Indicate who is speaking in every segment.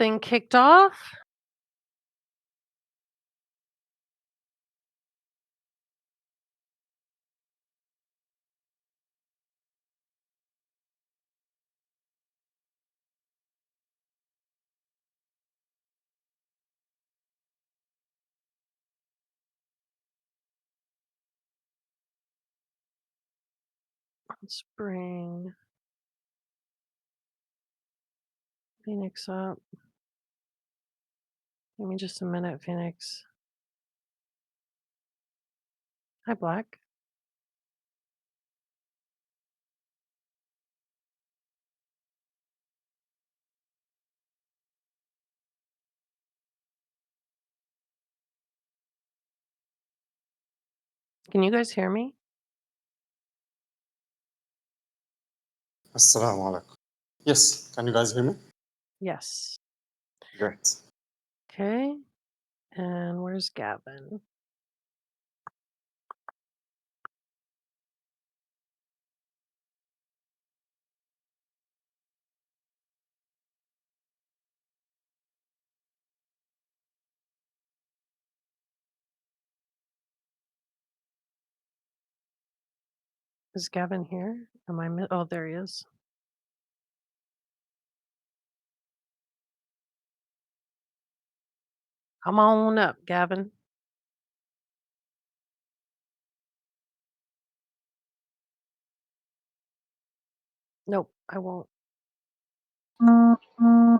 Speaker 1: thing kicked off. Let's bring Phoenix up. Give me just a minute, Phoenix. Hi, Black. Can you guys hear me?
Speaker 2: Assalamu alaikum. Yes, can you guys hear me?
Speaker 1: Yes.
Speaker 2: Great.
Speaker 1: Okay. And where's Gavin? Is Gavin here? Am I? Oh, there he is. Come on up, Gavin. Nope, I won't. All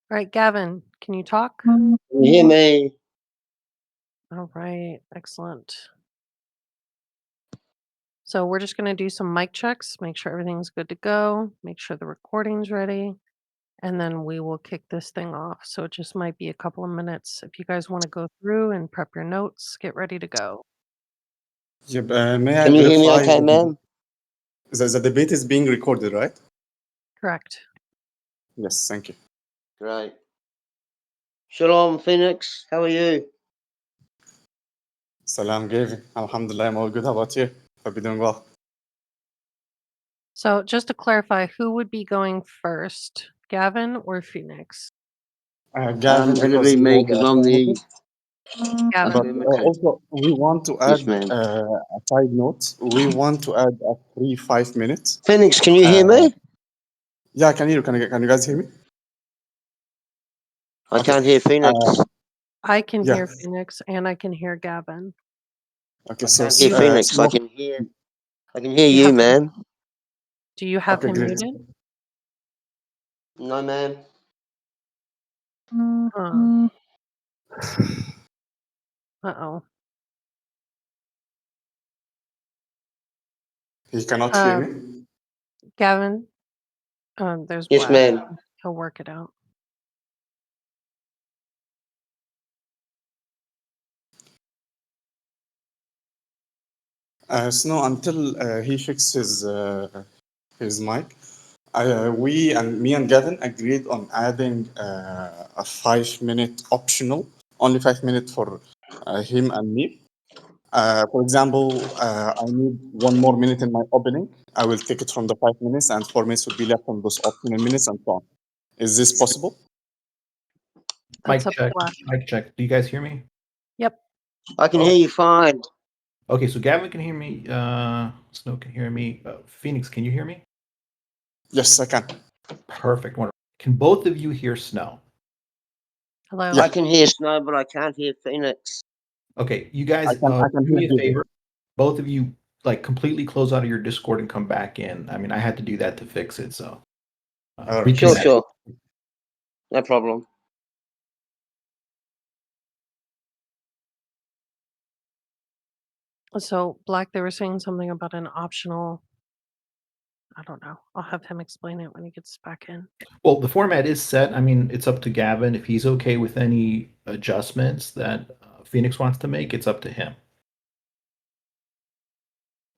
Speaker 1: right, Gavin, can you talk?
Speaker 3: Can you hear me?
Speaker 1: All right, excellent. So we're just going to do some mic checks, make sure everything's good to go, make sure the recording's ready, and then we will kick this thing off. So it just might be a couple of minutes. If you guys want to go through and prep your notes, get ready to go.
Speaker 2: Yep, may I
Speaker 3: Can you hear me
Speaker 2: verify
Speaker 3: okay, ma'am?
Speaker 2: the debate is being recorded, right?
Speaker 1: Correct.
Speaker 2: Yes, thank you.
Speaker 3: Great. Shalom, Phoenix. How are you?
Speaker 2: Salam, Gavin. Alhamdulillah, I'm all good. How about you? Hope you're doing well.
Speaker 1: So just to clarify, who would be going first, Gavin or Phoenix?
Speaker 2: Gavin,
Speaker 3: It's going to
Speaker 2: because
Speaker 3: be
Speaker 2: he
Speaker 3: me
Speaker 2: was
Speaker 3: because I'm the...
Speaker 1: Gavin.
Speaker 3: Okay,
Speaker 2: But also, we want to
Speaker 3: Yes,
Speaker 2: add
Speaker 3: ma'am.
Speaker 2: a side note. We want to add a free 5 minutes.
Speaker 3: Phoenix, can you hear me?
Speaker 2: Yeah, I can hear you. Can you guys hear me?
Speaker 3: I
Speaker 2: Okay.
Speaker 3: can't hear Phoenix.
Speaker 1: I can
Speaker 2: Yeah.
Speaker 1: hear Phoenix and I can hear Gavin.
Speaker 2: Okay,
Speaker 3: I
Speaker 2: so
Speaker 3: can't hear Phoenix.
Speaker 2: Smoke.
Speaker 3: I can hear you, ma'am.
Speaker 1: Do you have
Speaker 2: Okay,
Speaker 1: him
Speaker 2: great.
Speaker 1: muted?
Speaker 3: No, ma'am.
Speaker 1: Uh-oh.
Speaker 2: He cannot hear me?
Speaker 1: Gavin, there's
Speaker 3: Yes,
Speaker 1: Black.
Speaker 3: ma'am.
Speaker 1: He'll work it out.
Speaker 2: So until he fixes his mic, me and Gavin agreed on adding a 5 minute optional, only 5 minutes for him and me. For example, I need 1 more minute in my opening. I will take it from the 5 minutes, and 4 minutes will be left on those optional minutes, and so on. Is this possible?
Speaker 1: That's
Speaker 4: Mic
Speaker 1: up to
Speaker 4: check.
Speaker 1: Black.
Speaker 4: Mic check. Do you guys hear me?
Speaker 1: Yep.
Speaker 3: I can hear you fine.
Speaker 4: Okay, so Gavin can hear me. Snow can hear me. Phoenix, can you hear me?
Speaker 2: Yes, I can.
Speaker 4: Perfect. Wonderful. Can both of you hear Snow?
Speaker 1: Hello.
Speaker 2: Yeah.
Speaker 3: I can hear Snow, but I can't hear Phoenix.
Speaker 4: Okay, you guys,
Speaker 2: I can
Speaker 4: do me
Speaker 2: hear
Speaker 4: a
Speaker 2: you.
Speaker 4: favor. Both of you, like, completely close out of your Discord and come back in. I mean, I had to do that to fix it, so reconnect.
Speaker 3: Sure. No problem.
Speaker 1: So, Black, they were saying something about an optional. I don't know. I'll have him explain it when he gets back in.
Speaker 4: Well, the format is set. I mean, it's up to Gavin. If he's okay with any adjustments that Phoenix wants to make, it's up to him.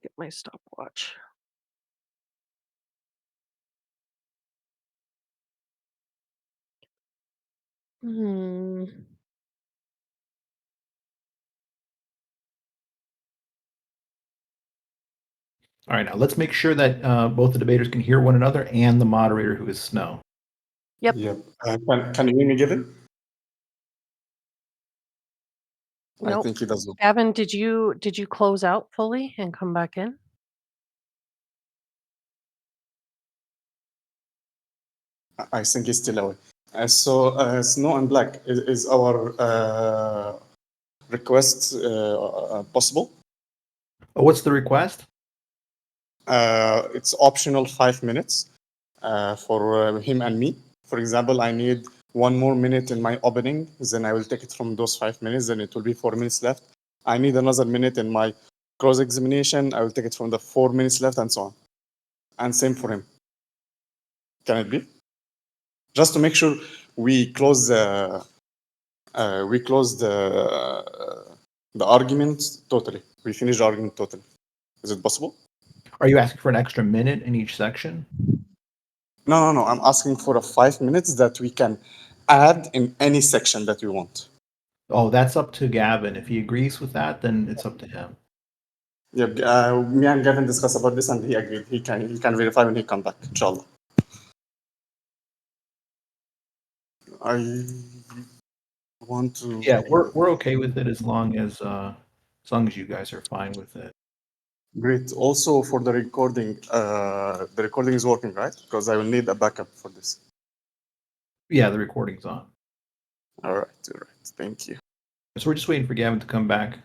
Speaker 1: Get my stopwatch. Hmm.
Speaker 4: All right, now let's make sure that both the debaters can hear one another and the moderator, who is Snow.
Speaker 1: Yep.
Speaker 2: Yep. Can you hear me, Gavin? I
Speaker 1: Nope.
Speaker 2: think he does not.
Speaker 1: Gavin, did you close out fully and come back in?
Speaker 2: I think he's still away. Snow and Black is our request possible?
Speaker 4: What's the request?
Speaker 2: It's optional 5 minutes for him and me. For example, I need 1 more minute in my opening, then I will take it from those 5 minutes, then it will be 4 minutes left. I need another minute in my cross examination, I will take it from the 4 minutes left, and so on. And same for him. Can it be? Just to make sure we close the the argument totally. We finish the argument totally. Is it possible?
Speaker 4: Are you asking for an extra minute in each section?
Speaker 2: No. I'm asking for a 5 minutes that we can add in any section that we want.
Speaker 4: Oh, that's up to Gavin. If he agrees with that, then it's up to him.
Speaker 2: Yeah, me and Gavin discussed about this, and he agreed. He can verify when he come back. Inshallah. I want to.
Speaker 4: Yeah, we're okay with it as long as you guys are fine with it.
Speaker 2: Great. Also for the recording is working, right? Because I will need a backup for this.
Speaker 4: Yeah, the recording's on.
Speaker 2: All right. Thank you.
Speaker 4: So we're just waiting for Gavin to come back.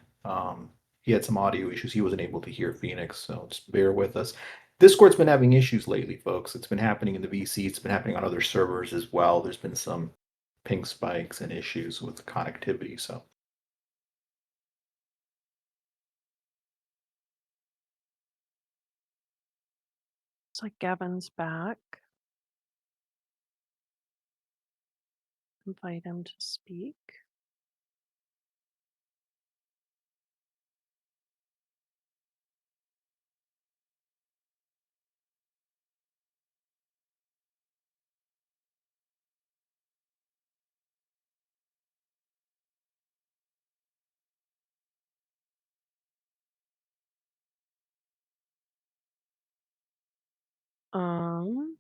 Speaker 4: He had some audio issues. He wasn't able to hear Phoenix, so just bear with us. Discord's been having issues lately, folks. It's been happening in the VC. It's been happening on other servers as well. There's been some ping spikes and issues with connectivity. So
Speaker 1: Looks like Gavin's back. Invite him to speak.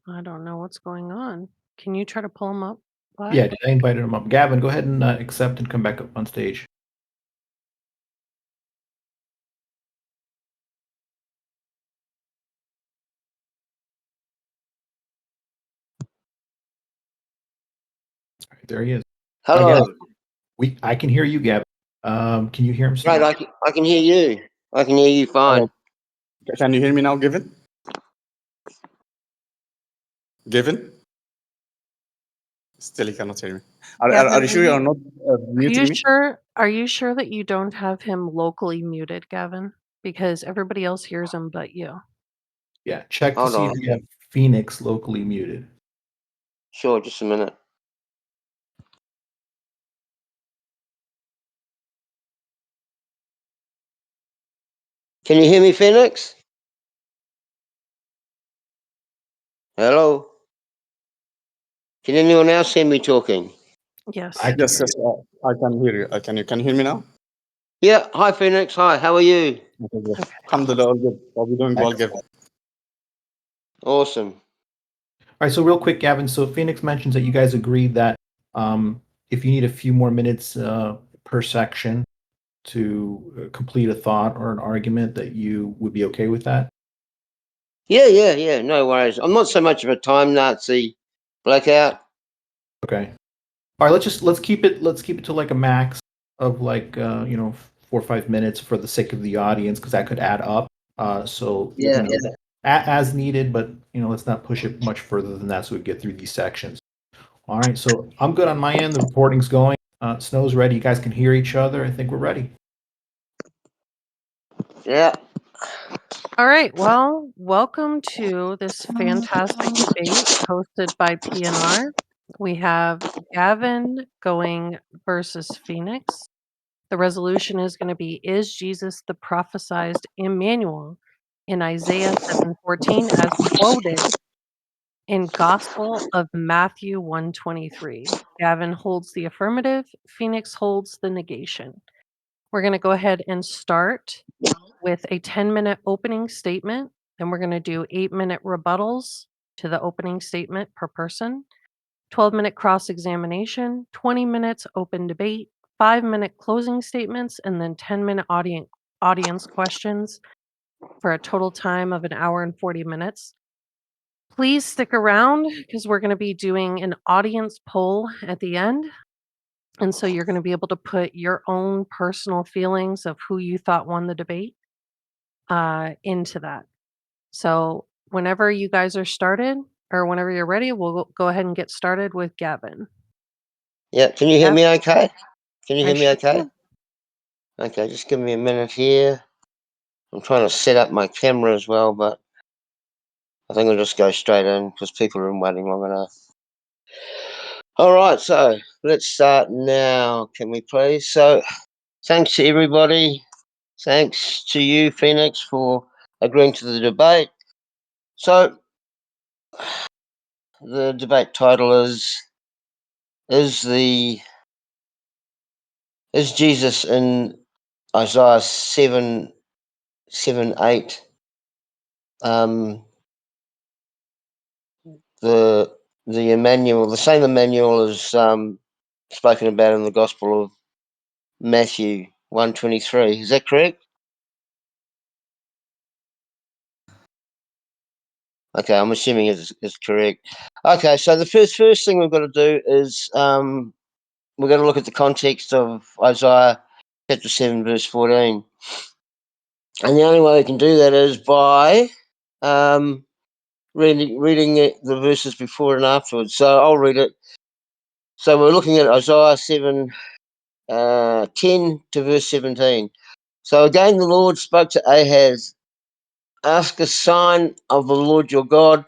Speaker 1: I don't know what's going on. Can you try to pull him up? Black?
Speaker 4: yeah, I invited him up. Gavin, go ahead and accept and come back up on stage. All right, there he is.
Speaker 3: Hello.
Speaker 4: I can hear you, Gavin. Can you hear him?
Speaker 3: Right, I can hear you. I can hear you fine.
Speaker 2: Can you hear me now, Gavin? Gavin? Still, he cannot hear me. Are you sure you are not muting me?
Speaker 1: Are you sure that you don't have him locally muted, Gavin? Because everybody else hears him but you.
Speaker 4: Yeah, check to
Speaker 3: Hold
Speaker 4: see
Speaker 3: on.
Speaker 4: if you have Phoenix locally muted.
Speaker 3: Sure, just a minute. Can you hear me, Phoenix? Hello? Can anyone else hear me talking?
Speaker 1: Yes.
Speaker 4: I can
Speaker 2: Yes,
Speaker 4: hear you.
Speaker 2: I can hear you. Can you hear me now?
Speaker 3: Yeah. Hi, Phoenix. Hi, how are you?
Speaker 2: Okay, good.
Speaker 1: Okay.
Speaker 2: Alhamdulillah, all good. Are we doing well, Gavin?
Speaker 3: Awesome.
Speaker 4: All right, so real quick, Gavin. So Phoenix mentions that you guys agreed that if you need a few more minutes per section to complete a thought or an argument, that you would be okay with that.
Speaker 3: Yeah. No worries. I'm not so much of a time Nazi. Blackout.
Speaker 4: Okay. All right. Let's keep it to like a max of like 4 or 5 minutes for the sake of the audience because that could add up.
Speaker 3: Yeah.
Speaker 4: As needed, but let's not push it much further than that so we get through these sections. All right, so I'm good on my end. The recording's going. Snow's ready. You guys can hear each other. I think we're ready.
Speaker 3: Yeah.
Speaker 1: All right. Well, welcome to this fantastic debate hosted by PNR. We have Gavin going versus Phoenix. The resolution is going to be, is Jesus the prophesied Emmanuel in Isaiah 7:14 as quoted in Gospel of Matthew 1:23? Gavin holds the affirmative, Phoenix holds the negation. We're going to go ahead and start with a 10-minute opening statement. Then we're going to do 8-minute rebuttals to the opening statement per person, 12-minute cross-examination, 20 minutes open debate, 5-minute closing statements, and then 10-minute audience questions for a total time of 1 hour and 40 minutes. Please stick around because we're going to be doing an audience poll at the end. And so you're going to be able to put your own personal feelings of who you thought won the debate into that. So whenever you guys are started or whenever you're ready, we'll go ahead and get started with Gavin.
Speaker 3: Yeah, can you hear
Speaker 1: Yep.
Speaker 3: me okay? Can you
Speaker 1: I
Speaker 3: hear me
Speaker 1: sure
Speaker 3: okay?
Speaker 1: can.
Speaker 3: Okay, just give me a minute here. I'm trying to set up my camera as well, but I think I'll just go straight in because people have been waiting long enough. All right, so let's start now. Can we please? So, thanks to everybody. Thanks to you, Phoenix, for agreeing to the debate. So, the debate title is Jesus in Isaiah 7:8 the Emmanuel, the same Emmanuel is spoken about in the Gospel of Matthew 1:23. Is that correct? Okay, I'm assuming it's correct. Okay, so the first thing we've got to do is we're going to look at the context of Isaiah chapter 7, verse 14. And the only way we can do that is by reading the verses before and afterwards. So I'll read it. So we're looking at Isaiah 7, 10 to verse 17. So again, the Lord spoke to Ahaz, ask a sign of the Lord your God,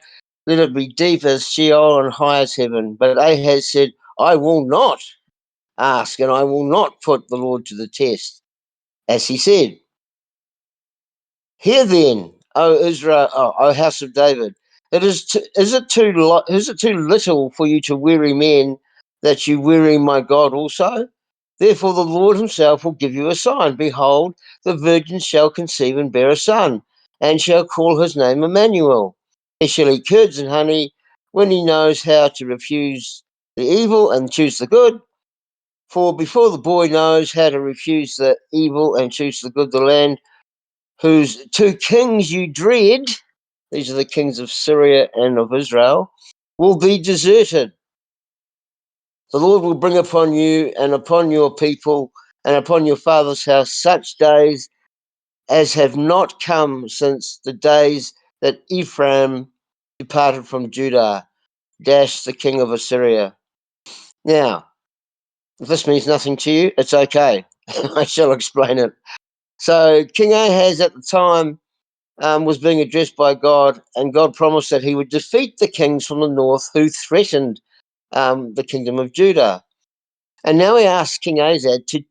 Speaker 3: let it be deep as Sheol and high as heaven. But Ahaz said, I will not ask, and I will not put the Lord to the test. As he said, hear then, O Israel, O house of David, is it too little for you to weary men that you weary my God also? Therefore the Lord himself will give you a sign. Behold, the virgin shall conceive and bear a son, and shall call his name Emmanuel. He shall eat curds and honey when he knows how to refuse the evil and choose the good. For before the boy knows how to refuse the evil and choose the good, the land whose two kings you dread, these are the kings of Syria and of Israel, will be deserted. The Lord will bring upon you and upon your people and upon your father's house such days as have not come since the days that Ephraim departed from Judah, the king of Assyria. Now, if this means nothing to you, it's okay. I shall explain it. So, King Ahaz at the time was being addressed by God, and God promised that he would defeat the kings from the north who threatened the kingdom of Judah. And now he asks King Ahaz to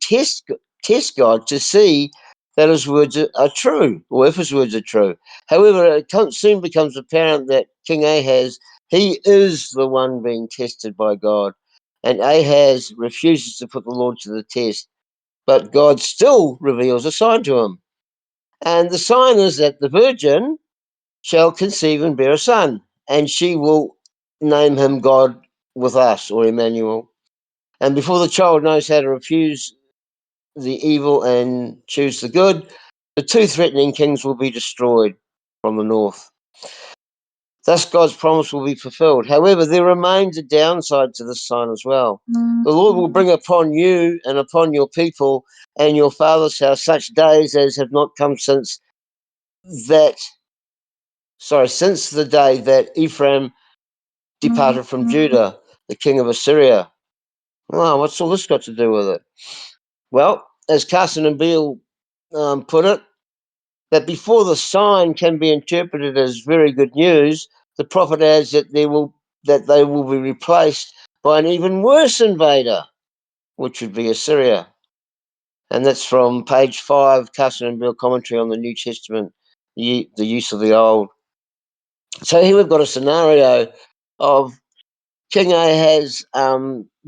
Speaker 3: test God to see that his words are true, or if his words are true. However, it soon becomes apparent that King Ahaz, he is the one being tested by God. And Ahaz refuses to put the Lord to the test, but God still reveals a sign to him. And the sign is that the virgin shall conceive and bear a son, and she will name him God with us, or Emmanuel. And before the child knows how to refuse the evil and choose the good, the two threatening kings will be destroyed from the north. Thus, God's promise will be fulfilled. However, there remains a downside to this sign as well. The Lord will bring upon you and upon your people and your father's house such days as have not come since the day that Ephraim departed from Judah, the king of Assyria. Wow, what's all this got to do with it? Well, as Carson and Beale put it, that before the sign can be interpreted as very good news, the prophet adds that they will be replaced by an even worse invader, which would be Assyria. And that's from page 5, Carson and Beale commentary on the New Testament, the use of the Old. So here we've got a scenario of King Ahaz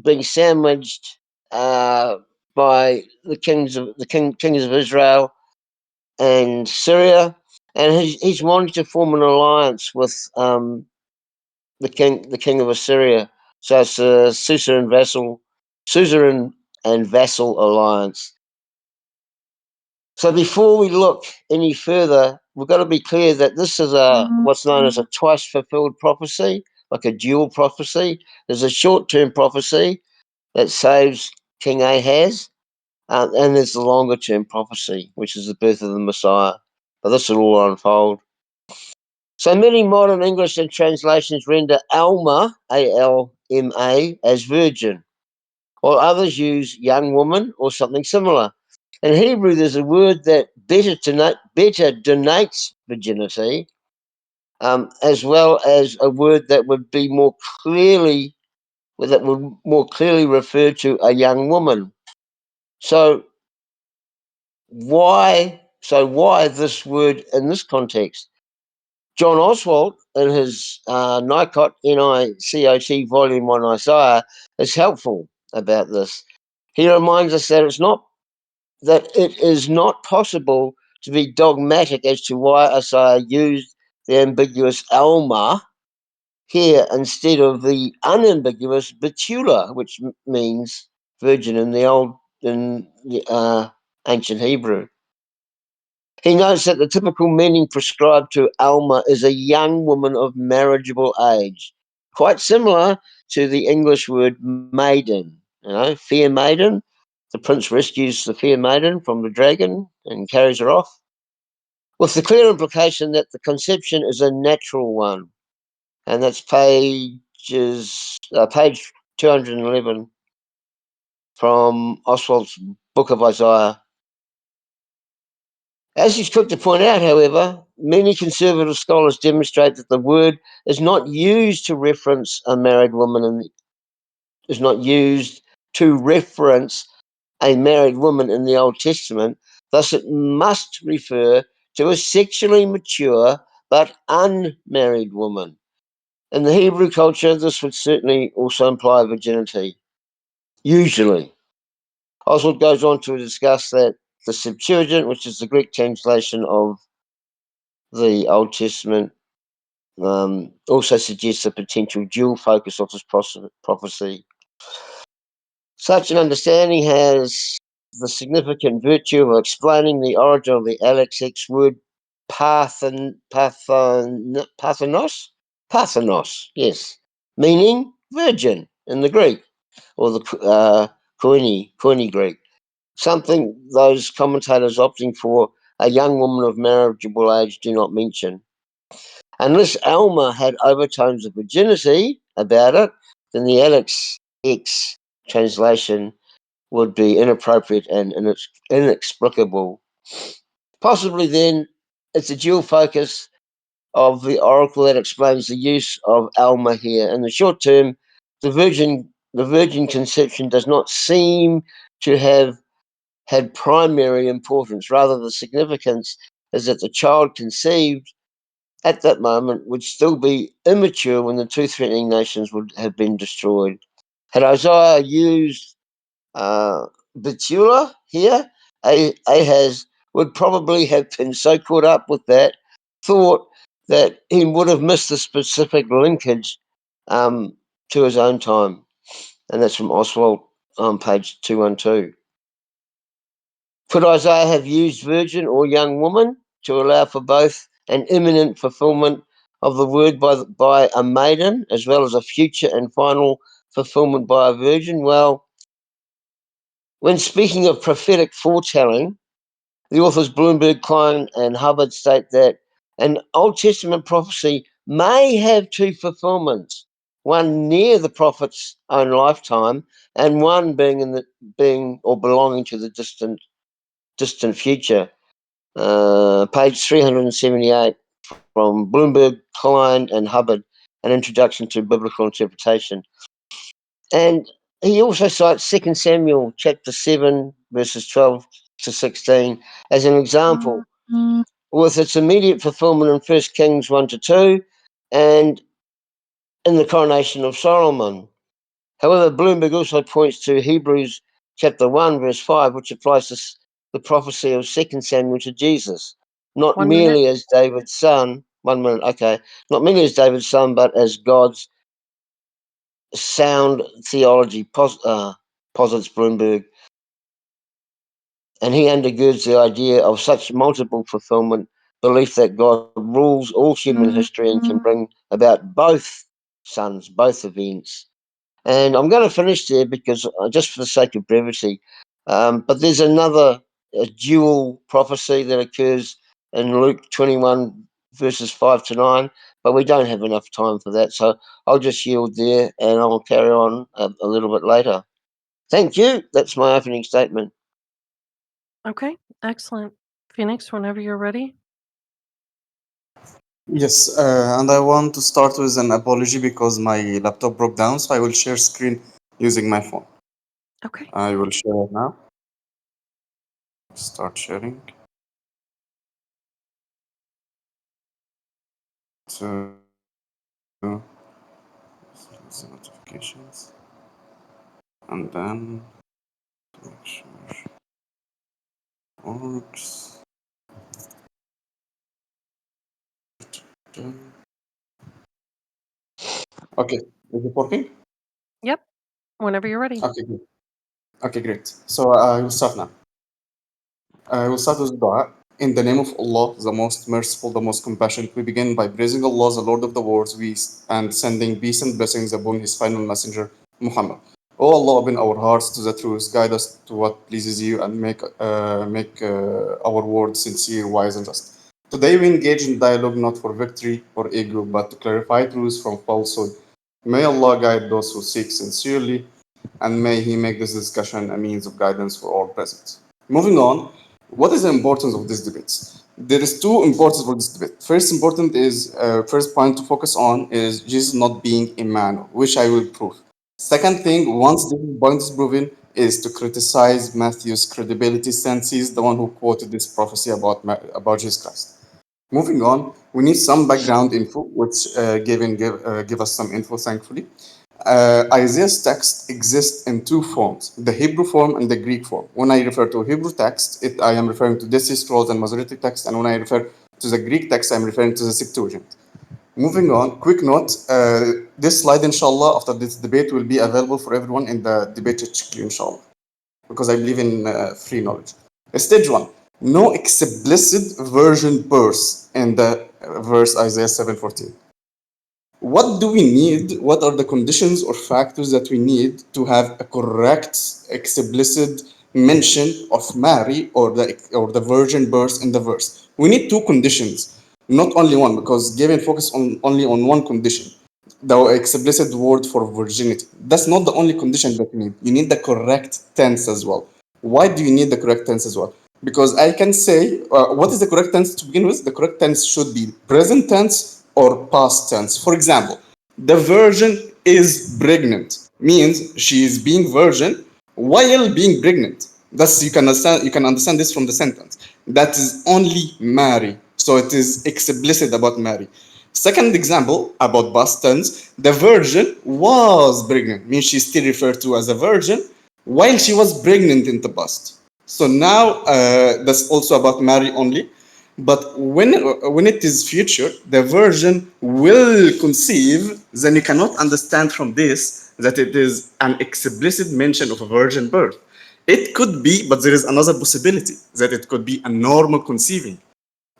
Speaker 3: being sandwiched by kings of Israel and Syria, and he's wanting to form an alliance with the king of Assyria. So it's a suzerain and vassal alliance. So before we look any further, we've got to be clear that this is a what's known as a twice fulfilled prophecy, like a dual prophecy. There's a short-term prophecy that saves King Ahaz, and there's the longer-term prophecy, which is the birth of the Messiah. But this will all unfold. So many modern English and translations render Alma, A-L-M-A, as virgin, while others use young woman or something similar. In Hebrew, there's a word that better denotes virginity, as well as a word that would be more clearly refer to a young woman. So why this word in this context? John Oswald, in his NICOT, N-I-C-O-T Volume 1 Isaiah, is helpful about this. He reminds us that it is not possible to be dogmatic as to why Isaiah used the ambiguous Alma here instead of the unambiguous Betula, which means virgin in the ancient Hebrew. He notes that the typical meaning prescribed to Alma is a young woman of marriageable age, quite similar to the English word maiden. Fair maiden. The prince rescues the fair maiden from the dragon and carries her off, with the clear implication that the conception is a natural one. And that's page 211 from Oswald's Book of Isaiah. As he's quick to point out, however, many conservative scholars demonstrate that the word is not used to reference a married woman is not used to reference a married woman in the Old Testament. Thus, it must refer to a sexually mature but unmarried woman. In the Hebrew culture, this would certainly also imply virginity, usually. Oswald goes on to discuss that the Septuagint, which is the Greek translation of the Old Testament, also suggests a potential dual focus of this prophecy. Such an understanding has the significant virtue of explaining the origin of the LXX word Parthenos, yes, meaning virgin in the Greek, or the Koine Greek, something those commentators opting for a young woman of marriageable age do not mention. Unless Alma had overtones of virginity about it, then the LXX translation would be inappropriate and inexplicable. Possibly then it's a dual focus of the oracle that explains the use of Alma here. In the short term, the virgin conception does not seem to have had primary importance. Rather, the significance is that the child conceived at that moment would still be immature when the two threatening nations would have been destroyed. Had Isaiah used Betula here, Ahaz would probably have been so caught up with that thought that he would have missed the specific linkage to his own time. And that's from Oswald on page 212. Could Isaiah have used virgin or young woman to allow for both an imminent fulfillment of the word by a maiden, as well as a future and final fulfillment by a virgin? Well, when speaking of prophetic foretelling, the authors Bloomberg, Klein, and Hubbard state that an Old Testament prophecy may have two fulfillments, one near the prophet's own lifetime, and one being or belonging to the distant future. Page 378 from Bloomberg, Klein, and Hubbard, an introduction to biblical interpretation. And he also cites 2 Samuel chapter 7, verses 12 to 16 as an example, with its immediate fulfillment in 1 Kings 1 to 2 and in the coronation of Solomon. However, Bloomberg also points to Hebrews chapter 1, verse 5, which applies to the prophecy of 2 Samuel to Jesus, not
Speaker 1: 1 minute.
Speaker 3: merely as David's son, 1 minute, okay, not merely as David's son, but as God's sound theology posits Bloomberg, and he undergirds the idea of such multiple fulfillment, belief that God rules all human history and can bring about both suns, both events. And I'm going to finish there because just for the sake of brevity, but there's another dual prophecy that occurs in Luke 21 verses 5 to 9, but we don't have enough time for that. So I'll just yield there and I'll carry on a little bit later. Thank you. That's my opening statement.
Speaker 1: Okay, excellent. Phoenix, whenever you're ready.
Speaker 2: Yes, and I want to start with an apology because my laptop broke down, so I will share screen using my phone.
Speaker 1: Okay.
Speaker 2: I will share now. Start sharing. So, the notifications, and then make sure it works. Okay, is it working?
Speaker 1: Yep. Whenever you're ready.
Speaker 2: Okay, good. Okay, great. So I will start now. I will start with dua. In the name of Allah, the most merciful, the most compassionate, we begin by praising Allah, the Lord of the worlds, and sending peace and blessings upon His final messenger, Muhammad. O Allah, open our hearts to the truth, guide us to what pleases You, and make our words sincere, wise, and just. Today we engage in dialogue not for victory or ego, but to clarify truths from falsehood. May Allah guide those who seek sincerely, and may He make this discussion a means of guidance for all present. Moving on, what is the importance of this debate? There is two importance for this debate. First point to focus on is Jesus not being Emmanuel, which I will prove. Second thing, once this point is proven, is to criticize Matthew's credibility since he's the one who quoted this prophecy about Jesus Christ. Moving on, we need some background info, which Gavin give us some info, thankfully. Isaiah's text exists in two forms, the Hebrew form and the Greek form. When I refer to Hebrew text, I am referring to Dead Sea Scrolls and Masoretic text, and when I refer to the Greek text, I'm referring to the Septuagint. Moving on, quick note, this slide, inshallah, after this debate will be available for everyone in the debate HQ, inshallah, because I believe in free knowledge. Stage one, no explicit version verse in the verse Isaiah 7:14. What do we need? What are the conditions or factors that we need to have a correct, explicit mention of Mary or the virgin birth in the verse? We need two conditions, not only one, because given focus on only on one condition, the explicit word for virginity. That's not the only condition that you need. You need the correct tense as well. Why do you need the correct tense as well? Because I can say, what is the correct tense to begin with? The correct tense should be present tense or past tense. For example, the virgin is pregnant means she is being virgin while being pregnant. That's you can understand. You can understand this from the sentence. That is only Mary. So it is explicit about Mary. Second example about past tense, the virgin was pregnant, means she's still referred to as a virgin while she was pregnant in the past. So now that's also about Mary only. But when it is future, the virgin will conceive, then you cannot understand from this that it is an explicit mention of a virgin birth. It could be, but there is another possibility that it could be a normal conceiving.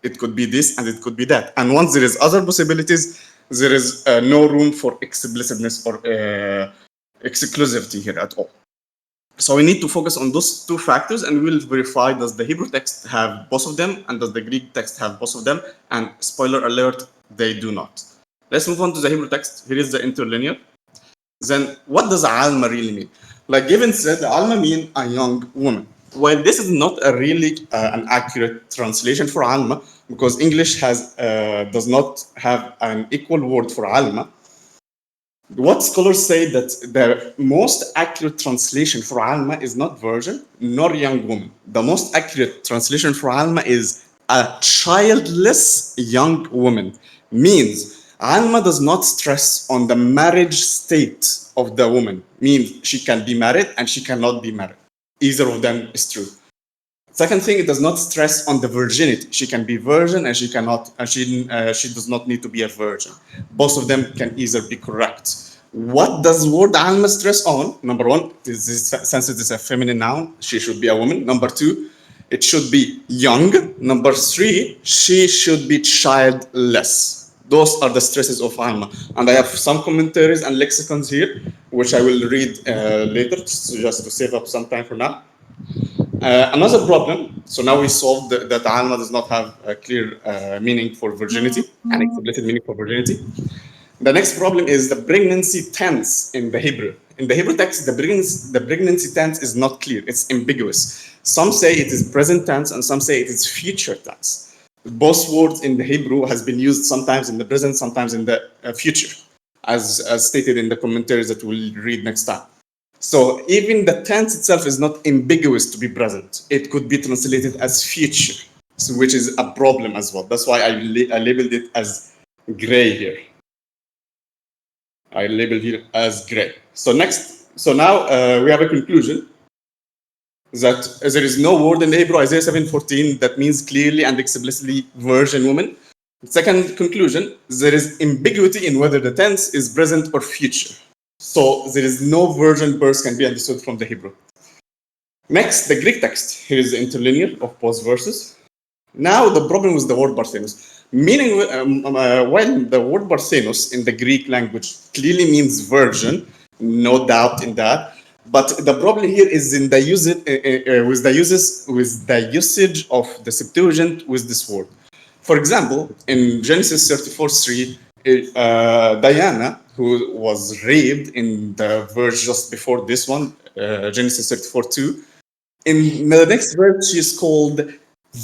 Speaker 2: It could be this and it could be that. And once there is other possibilities, there is no room for explicitness or exclusivity here at all. So we need to focus on those two factors and we'll verify does the Hebrew text have both of them and does the Greek text have both of them, and spoiler alert, they do not. Let's move on to the Hebrew text. Here is the interlinear. Then what does Alma really mean? Like Gavin said, Alma mean a young woman. Well, this is not a really an accurate translation for Alma because English does not have an equal word for Alma. What scholars say that the most accurate translation for Alma is not virgin nor young woman. The most accurate translation for Alma is a childless young woman. Means Alma does not stress on the marriage state of the woman. Means she can be married and she cannot be married. Either of them is true. Second thing, it does not stress on the virginity. She can be virgin and she cannot, and she does not need to be a virgin. Both of them can either be correct. What does word alma stress on? Number one, since it is a feminine noun, she should be a woman. Number two, it should be young. Number three, she should be childless. Those are the stresses of alma. And I have some commentaries and lexicons here, which I will read later, so just to save up some time for now. Another problem, so now we solved that alma does not have a clear meaning for virginity, an explicit meaning for virginity. The next problem is the pregnancy tense in the Hebrew. In the Hebrew text, the pregnancy tense is not clear. It's ambiguous. Some say it is present tense and some say it is future tense. Both words in the Hebrew has been used sometimes in the present, sometimes in the future, as stated in the commentaries that we'll read next time. So even the tense itself is not ambiguous to be present. It could be translated as future, so which is a problem as well. That's why I labeled it as gray here. I labeled here as gray. So now we have a conclusion that there is no word in the Hebrew Isaiah 7:14 that means clearly and explicitly virgin woman. Second conclusion, there is ambiguity in whether the tense is present or future. So there is no virgin birth can be understood from the Hebrew. Next, the Greek text. Here is the interlinear of both verses. Now the problem with the word Parthenos. Meaning, when the word Parthenos in the Greek language clearly means virgin, no doubt in that. But the problem here is in the with the usage of the Septuagint with this word. For example, in Genesis 34:3, Diana, who was raped in the verse just before this one, Genesis 34:2, in the next verse, she is called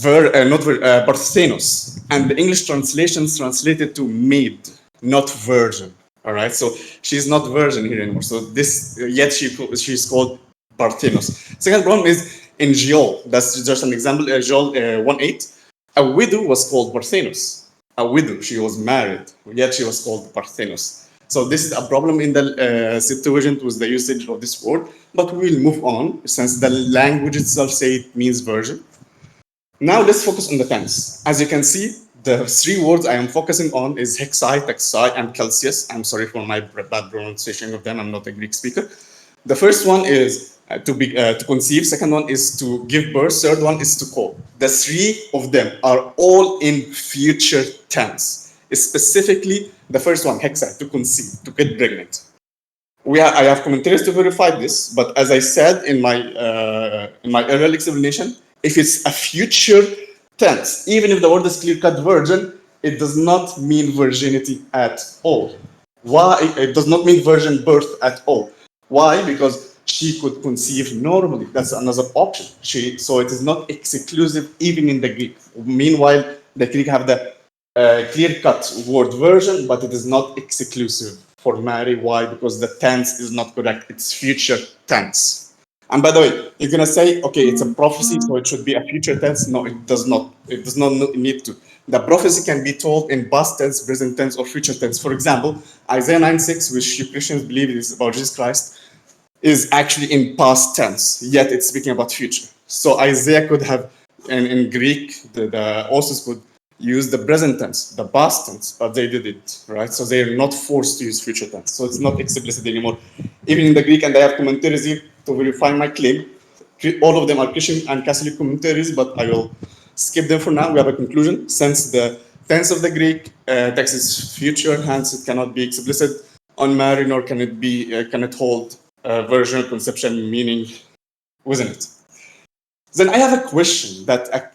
Speaker 2: Parthenos, and the English translations translated to maid, not virgin. All right, so she's not virgin here anymore. So this yet she's called Parthenos. Second problem is in Joel. That's just an example. Joel 1:8. A widow was called Parthenos. A widow. She was married, yet she was called Parthenos. So this is a problem in the Septuagint with the usage of this word, but we will move on since the language itself say it means virgin. Now let's focus on the tense. As you can see, the three words I am focusing on is hexai, texai, and celsius. I'm sorry for my bad pronunciation of them. I'm not a Greek speaker. The first one is to conceive. Second one is to give birth. Third one is to call. The three of them are all in future tense. Specifically, the first one, hexai, to conceive, to get pregnant. I have commentaries to verify this, but as I said in my earlier explanation, if it's a future tense, even if the word is clear-cut virgin, it does not mean virginity at all. Why? It does not mean virgin birth at all. Why? Because she could conceive normally. That's another option. So it is not exclusive even in the Greek. Meanwhile, the Greek have the clear-cut word version, but it is not exclusive for marry. Why? Because the tense is not correct. It's future tense. And by the way, you're gonna say, okay, it's a prophecy, so it should be a future tense. No, it does not. It does not need to. The prophecy can be told in past tense, present tense, or future tense. For example, Isaiah 9:6, which you Christians believe is about Jesus Christ, is actually in past tense, yet it's speaking about future. So Isaiah could have, in Greek, the authors could use the present tense, the past tense, but they did it, right? So they're not forced to use future tense. So it's not explicit anymore. Even in the Greek, and I have commentaries here to verify my claim. All of them are Christian and Catholic commentaries, but I will skip them for now. We have a conclusion. Since the tense of the Greek text is future, hence it cannot be explicit on marry, nor can it hold virginal conception meaning within it. Then I have a question that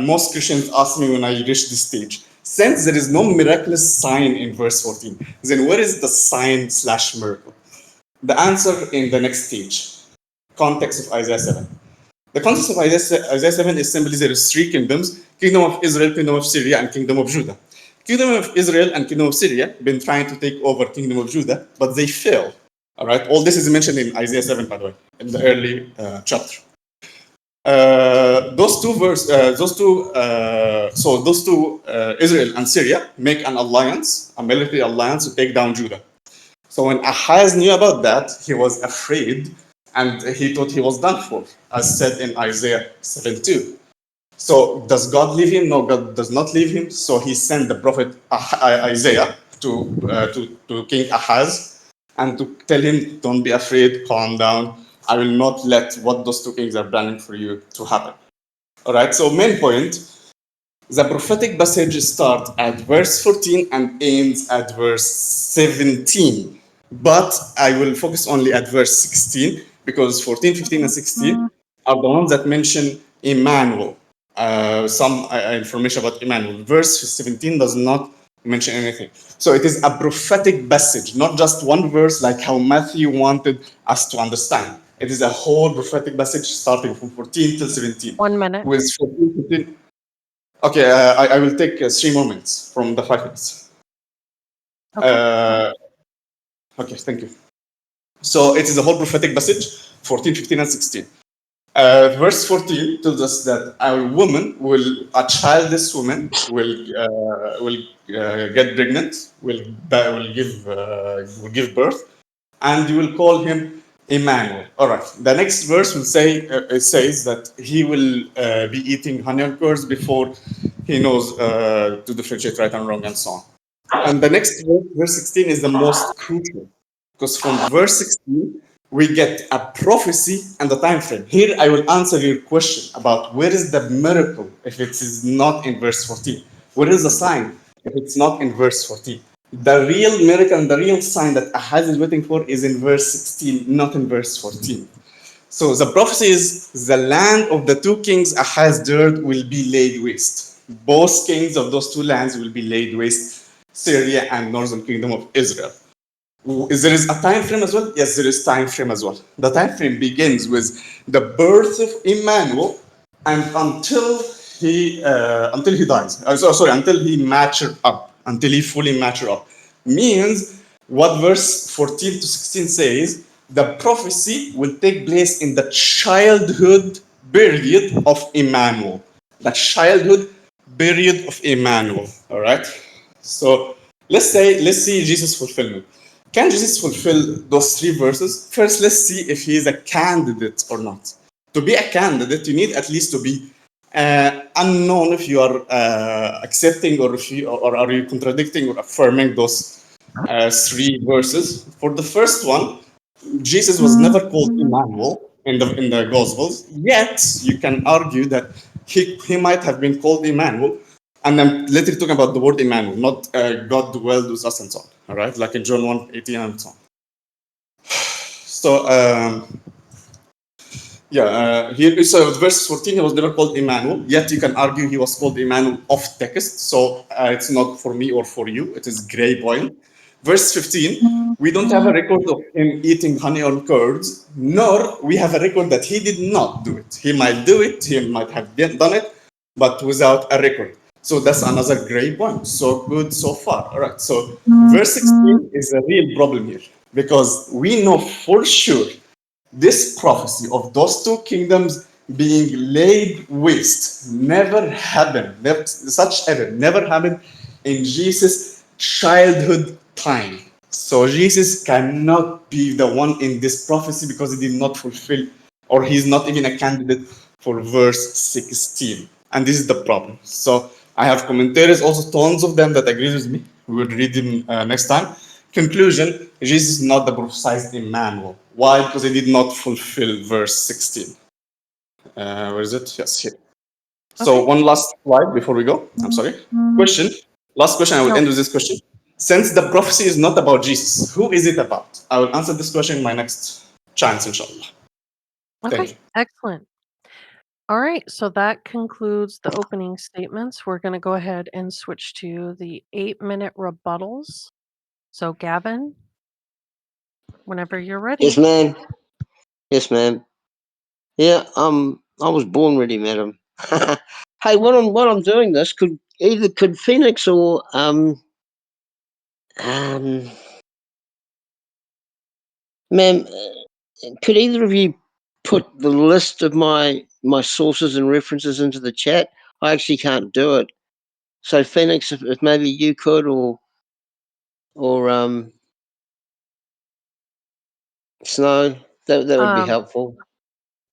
Speaker 2: most Christians ask me when I reach this stage. Since there is no miraculous sign in verse 14, then where is the sign/miracle? The answer in the next stage, context of Isaiah 7. The context of Isaiah 7 is simply there is three kingdoms: kingdom of Israel, kingdom of Syria, and kingdom of Judah. Kingdom of Israel and kingdom of Syria been trying to take over kingdom of Judah, but they fail. All right, all this is mentioned in Isaiah 7, by the way, in the early chapter. Israel and Syria make an alliance, a military alliance to take down Judah. So when Ahaz knew about that, he was afraid and he thought he was done for, as said in Isaiah 7:2. So does God leave him? No, God does not leave him. So he sent the prophet Isaiah to King Ahaz, and to tell him, don't be afraid, calm down. I will not let what those two kings are planning for you to happen. All right, so main point, the prophetic passage starts at verse 14 and ends at verse 17. But I will focus only at verse 16 because 14, 15, and 16 are the ones that mention Emmanuel. Some information about Emmanuel. Verse 17 does not mention anything. So it is a prophetic passage, not just one verse like how Matthew wanted us to understand. It is a whole prophetic passage starting from 14 till 17.
Speaker 1: 1 minute.
Speaker 2: With 14, 15. Okay, I will take 3 more minutes from the 5 minutes.
Speaker 1: Okay.
Speaker 2: Okay, thank you. So it is a whole prophetic passage, 14, 15, and 16. Verse 14 tells us that a childless woman will get pregnant, will give birth, and you will call him Emmanuel. All right. The next verse will say it says that he will be eating honey and curds before he knows to differentiate right and wrong and so on. And the next verse, verse 16, is the most crucial because from verse 16 we get a prophecy and a time frame. Here I will answer your question about where is the miracle if it is not in verse 14. Where is the sign if it's not in verse 14? The real miracle and the real sign that Ahaz is waiting for is in verse 16, not in verse 14. So the prophecy is the land of the two kings Ahaz dared will be laid waste. Both kings of those two lands will be laid waste, Syria and northern kingdom of Israel. There is a time frame as well. Yes, there is time frame as well. The time frame begins with the birth of Emmanuel, and until he dies. Until he mature up, until he fully mature up, means what verse 14 to 16 says. The prophecy will take place in the childhood period of Emmanuel. The childhood period of Emmanuel. All right. So let's see Jesus fulfillment. Can Jesus fulfill those 3 verses? First, let's see if he is a candidate or not. To be a candidate, you need at least to be unknown if you are accepting or are you contradicting or affirming those 3 verses. For the first one, Jesus was never called Emmanuel in the Gospels. Yet you can argue that he might have been called Emmanuel, and I'm literally talking about the word Emmanuel, not God dwelled with us and so on. All right, like in John 1:18 and so on. So here so verse 14, he was never called Emmanuel. Yet you can argue he was called Emmanuel off text. So it's not for me or for you. It is gray point. Verse 15, we don't have a record of him eating honey or curds, nor we have a record that he did not do it. He might do it, he might have done it, but without a record. So that's another gray point. So good so far. All right. So verse 16 is a real problem here because we know for sure this prophecy of those two kingdoms being laid waste never happened. Such event never happened in Jesus' childhood time. So Jesus cannot be the one in this prophecy because he did not fulfill, or he's not even a candidate for verse 16. And this is the problem. So I have commentators, also tons of them that agree with me. We will read them next time. Conclusion, Jesus is not the prophesied Emmanuel. Why? Because he did not fulfill verse 16. Where is it? Yes, here. So
Speaker 1: Okay.
Speaker 2: one last slide before we go. I'm sorry. Question. Last question. I will
Speaker 1: No.
Speaker 2: end with this question. Since the prophecy is not about Jesus, who is it about? I will answer this question in my next chance, inshallah. Thank
Speaker 1: Okay.
Speaker 2: you.
Speaker 1: Excellent. All right. So that concludes the opening statements. We're going to go ahead and switch to the 8-minute rebuttals. So, Gavin, whenever you're
Speaker 3: Yes,
Speaker 1: ready.
Speaker 3: ma'am. Yes, ma'am. Yeah, I was born ready, madam. Hey, while I'm doing this, could Phoenix or um ma'am, could either of you put the list of my sources and references into the chat? I actually can't do it. So Phoenix, if maybe you could, or Snow, that would be
Speaker 1: Um,
Speaker 3: helpful.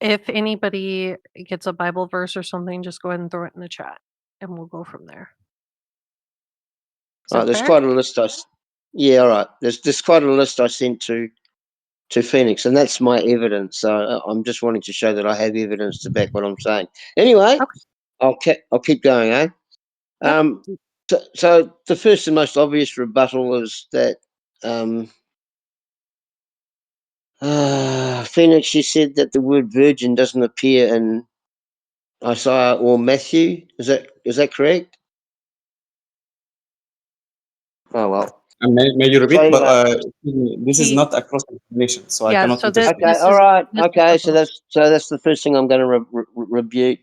Speaker 1: if anybody gets a Bible verse or something, just go ahead and throw it in the chat and we'll go from there. Is that
Speaker 3: There's
Speaker 1: fair?
Speaker 3: quite a list. Yeah, all right. There's quite a list I sent to Phoenix, and that's my evidence. So I'm just wanting to show that I have evidence to back what I'm saying. Anyway,
Speaker 1: Okay.
Speaker 3: I'll keep going, eh?
Speaker 1: Yep.
Speaker 3: So the first and most obvious rebuttal is that um, Phoenix, you said that the word virgin doesn't appear in Isaiah or Matthew. Is that correct? Oh well.
Speaker 2: And may you
Speaker 3: So
Speaker 2: repeat? But
Speaker 3: anyway,
Speaker 2: excuse me, this is
Speaker 1: He
Speaker 2: not a cross explanation, so I
Speaker 1: Yeah,
Speaker 2: cannot
Speaker 1: so that
Speaker 2: interfere.
Speaker 3: okay,
Speaker 1: this
Speaker 3: all
Speaker 1: is
Speaker 3: right,
Speaker 1: this is
Speaker 3: okay. So
Speaker 1: rebuttal.
Speaker 3: that's the first thing I'm going to rebuke.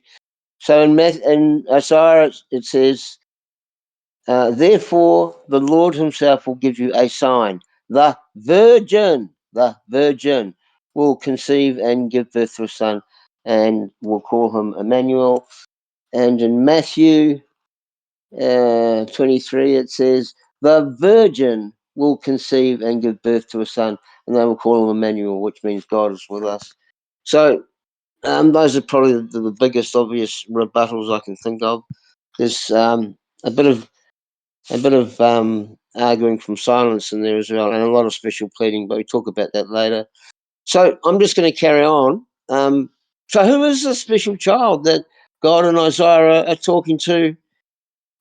Speaker 3: So in Isaiah it says, "Therefore the Lord Himself will give you a sign: the virgin will conceive and give birth to a son, and will call him Emmanuel." And in Matthew 23, it says, "The virgin will conceive and give birth to a son, and they will call him Emmanuel," which means God is with us. So those are probably the biggest obvious rebuttals I can think of. There's a bit of arguing from silence in there as well, and a lot of special pleading, but we talk about that later. So I'm just going to carry on. So who is the special child that God and Isaiah are talking to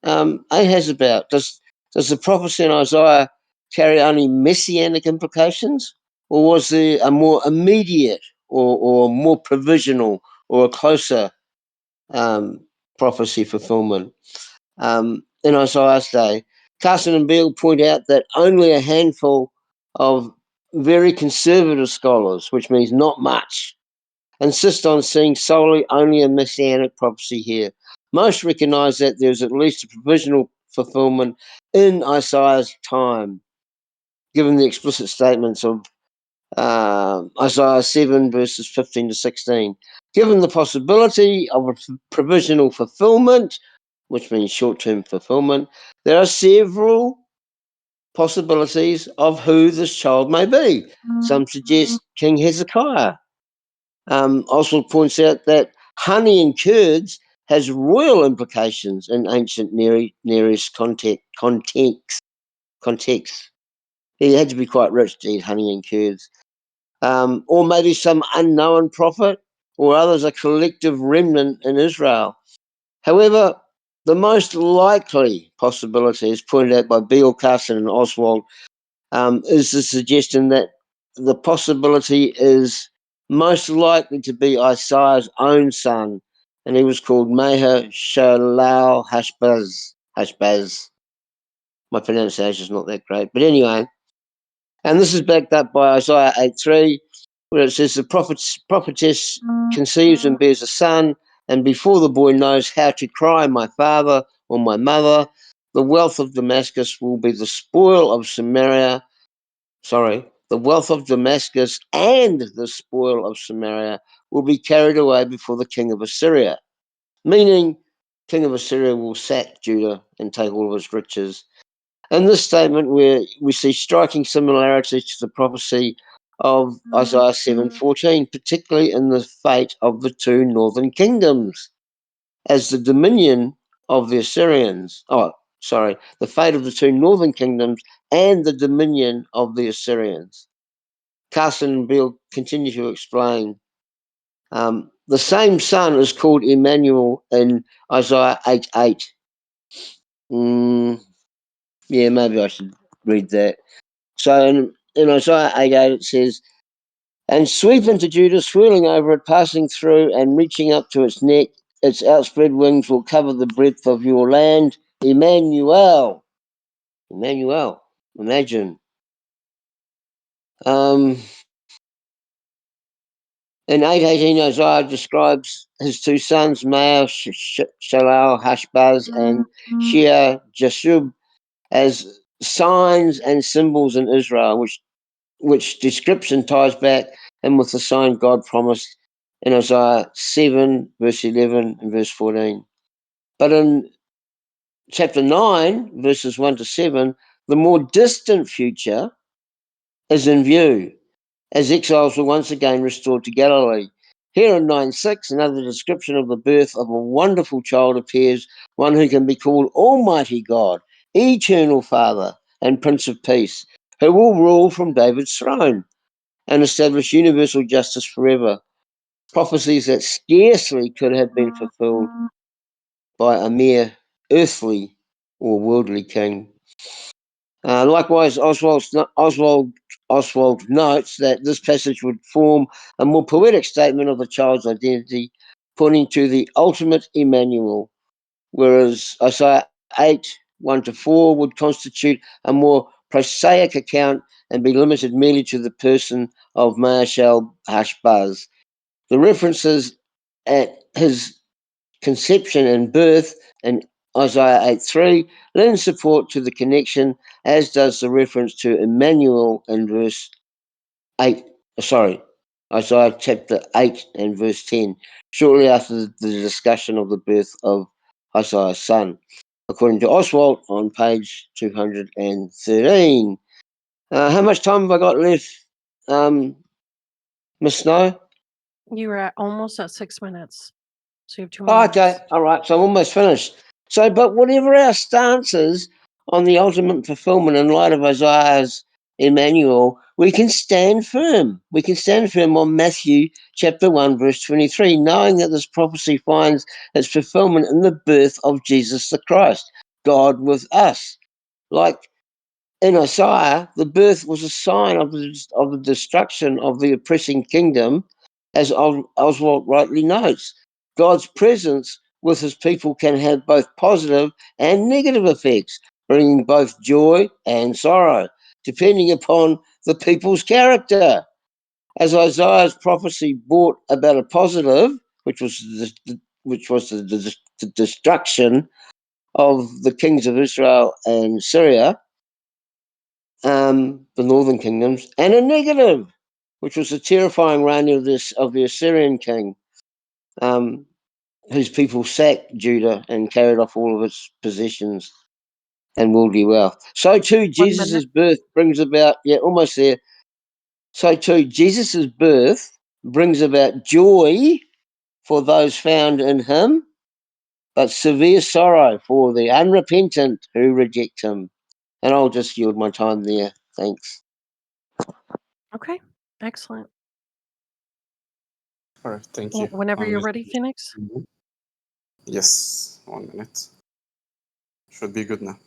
Speaker 3: Ahaz about? Does the prophecy in Isaiah carry only messianic implications, or was there a more immediate or more provisional or a closer um, prophecy fulfillment? In Isaiah's day, Carson and Beale point out that only a handful of very conservative scholars, which means not much, insist on seeing solely only a messianic prophecy here. Most recognize that there's at least a provisional fulfillment in Isaiah's time, given the explicit statements of Isaiah 7, verses 15 to 16. Given the possibility of a provisional fulfillment, which means short term fulfillment, there are several possibilities of who this child may be. Some suggest King Hezekiah. Oswald points out that honey and curds has royal implications in ancient Near East context. He had to be quite rich to eat honey and curds. Or maybe some unknown prophet, or others a collective remnant in Israel. However, the most likely possibility, as pointed out by Beale, Carson, and Oswald, is the suggestion that the possibility is most likely to be Isaiah's own son, and he was called Meher Shalal Hashbaz. My pronunciation is not that great, but anyway, and this is backed up by Isaiah 8:3, where it says the prophetess conceives and bears a son, and before the boy knows how to cry, "My father" or "my mother," the wealth of Damascus will be the spoil of Samaria. Sorry, the wealth of Damascus and the spoil of Samaria will be carried away before the king of Assyria, meaning king of Assyria will sack Judah and take all of his riches. In this statement, we see striking similarities to the prophecy of Isaiah 7:14, particularly in the fate of the two northern kingdoms as the dominion of the Assyrians. Oh, sorry, the fate of the two northern kingdoms and the dominion of the Assyrians. Carson and Beale continue to explain. The same son is called Emmanuel in Isaiah 8:8. Yeah, maybe I should read that. So in Isaiah 8:8 it says, "And sweep into Judah, swirling over it, passing through and reaching up to its neck. Its outspread wings will cover the breadth of your land. Emmanuel." Emmanuel. Imagine. Um, in 8:18, Isaiah describes his two sons, Maah Shalal Hashbaz and Shear Jashub, as signs and symbols in Israel, which description ties back in with the sign God promised in Isaiah 7, verse 11 and verse 14. But in chapter 9, verses 1 to 7, the more distant future is in view, as exiles were once again restored to Galilee. Here in 9:6, another description of the birth of a wonderful child appears, one who can be called Almighty God, Eternal Father, and Prince of Peace, who will rule from David's throne and establish universal justice forever. Prophecies that scarcely could have been fulfilled by a mere earthly or worldly king. Likewise, Oswald notes that this passage would form a more poetic statement of the child's identity, pointing to the ultimate Emmanuel, whereas Isaiah 8, 1 to 4 would constitute a more prosaic account and be limited merely to the person of Marshal Hashbaz. The references at his conception and birth in Isaiah 8:3 lend support to the connection, as does the reference to Emmanuel in verse 8, Isaiah chapter 8 and verse 10, shortly after the discussion of the birth of Isaiah's son, according to Oswald on page 213. How much time have I got left, Miss Snow?
Speaker 1: You were almost at 6 minutes. So you have 2 more
Speaker 3: Oh, okay,
Speaker 1: minutes.
Speaker 3: all right. So I'm almost finished. So, but whatever our stance is on the ultimate fulfillment in light of Isaiah's Emmanuel, we can stand firm. We can stand firm on Matthew chapter 1, verse 23, knowing that this prophecy finds its fulfillment in the birth of Jesus the Christ, God with us. Like in Isaiah, the birth was a sign of the destruction of the oppressing kingdom, as Oswald rightly notes. God's presence with his people can have both positive and negative effects, bringing both joy and sorrow, depending upon the people's character. As Isaiah's prophecy brought about a positive, which was the destruction of the kings of Israel and Syria, the northern kingdoms, and a negative, which was the terrifying reign of the Assyrian king, um, whose people sacked Judah and carried off all of its possessions and worldly wealth. So too,
Speaker 1: 1 minute.
Speaker 3: Jesus' birth brings about, yeah, almost there. So too, Jesus' birth brings about joy for those found in him, but severe sorrow for the unrepentant who reject him. And I'll just yield my time there. Thanks.
Speaker 1: Okay. Excellent.
Speaker 2: All right, thank you.
Speaker 1: Whenever you're
Speaker 2: Let
Speaker 1: ready,
Speaker 2: me-
Speaker 1: Phoenix.
Speaker 2: Yes, 1 minute. Should be good now.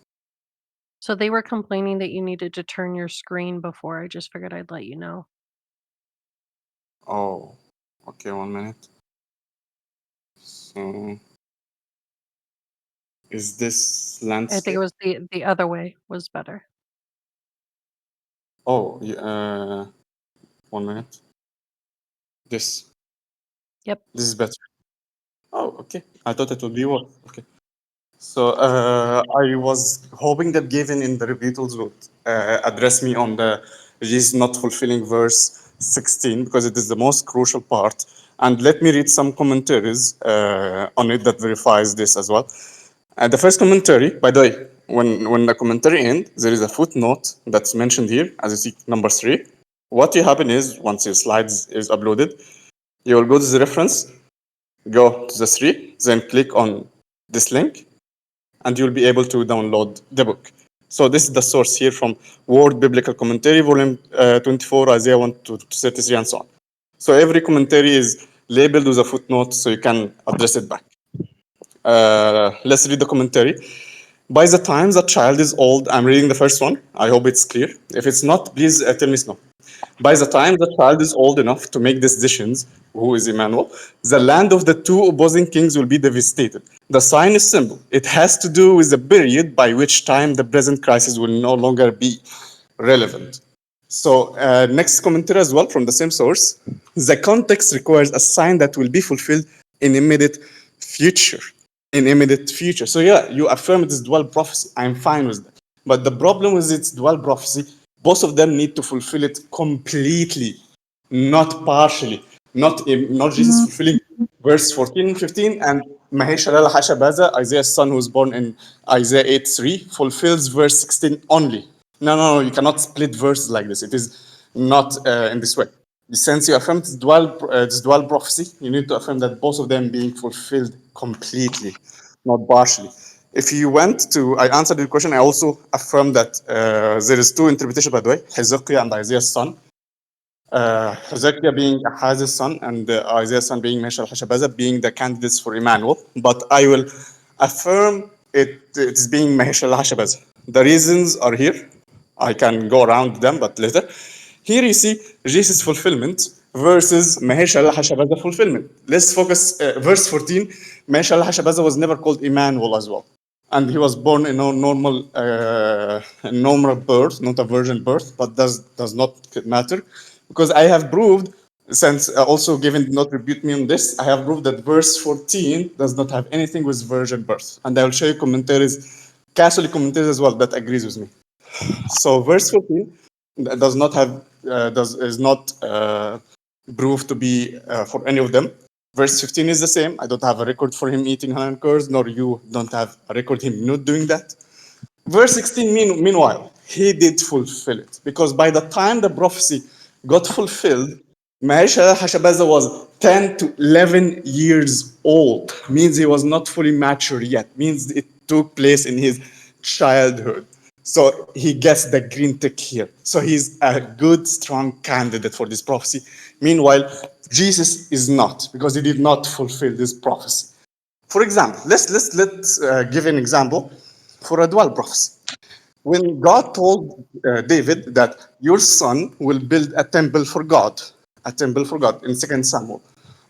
Speaker 1: So they were complaining that you needed to turn your screen before. I just figured I'd let you know.
Speaker 2: Oh, okay, 1 minute. So, is this
Speaker 1: I think it
Speaker 2: landscape?
Speaker 1: was the other way was better.
Speaker 2: Oh, 1 minute. This.
Speaker 1: Yep.
Speaker 2: This is better. Oh, okay. I thought it would be worse. Okay. So I was hoping that Gavin in the rebutals would address me on the Jesus not fulfilling verse 16 because it is the most crucial part. And let me read some commentaries on it that verifies this as well. The first commentary, by the way, when the commentary ends, there is a footnote that's mentioned here, as you see, number 3. What will happen is, once your slides is uploaded, you will go to the reference, go to the 3, then click on this link, and you'll be able to download the book. So this is the source here from Word Biblical Commentary, volume 24, Isaiah 1 to 33, and so on. So every commentary is labeled with a footnote so you can address it back. Let's read the commentary. By the time the child is old, I'm reading the first one. I hope it's clear. If it's not, please tell me it's not. By the time the child is old enough to make decisions, who is Emmanuel, the land of the two opposing kings will be devastated. The sign is simple. It has to do with the period by which time the present crisis will no longer be relevant. So next commentary as well from the same source. The context requires a sign that will be fulfilled in immediate future. In immediate future. So yeah, you affirm it is dual prophecy. I'm fine with that. But the problem with its dual prophecy, both of them need to fulfill it completely, not partially. Not Jesus fulfilling verse 14 and 15 and Maheshalala Hashabaza, Isaiah's son who was born in Isaiah 8:3, fulfills verse 16 only. No, you cannot split verses like this. It is not in this way. Since you affirm this dual prophecy, you need to affirm that both of them being fulfilled completely, not partially. If you went to, I answered your question. I also affirmed that there is two interpretations, by the way, Hezekiah and Isaiah's son. Hezekiah being Ahaz's son and Isaiah's son being Meshach Hashabaza being the candidates for Emmanuel. But I will affirm it is being Meshach Hashabaza. The reasons are here. I can go around them, but later. Here you see Jesus' fulfillment versus Meshach Hashabaza fulfillment. Let's focus verse 14. Meshach Hashabaza was never called Emmanuel as well. And he was born in a normal birth, not a virgin birth, but does not matter, because I have proved, since also Gavin did not rebuke me on this, I have proved that verse 14 does not have anything with virgin birth, and I will show you commentaries, Catholic commentaries as well, that agrees with me. So verse 14 does not have is not proved to be for any of them. Verse 15 is the same. I don't have a record for him eating Hanan curds, nor you don't have a record him not doing that. Verse 16, meanwhile, he did fulfill it. Because by the time the prophecy got fulfilled, Maisha Hashabaza was 10 to 11 years old. Means he was not fully mature yet. Means it took place in his childhood. So he gets the green tick here. So he's a good, strong candidate for this prophecy. Meanwhile, Jesus is not, because he did not fulfill this prophecy. For example, let's give an example for a dual prophecy. When God told David that your son will build a temple for God in Second Samuel,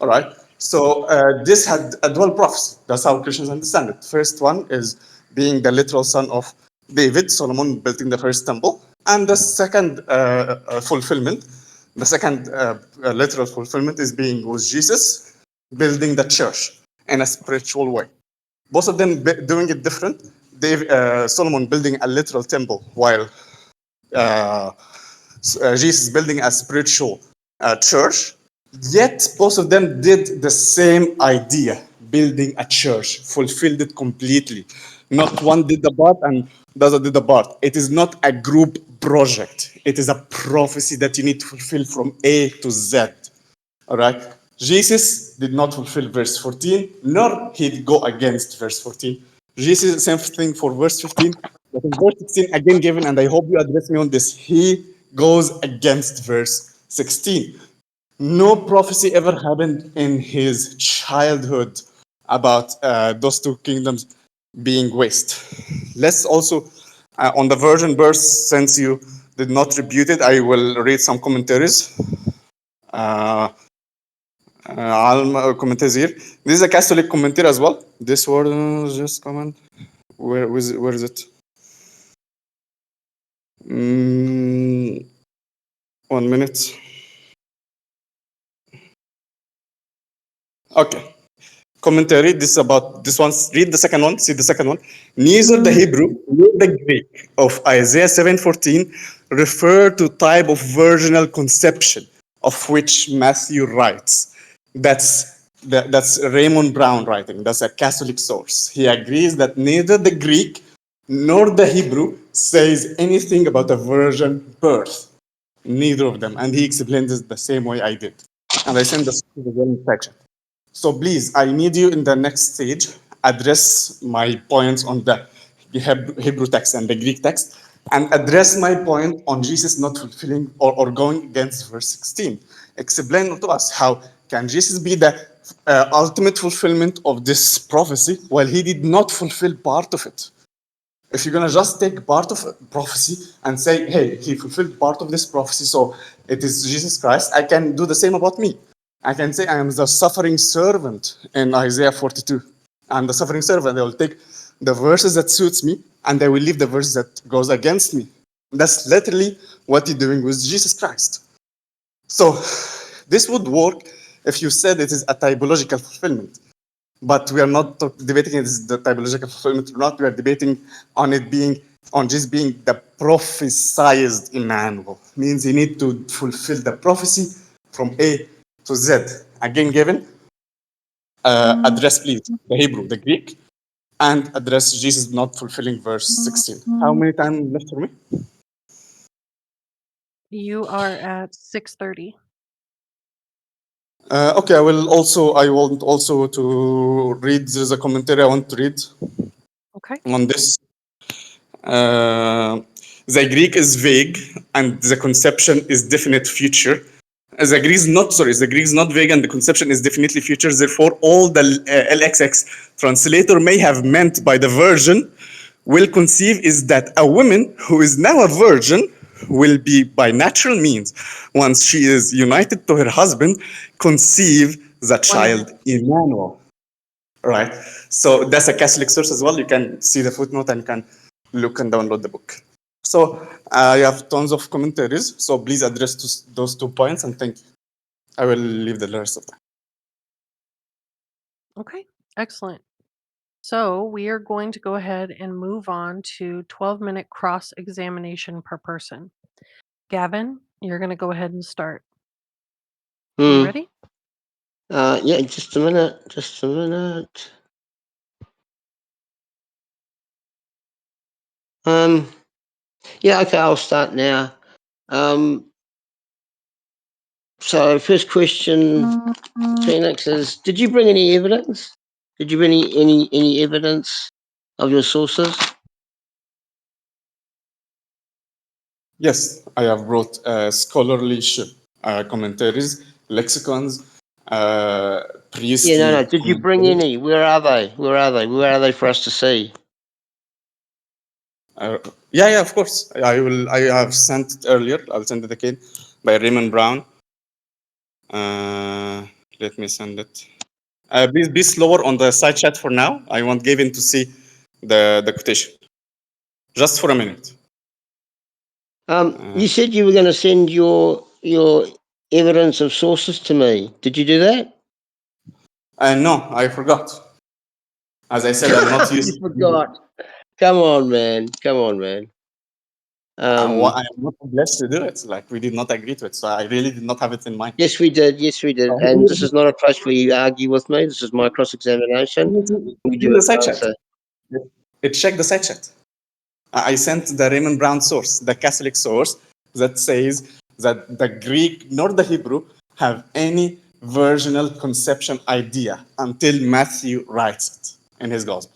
Speaker 2: all right. So this had a dual prophecy. That's how Christians understand it. First one is being the literal son of David, Solomon building the first temple, and the second fulfillment, the second literal fulfillment is being was Jesus building the church in a spiritual way. Both of them doing it different. Solomon building a literal temple, while uh, Jesus building a spiritual church. Yet both of them did the same idea, building a church, fulfilled it completely. Not one did the part and the other did the part. It is not a group project. It is a prophecy that you need to fulfill from A to Z. All right. Jesus did not fulfill verse 14, nor he'd go against verse 14. Jesus, same thing for verse 15. But in verse 16, again given, and I hope you address me on this, he goes against verse 16. No prophecy ever happened in his childhood about those two kingdoms being waste. Let's also, on the virgin birth, since you did not rebut it, I will read some commentaries. Alma commentaries here. This is a Catholic commentary as well. This word just comment. Where is it? 1 minute. Okay. Commentary. This is about this one. Read the second one. See the second one. Neither the Hebrew nor the Greek of Isaiah 7:14 refer to type of virginal conception, of which Matthew writes. That's Raymond Brown writing. That's a Catholic source. He agrees that neither the Greek nor the Hebrew says anything about a virgin birth. Neither of them. And he explains it the same way I did. And I sent this to the section. So please, I need you in the next stage address my points on the Hebrew text and the Greek text, and address my point on Jesus not fulfilling or going against verse 16. Explain to us how can Jesus be the ultimate fulfillment of this prophecy while he did not fulfill part of it. If you're gonna just take part of prophecy and say, hey, he fulfilled part of this prophecy, so it is Jesus Christ, I can do the same about me. I can say I am the suffering servant in Isaiah 42. I'm the suffering servant. I will take the verses that suits me and I will leave the verses that goes against me. That's literally what you're doing with Jesus Christ. So this would work if you said it is a typological fulfillment. But we are not debating it is the typological fulfillment or not. We are debating on it being, on just being the prophesied Emmanuel. Means you need to fulfill the prophecy from A to Z. Again, given, address please the Hebrew, the Greek, and address Jesus not fulfilling verse 16. How many time left for me?
Speaker 1: You are at 6:30.
Speaker 2: Okay, I want also to read, there's a commentary I want to read.
Speaker 1: Okay.
Speaker 2: on this. Uh, the Greek is vague and the conception is definite future. The Greek is not vague and the conception is definitely future. Therefore, all the LXX translator may have meant by the virgin will conceive is that a woman who is now a virgin will be by natural means, once she is united to her husband, conceive the
Speaker 1: 1 minute.
Speaker 2: child Emmanuel. Right. So that's a Catholic source as well. You can see the footnote and can look and download the book. So I have tons of commentaries. So please address those 2 points and thank you. I will leave the rest of time.
Speaker 1: Okay. Excellent. So we are going to go ahead and move on to 12-minute cross examination per person. Gavin, you're going to go ahead and start. You
Speaker 3: Hmm.
Speaker 1: ready?
Speaker 3: Yeah, just a minute. Just a minute. Yeah, okay, I'll start now. So first question, Phoenix, is did you bring any evidence? Did you bring any evidence of your sources?
Speaker 2: Yes, I have brought scholarly commentaries, lexicons,
Speaker 3: Yeah, no.
Speaker 2: priestly
Speaker 3: Did you bring
Speaker 2: commentaries.
Speaker 3: any? Where are they? Where are they? Where are they for us to see?
Speaker 2: Yeah, of course. I have sent it earlier. I'll send it again by Raymond Brown. Let me send it. Please be slower on the side chat for now. I want Gavin to see the quotation. Just for a minute.
Speaker 3: You said you were going to send your evidence of sources to me. Did you do that?
Speaker 2: No, I forgot. As I said, I'm not
Speaker 3: You
Speaker 2: used.
Speaker 3: forgot. Come on, man. Come on, man.
Speaker 2: I am not blessed to do it. Like we did not agree to it, so I really did not have it in mind.
Speaker 3: Yes, we did. Yes, we did. And this is not a place where you argue with me. This is my cross-examination. We
Speaker 2: It's
Speaker 3: do
Speaker 2: in the
Speaker 3: an
Speaker 2: side chat.
Speaker 3: answer.
Speaker 2: It checked the side chat. I sent the Raymond Brown source, the Catholic source, that says that the Greek nor the Hebrew have any virginal conception idea until Matthew writes it in his gospel.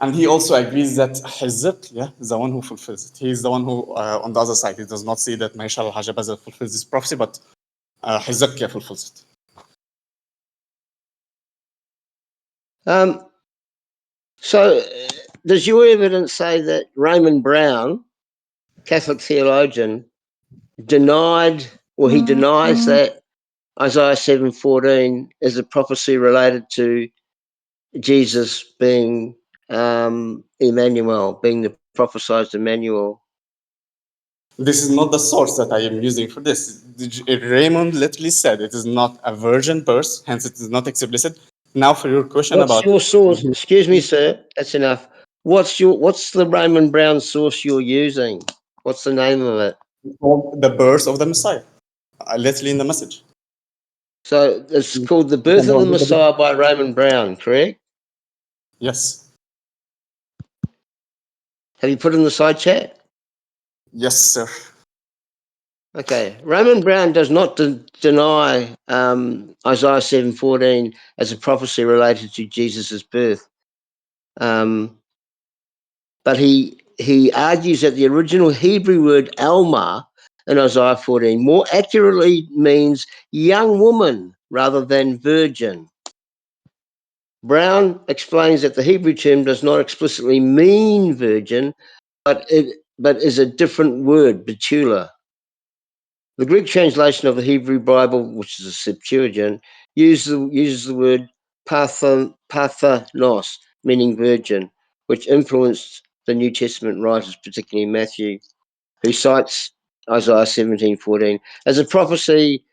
Speaker 2: And he also agrees that Hezekiah is the one who fulfills it. He is the one who, on the other side, he does not say that Maishal al-Hajabazah fulfills this prophecy, but Hezekiah fulfills it.
Speaker 3: So, does your evidence say that Raymond Brown, Catholic theologian, denied, or he denies that Isaiah 7:14 is a prophecy related to Jesus being Emmanuel, being the prophesied Emmanuel?
Speaker 2: This is not the source that I am using for this. Raymond literally said it is not a virgin birth, hence it is not explicit. Now, for your question
Speaker 3: What's
Speaker 2: about
Speaker 3: your source? Excuse me, sir. That's enough. What's the Raymond Brown source you're using? What's the name of it?
Speaker 2: the birth of the Messiah, literally in the message.
Speaker 3: So it's
Speaker 2: You
Speaker 3: called The
Speaker 2: can
Speaker 3: Birth of the
Speaker 2: download the book.
Speaker 3: Messiah by Raymond Brown, correct?
Speaker 2: Yes.
Speaker 3: Have you put it in the side chat?
Speaker 2: Yes, sir.
Speaker 3: Okay. Raymond Brown does not deny Isaiah 7:14 as a prophecy related to Jesus' birth. But he argues that the original Hebrew word Alma in Isaiah 14 more accurately means young woman rather than virgin. Brown explains that the Hebrew term does not explicitly mean virgin, but is a different word, betula. The Greek translation of the Hebrew Bible, which is a Septuagint, uses the word pathanos, meaning virgin, which influenced the New Testament writers, particularly Matthew, who cites Isaiah 17:14 as a prophecy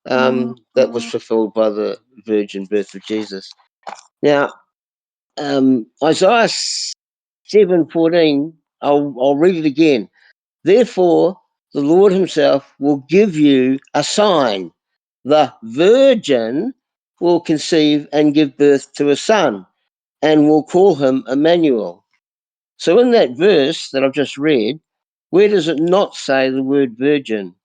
Speaker 3: that was fulfilled by the virgin birth of Jesus. Now, Isaiah 7:14, I'll read it again. Therefore, the Lord himself will give you a sign. The virgin will conceive and give birth to a son, and will call him Emmanuel. So, in that verse that I've just read, where does it not say the word virgin?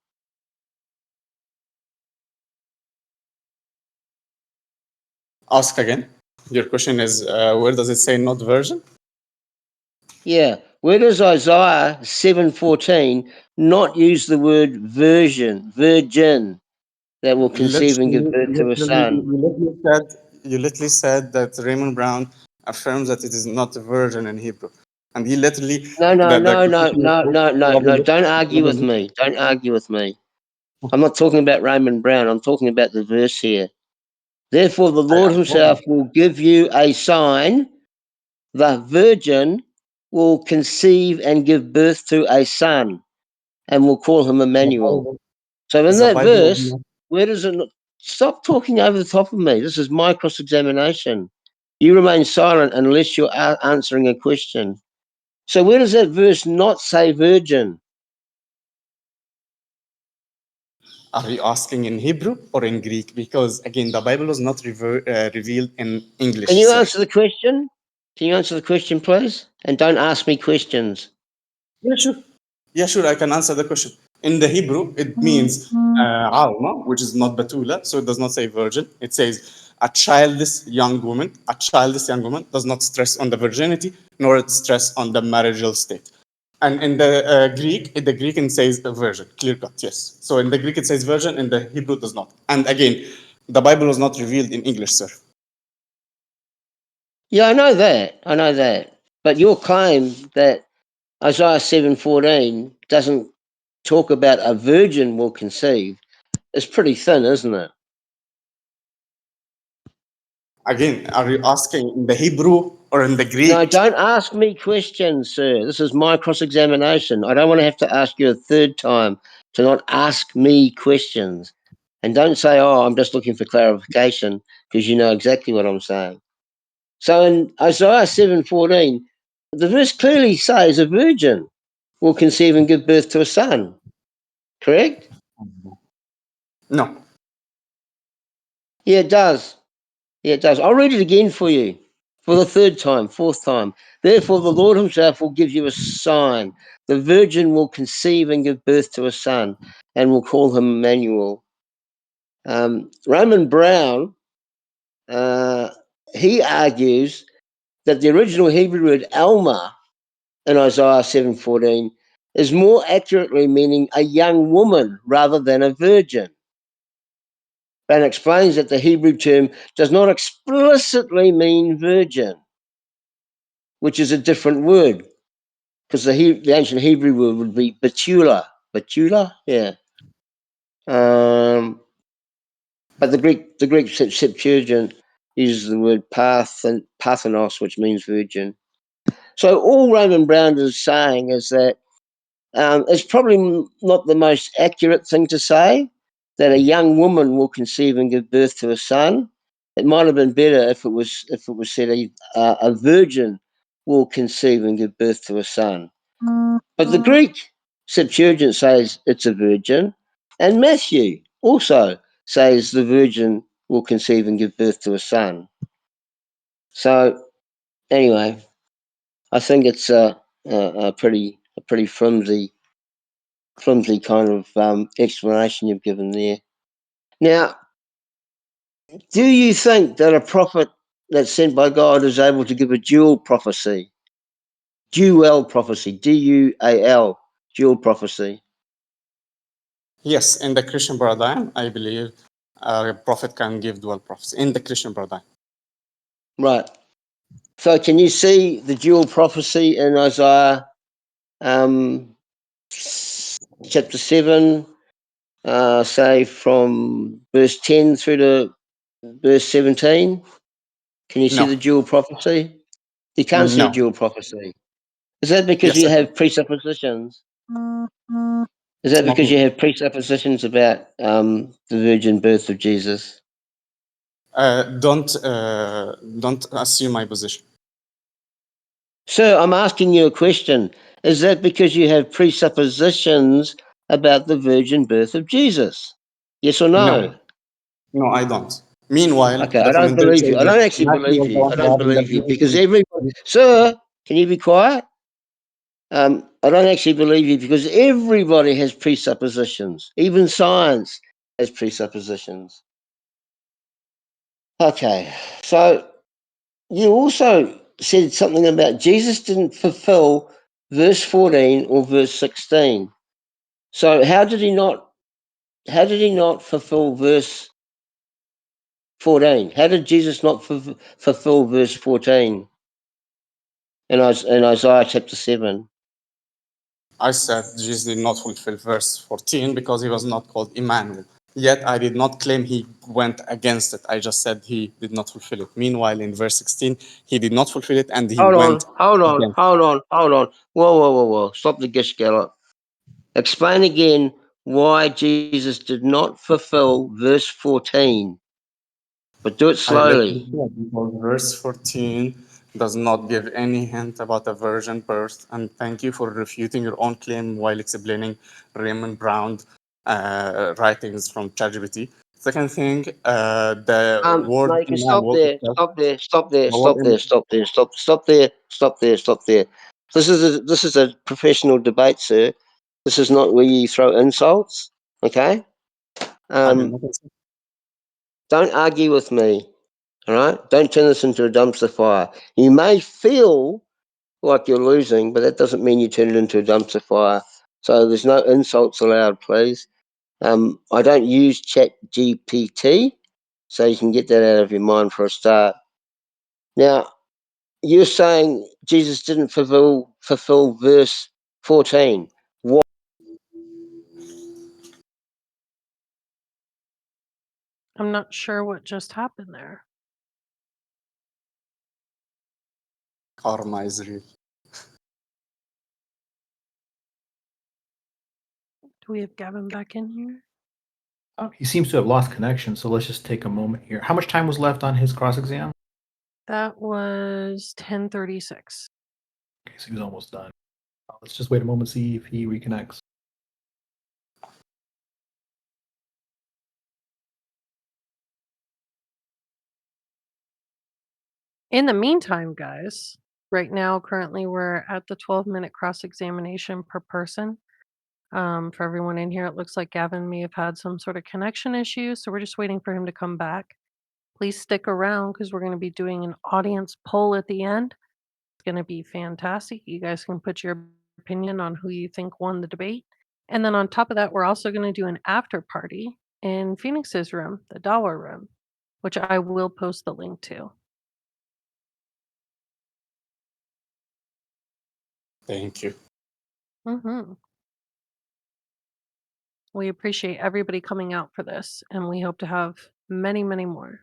Speaker 2: Ask again. Your question is where does it say not virgin?
Speaker 3: Yeah. Where does Isaiah 7:14 not use the word virgin, that will conceive and give birth to a son?
Speaker 2: You literally said that Raymond Brown affirms that it is not a virgin in Hebrew, and he literally
Speaker 3: No, no,
Speaker 2: the
Speaker 3: no, no,
Speaker 2: quotation
Speaker 3: no, no, no, no. Don't argue with me. Don't argue with me. I'm not talking about Raymond Brown. I'm talking about the verse here. Therefore, the
Speaker 2: I
Speaker 3: Lord himself will give you a sign. The virgin will conceive and give birth to a son, and will call him
Speaker 2: the
Speaker 3: Emmanuel.
Speaker 2: Bible
Speaker 3: So in
Speaker 2: the
Speaker 3: that
Speaker 2: Bible is
Speaker 3: verse,
Speaker 2: not.
Speaker 3: where does it? Stop talking over the top of me. This is my cross-examination. You remain silent unless you're answering a question. So where does that verse not say virgin?
Speaker 2: Are you asking in Hebrew or in Greek? Because again, the Bible was not revealed in
Speaker 3: Can
Speaker 2: English,
Speaker 3: you
Speaker 2: sir.
Speaker 3: answer the question? Can you answer the question, please? And don't ask me questions.
Speaker 2: Yeah, sure. Yeah, sure. I can answer the question. In the Hebrew, it means alma, which is not batula, so it does not say virgin. It says a childless young woman. A childless young woman does not stress on the virginity, nor it stress on the marital state. And in the Greek it says a virgin, clear cut, yes. So in the Greek it says virgin, in the Hebrew it does not. And again, the Bible was not revealed in English, sir.
Speaker 3: Yeah, I know that. I know that. But your claim that Isaiah 7:14 doesn't talk about a virgin will conceive is pretty thin, isn't it?
Speaker 2: Again, are you asking in the Hebrew or in the
Speaker 3: No,
Speaker 2: Greek?
Speaker 3: don't ask me questions, sir. This is my cross examination. I don't want to have to ask you a third time to not ask me questions. And don't say, oh, I'm just looking for clarification, because you know exactly what I'm saying. So in Isaiah 7:14, the verse clearly says a virgin will conceive and give birth to a son. Correct?
Speaker 2: No.
Speaker 3: Yeah, it does. Yeah, it does. I'll read it again for you for the third time, fourth time. Therefore, the Lord himself will give you a sign. The virgin will conceive and give birth to a son, and will call him Emmanuel. Raymond Brown, uh, he argues that the original Hebrew word Alma in Isaiah 7:14 is more accurately meaning a young woman rather than a virgin. And explains that the Hebrew term does not explicitly mean virgin, which is a different word, because the ancient Hebrew word would be betula. Betula, yeah. But the Greek Septuagint uses the word parthenos, which means virgin. So all Roman Brown is saying is that it's probably not the most accurate thing to say, that a young woman will conceive and give birth to a son. It might have been better if it was said a virgin will conceive and give birth to a son. But the Greek Septuagint says it's a virgin, and Matthew also says the virgin will conceive and give birth to a son. So anyway, I think it's a pretty flimsy kind of explanation you've given there. Now, do you think that a prophet that's sent by God is able to give a dual prophecy? Dual prophecy, dual, dual prophecy.
Speaker 2: Yes, in the Christian paradigm, I believe a prophet can give dual prophecy in the Christian paradigm.
Speaker 3: Right. So, can you see the dual prophecy in Isaiah chapter 7, say from verse 10 through to verse 17? Can you see
Speaker 2: No,
Speaker 3: the dual prophecy? You can't see a
Speaker 2: no.
Speaker 3: dual prophecy. Is that because
Speaker 2: Yes,
Speaker 3: you
Speaker 2: I can.
Speaker 3: have presuppositions? Is that because you have presuppositions about the virgin birth of Jesus?
Speaker 2: Don't assume my position.
Speaker 3: Sir, I'm asking you a question. Is that because you have presuppositions about the virgin birth of Jesus? Yes or no?
Speaker 2: No, no, I don't. Meanwhile,
Speaker 3: Okay,
Speaker 2: the
Speaker 3: I don't
Speaker 2: commentary
Speaker 3: believe you.
Speaker 2: says
Speaker 3: I
Speaker 2: that
Speaker 3: don't actually
Speaker 2: Matthew
Speaker 3: believe
Speaker 2: was the
Speaker 3: you.
Speaker 2: one
Speaker 3: I
Speaker 2: who
Speaker 3: don't
Speaker 2: added
Speaker 3: believe you because everybody.
Speaker 2: the
Speaker 3: Sir, can you be quiet? I don't actually believe you because everybody has presuppositions. Even science has presuppositions. Okay, so you also said something about Jesus didn't fulfill verse 14 or verse 16. So how did he not fulfill verse 14? How did Jesus not fulfill verse 14 in Isaiah chapter 7?
Speaker 2: I said Jesus did not fulfill verse 14 because he was not called Emmanuel. Yet I did not claim he went against it. I just said he did not fulfill it. Meanwhile, in verse 16, he did not fulfill it and he
Speaker 3: Hold
Speaker 2: went
Speaker 3: on, hold on,
Speaker 2: against
Speaker 3: hold on, hold on. Whoa. Stop the gish gallop. Explain again why Jesus did not fulfill verse 14, but do it
Speaker 2: I let you
Speaker 3: slowly.
Speaker 2: know because verse 14 does not give any hint about a virgin birth. And thank you for refuting your own claim while explaining Raymond Brown writings from ChatGPT. Second thing, the
Speaker 3: No,
Speaker 2: word
Speaker 3: you can stop
Speaker 2: Emmanuel
Speaker 3: there,
Speaker 2: itself,
Speaker 3: stop there, stop there,
Speaker 2: the word
Speaker 3: stop there, stop there, stop there, stop there, stop there. This is a professional debate, sir. This is not where you throw insults, okay?
Speaker 2: I did not say.
Speaker 3: Don't argue with me, all right? Don't turn this into a dumpster fire. You may feel like you're losing, but that doesn't mean you turn it into a dumpster fire. So there's no insults allowed, please. I don't use Chat GPT, so you can get that out of your mind for a start. Now, you're saying Jesus didn't fulfill verse 14. What?
Speaker 1: I'm not sure what just happened there.
Speaker 2: Karma is real.
Speaker 1: Do we have Gavin back in here?
Speaker 4: Oh, he seems to have lost connection, so let's just take a moment here. How much time was left on his cross exam?
Speaker 1: That was 10:36.
Speaker 4: Okay, so he was almost done. Let's just wait a moment, see if he reconnects.
Speaker 1: In the meantime, guys, right now, currently, we're at the 12-minute cross-examination per person. For everyone in here, it looks like Gavin may have had some sort of connection issue, so we're just waiting for him to come back. Please stick around because we're going to be doing an audience poll at the end. It's going to be fantastic. You guys can put your opinion on who you think won the debate. And then on top of that, we're also going to do an after party in Phoenix's room, the Dollar Room, which I will post the link to.
Speaker 2: Thank you.
Speaker 1: hmm We appreciate everybody coming out for this, and we hope to have many, many more.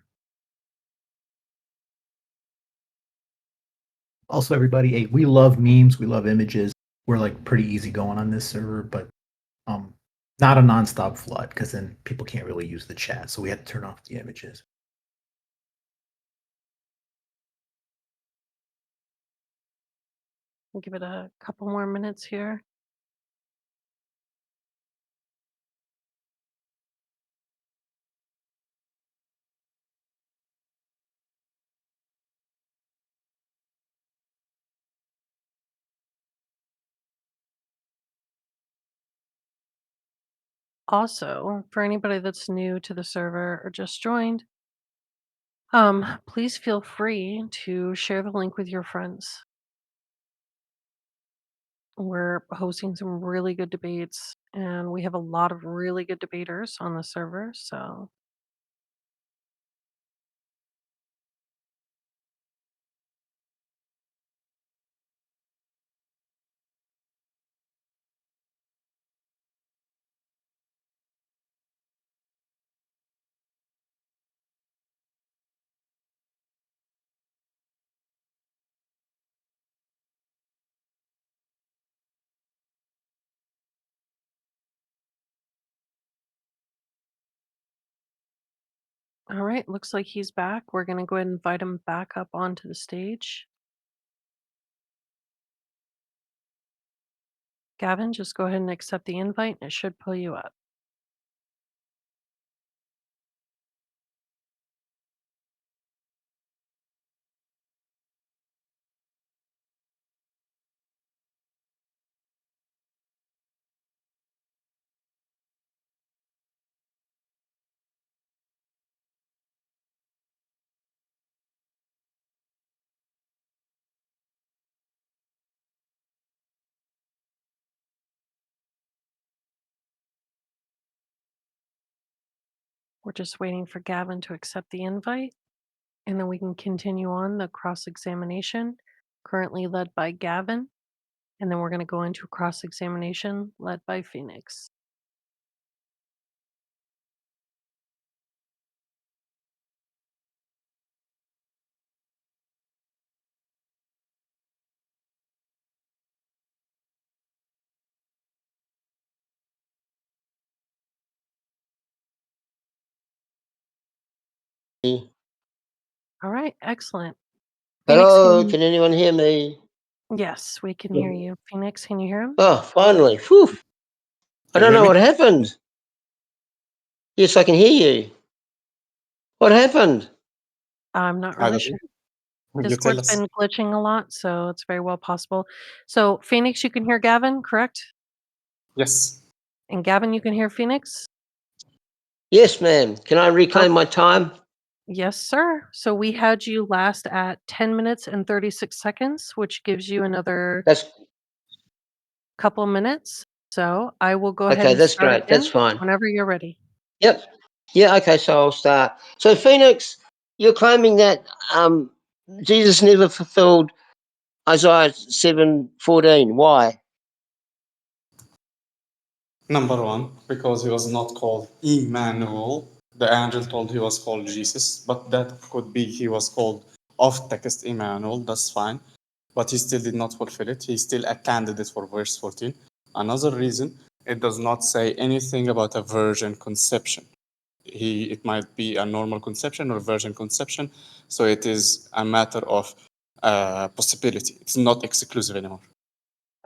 Speaker 4: Also, everybody, hey, we love memes, we love images. We're like pretty easy going on this server, but um, not a nonstop flood because then people can't really use the chat. So we have to turn off the images.
Speaker 1: We'll give it a couple more minutes here. Also, for anybody that's new to the server or just joined, please feel free to share the link with your friends. We're hosting some really good debates, and we have a lot of really good debaters on the server, so all right, looks like he's back. We're gonna go ahead and invite him back up onto the stage. Gavin, just go ahead and accept the invite, and it should pull you up. We're just waiting for Gavin to accept the invite, and then we can continue on the cross-examination, currently led by Gavin, and then we're going to go into a cross-examination led by Phoenix. All right, excellent. Phoenix,
Speaker 3: Hello, can anyone hear me?
Speaker 1: yes, we can hear you. Phoenix, can you hear him?
Speaker 3: Oh, finally. Whew. I
Speaker 2: Can you
Speaker 3: don't
Speaker 2: hear
Speaker 3: know
Speaker 2: me?
Speaker 3: what happened. Yes, I can hear you. What happened?
Speaker 1: I'm not
Speaker 2: I
Speaker 1: really
Speaker 2: don't
Speaker 1: sure.
Speaker 2: know. You tell
Speaker 1: Discord's
Speaker 2: us.
Speaker 1: been glitching a lot, so it's very well possible. So, Phoenix, you can hear Gavin, correct?
Speaker 2: Yes.
Speaker 1: And Gavin, you can hear Phoenix?
Speaker 3: Yes, ma'am. Can I reclaim my time?
Speaker 1: Yes, sir. So we had you last at 10 minutes and 36 seconds, which gives you another
Speaker 3: That's
Speaker 1: couple minutes. So I will go ahead
Speaker 3: okay.
Speaker 1: and
Speaker 3: That's
Speaker 1: start
Speaker 3: great. That's
Speaker 1: again
Speaker 3: fine.
Speaker 1: whenever you're ready.
Speaker 3: Yep. Yeah. Okay. So I'll start. So Phoenix, you're claiming that Jesus never fulfilled Isaiah 7:14. Why?
Speaker 2: Number one, because he was not called Emmanuel. The angel told he was called Jesus, but that could be he was called off text Emmanuel. That's fine. But he still did not fulfill it. He's still a candidate for verse 14. Another reason, it does not say anything about a virgin conception. It might be a normal conception or virgin conception. So it is a matter of possibility. It's not exclusive anymore.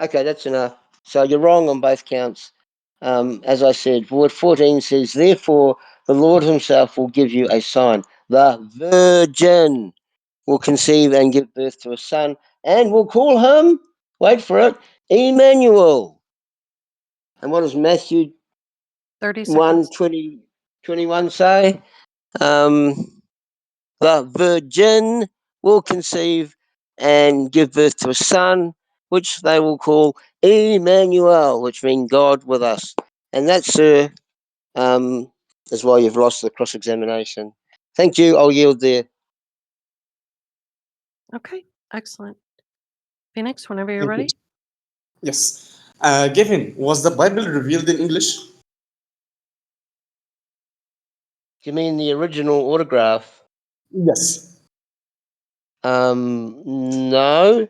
Speaker 3: Okay, that's enough. So you're wrong on both counts. As I said, word 14 says, "Therefore the Lord Himself will give you a sign: the virgin will conceive and give birth to a son, and will call him, wait for it, Emmanuel." And what does Matthew
Speaker 1: 30
Speaker 3: 1
Speaker 1: seconds.
Speaker 3: 21 say? The virgin will conceive and give birth to a son, which they will call Emmanuel, which means God with us. And that, sir, is why you've lost the cross examination. Thank you. I'll yield there.
Speaker 1: Okay, excellent. Phoenix, whenever you're
Speaker 2: Thank you.
Speaker 1: ready.
Speaker 2: Yes. Gavin, was the Bible revealed in English?
Speaker 3: You mean the original autograph?
Speaker 2: Yes.
Speaker 3: No.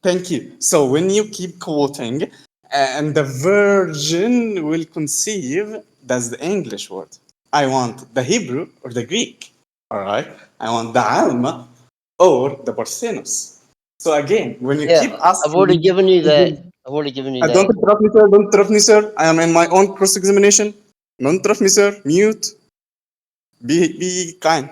Speaker 2: Thank you. So when you keep quoting, and the virgin will conceive, that's the English word. I want the Hebrew or the Greek. All right. I want the Alma or the Parthenos. So again, when you keep
Speaker 3: Yeah, I've already
Speaker 2: asking,
Speaker 3: given you that.
Speaker 2: again,
Speaker 3: I've already given you
Speaker 2: don't
Speaker 3: that.
Speaker 2: interrupt me, sir. Don't interrupt me, sir. I am in my own cross examination. Don't interrupt me, sir. Mute. Be kind.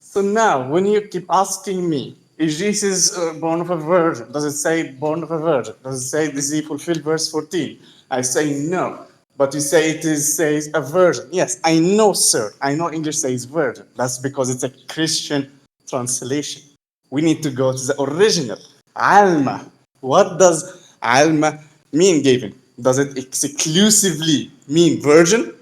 Speaker 2: So now, when you keep asking me, is Jesus born of a virgin? Does it say born of a virgin? Does it say does he fulfill verse 14? I say no. But you say it is says a virgin. Yes, I know, sir. I know English says virgin. That's because it's a Christian translation. We need to go to the original. Alma. What does Alma mean, Gavin? Does it exclusively mean virgin?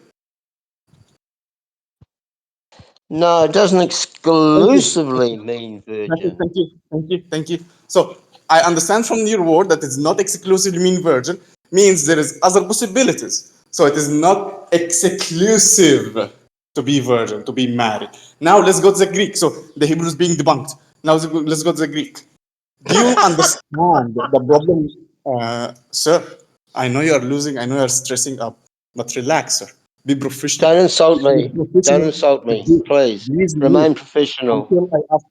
Speaker 3: No, it doesn't
Speaker 2: Thank you.
Speaker 3: exclusively mean
Speaker 2: Thank you,
Speaker 3: virgin.
Speaker 2: thank you, thank you, thank you. So I understand from your word that it's not exclusively mean virgin, means there is other possibilities. So it is not exclusive to be virgin, to be married. Now let's go to the Greek. So the Hebrew is being debunked. Now let's go to the Greek. Do you understand the problem, sir? I know you are losing. I know you are stressing up, but relax, sir. Be professional.
Speaker 3: Don't insult
Speaker 2: Be
Speaker 3: me. Don't
Speaker 2: professional.
Speaker 3: insult me. Please
Speaker 2: Please mute
Speaker 3: remain professional.
Speaker 2: until I ask.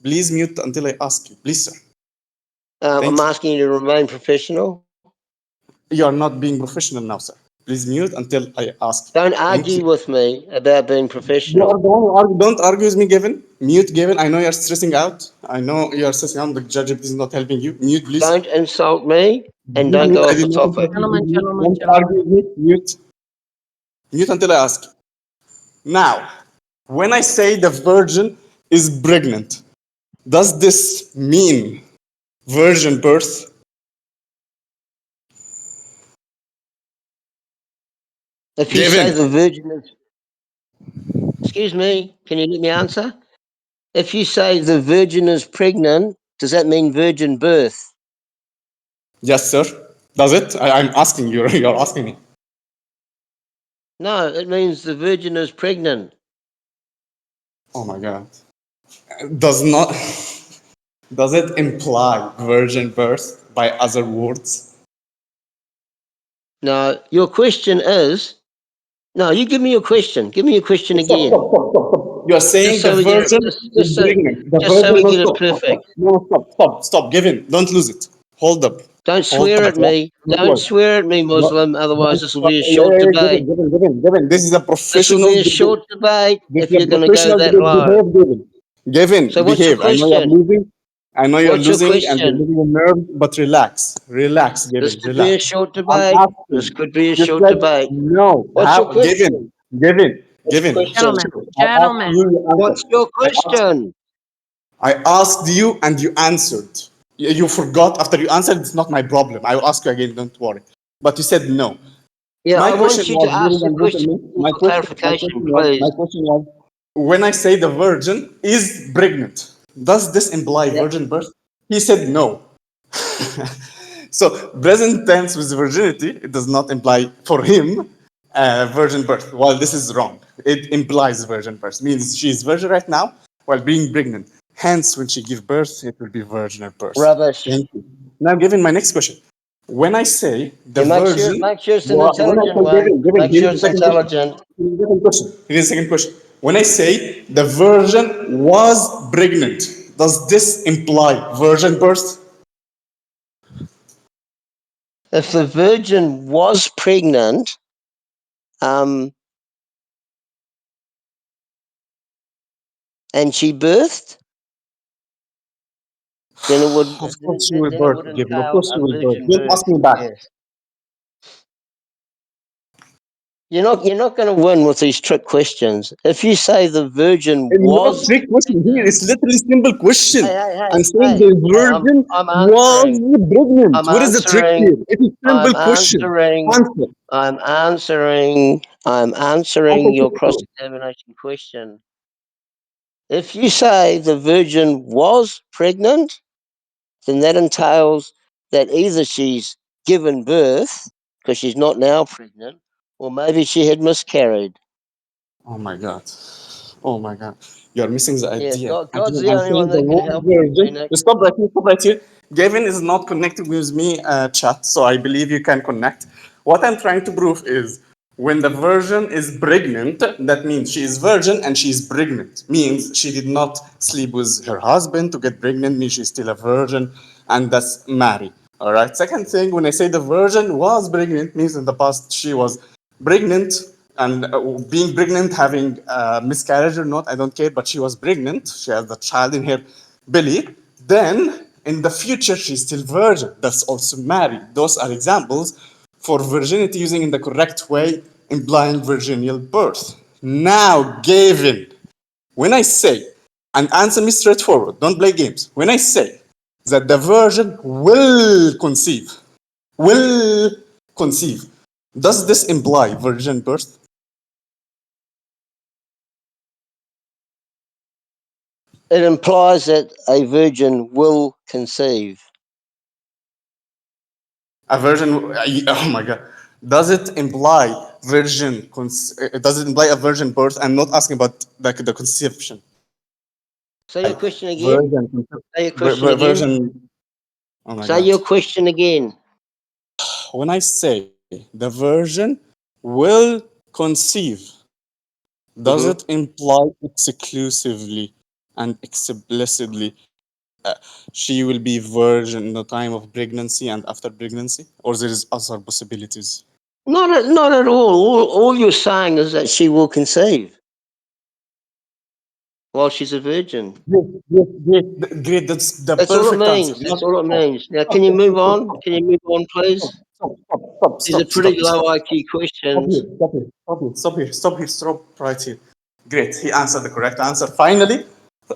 Speaker 2: Please mute until I ask you. Please, sir.
Speaker 3: I'm
Speaker 2: Thank you.
Speaker 3: asking you to remain professional.
Speaker 2: You are not being professional now, sir. Please mute until I ask you.
Speaker 3: Don't
Speaker 2: Thank
Speaker 3: argue
Speaker 2: you.
Speaker 3: with me about being
Speaker 2: You are
Speaker 3: professional.
Speaker 2: the one who argue. Don't argue with me, Gavin. Mute, Gavin. I know you are stressing out. I know you are stressing out. The judge is not helping you. Mute, please.
Speaker 3: Don't insult me and
Speaker 2: Please
Speaker 3: don't
Speaker 2: mute.
Speaker 3: go
Speaker 2: I
Speaker 3: off the
Speaker 2: did not
Speaker 3: topic.
Speaker 2: interrupt you. Please
Speaker 1: Gentlemen,
Speaker 2: mute.
Speaker 1: gentlemen,
Speaker 2: Don't argue
Speaker 1: gentlemen.
Speaker 2: with me. Mute. Mute until I ask you. Now, when I say the virgin is pregnant, does this mean virgin birth?
Speaker 3: If you say
Speaker 2: Gavin.
Speaker 3: the virgin is Excuse me, can you let me answer? If you say the virgin is pregnant, does that mean virgin birth?
Speaker 2: Yes, sir. Does it? I'm asking you. You're asking me.
Speaker 3: No, it means the virgin is pregnant.
Speaker 2: Oh my God. Does not. Does it imply virgin birth by other words?
Speaker 3: No, your question is. No, you give me your question. Give me your question
Speaker 2: Stop,
Speaker 3: again.
Speaker 2: stop, stop, stop, stop. You are
Speaker 3: Just
Speaker 2: saying the
Speaker 3: so we get it.
Speaker 2: virgin is pregnant. The
Speaker 3: Just so
Speaker 2: virgin.
Speaker 3: we
Speaker 2: No,
Speaker 3: get it
Speaker 2: stop, stop, stop.
Speaker 3: perfect.
Speaker 2: No, stop, stop, stop. Gavin, don't lose it. Hold up.
Speaker 3: Don't
Speaker 2: Hold
Speaker 3: swear
Speaker 2: up.
Speaker 3: at me.
Speaker 2: Don't
Speaker 3: Don't
Speaker 2: worry.
Speaker 3: swear at me,
Speaker 2: No,
Speaker 3: Muslim. Otherwise,
Speaker 2: don't
Speaker 3: this will
Speaker 2: stop.
Speaker 3: be a
Speaker 2: Yeah,
Speaker 3: short
Speaker 2: yeah, yeah,
Speaker 3: debate.
Speaker 2: Gavin. This is a
Speaker 3: This will
Speaker 2: professional
Speaker 3: be a
Speaker 2: debate.
Speaker 3: short debate
Speaker 2: This
Speaker 3: if
Speaker 2: is a
Speaker 3: you're going to go
Speaker 2: professional
Speaker 3: that
Speaker 2: debate.
Speaker 3: low.
Speaker 2: Behave, Gavin.
Speaker 3: So,
Speaker 2: Gavin,
Speaker 3: what's your
Speaker 2: behave. I know you're
Speaker 3: question?
Speaker 2: losing. I know you're
Speaker 3: What's your
Speaker 2: losing and you're
Speaker 3: question?
Speaker 2: losing your nerve, but relax. Relax,
Speaker 3: This
Speaker 2: Gavin.
Speaker 3: could be a
Speaker 2: Relax.
Speaker 3: short
Speaker 2: I'm
Speaker 3: debate. This
Speaker 2: asking.
Speaker 3: could be a
Speaker 2: You
Speaker 3: short
Speaker 2: said
Speaker 3: debate.
Speaker 2: no.
Speaker 3: What's your
Speaker 2: How?
Speaker 3: question? What's your question?
Speaker 1: Gentlemen,
Speaker 2: Sure. I asked
Speaker 1: gentlemen.
Speaker 2: you, you answered.
Speaker 3: What's your
Speaker 2: I asked,
Speaker 3: question?
Speaker 2: I asked you and you answered. You forgot after you answered, it's not my problem. I will ask you again, don't worry. But you said no.
Speaker 3: Yeah,
Speaker 2: My
Speaker 3: I
Speaker 2: question
Speaker 3: want you
Speaker 2: was,
Speaker 3: to ask
Speaker 2: ladies
Speaker 3: the
Speaker 2: and
Speaker 3: question
Speaker 2: gentlemen,
Speaker 3: for clarification, please.
Speaker 2: my question was, when I say the virgin is pregnant, does this imply
Speaker 3: Yeah.
Speaker 2: virgin birth? He said no. So present tense with virginity, it does not imply for him virgin birth. While this is wrong, it implies virgin birth. Means she is virgin right now while being pregnant. Hence, when she give birth, it will be virginal birth.
Speaker 3: Rubbish.
Speaker 2: Thank you. Now, given my next question, when I say the
Speaker 3: Yeah,
Speaker 2: virgin,
Speaker 3: make sure it's an
Speaker 2: when I
Speaker 3: intelligent
Speaker 2: say
Speaker 3: one.
Speaker 2: given,
Speaker 3: Make
Speaker 2: here
Speaker 3: sure
Speaker 2: is the
Speaker 3: it's
Speaker 2: second question.
Speaker 3: intelligent.
Speaker 2: Here is the second question. Here is the second question. When I say the virgin was pregnant, does this imply virgin birth?
Speaker 3: If the virgin was pregnant, and she birthed, then it would
Speaker 2: Of course she will
Speaker 3: then it
Speaker 2: birth,
Speaker 3: would
Speaker 2: given. Of
Speaker 3: entail
Speaker 2: course she
Speaker 3: a
Speaker 2: will birth.
Speaker 3: virgin
Speaker 2: Just
Speaker 3: birth.
Speaker 2: ask me back.
Speaker 3: Yes. You're not going to win with these trick questions. If you say the virgin
Speaker 2: And no
Speaker 3: was
Speaker 2: trick question here.
Speaker 3: pregnant,
Speaker 2: It's literally simple
Speaker 3: hey,
Speaker 2: question.
Speaker 3: hey, hey,
Speaker 2: I'm saying
Speaker 3: hey,
Speaker 2: the
Speaker 3: hey, I'm
Speaker 2: virgin
Speaker 3: I'm
Speaker 2: was
Speaker 3: answering.
Speaker 2: pregnant.
Speaker 3: I'm
Speaker 2: What is the trick here?
Speaker 3: answering.
Speaker 2: It is
Speaker 3: I'm
Speaker 2: simple question.
Speaker 3: answering.
Speaker 2: Answer.
Speaker 3: I'm answering. I'm
Speaker 2: Answer
Speaker 3: answering your
Speaker 2: truthfully.
Speaker 3: cross-examination question. If you say the virgin was pregnant, then that entails that either she's given birth, because she's not now pregnant, or maybe she had miscarried.
Speaker 2: Oh my God. Oh my God. You're missing the
Speaker 3: Yeah,
Speaker 2: idea.
Speaker 3: God's
Speaker 2: Again,
Speaker 3: the
Speaker 2: I'm
Speaker 3: only one
Speaker 2: saying the
Speaker 3: that can
Speaker 2: word
Speaker 3: help you,
Speaker 2: virgin.
Speaker 3: Phoenix.
Speaker 2: Stop right here. Gavin is not connecting with me, chat, so I believe you can connect. What I'm trying to prove is when the virgin is pregnant, that means she is virgin and she is pregnant. Means she did not sleep with her husband to get pregnant, means she's still a virgin, and that's married. All right. Second thing, when I say the virgin was pregnant, means in the past she was pregnant and being pregnant, having miscarriage or not, I don't care, but she was pregnant. She has the child in her belly. Then in the future, she's still virgin. That's also married. Those are examples for virginity using in the correct way, implying virginal birth. Now, Gavin, when I say, and answer me straightforward, don't play games. When I say that the virgin will conceive, does this imply virgin birth?
Speaker 3: It implies that a virgin will conceive.
Speaker 2: A virgin, oh my God. Does it imply does it imply a virgin birth? I'm not asking about the conception.
Speaker 3: Say your question again.
Speaker 2: Virgin,
Speaker 3: Say your question again.
Speaker 2: virgin, oh my
Speaker 3: Say
Speaker 2: God.
Speaker 3: your question again.
Speaker 2: When I say the virgin will conceive, does
Speaker 3: Hmm.
Speaker 2: it imply exclusively and explicitly she will be virgin in the time of pregnancy and after pregnancy? Or there is other possibilities?
Speaker 3: Not at all. All you're saying is that she will conceive while she's a virgin.
Speaker 2: Great. That's the
Speaker 3: That's all it
Speaker 2: perfect answer.
Speaker 3: means.
Speaker 2: Not
Speaker 3: That's all it means. Now,
Speaker 2: stop,
Speaker 3: can you
Speaker 2: stop,
Speaker 3: move
Speaker 2: stop, stop,
Speaker 3: on?
Speaker 2: stop,
Speaker 3: Can you move on, please? These are pretty low
Speaker 2: stop.
Speaker 3: IQ
Speaker 2: Stop
Speaker 3: questions.
Speaker 2: here, stop here, stop right here. Great, he answered the correct answer. Finally,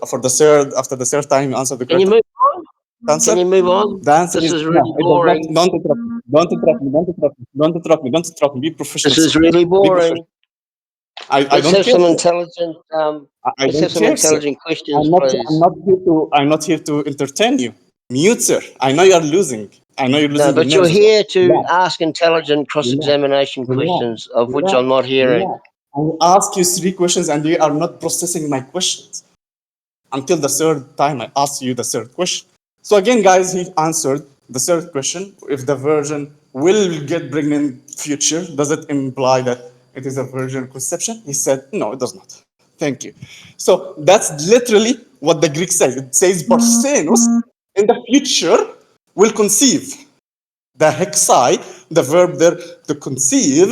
Speaker 2: after the third time, he answered the
Speaker 3: Can you
Speaker 2: correct
Speaker 3: move on?
Speaker 2: answer.
Speaker 3: Can you move on?
Speaker 2: The answer
Speaker 3: This
Speaker 2: is
Speaker 3: is
Speaker 2: no.
Speaker 3: really
Speaker 2: It does not.
Speaker 3: boring.
Speaker 2: Don't interrupt me. Don't interrupt me. Don't interrupt me. Don't interrupt me. Don't interrupt me. Be
Speaker 3: This
Speaker 2: professional, sir.
Speaker 3: is really
Speaker 2: Be
Speaker 3: boring.
Speaker 2: professional. I
Speaker 3: Let's
Speaker 2: don't
Speaker 3: have
Speaker 2: care,
Speaker 3: some
Speaker 2: sir.
Speaker 3: intelligent.
Speaker 2: I
Speaker 3: Let's have
Speaker 2: don't
Speaker 3: some
Speaker 2: care, sir.
Speaker 3: intelligent questions, please.
Speaker 2: I'm not here to entertain you. Mute, sir. I know you're losing. I know you're
Speaker 3: No,
Speaker 2: losing your
Speaker 3: but you're
Speaker 2: nerves as well.
Speaker 3: here to
Speaker 2: Relax,
Speaker 3: ask intelligent
Speaker 2: relax,
Speaker 3: cross-examination
Speaker 2: relax,
Speaker 3: questions, of which
Speaker 2: relax,
Speaker 3: I'm not hearing.
Speaker 2: relax. I ask you three questions and you are not processing my questions until the third time I asked you the third question. So again, guys, he answered the third question. If the virgin will get pregnant future, does it imply that it is a virgin conception? He said, no, it does not. Thank you. So that's literally what the Greek says. It says Parthenos in the future will conceive. The hexai, the verb there to conceive,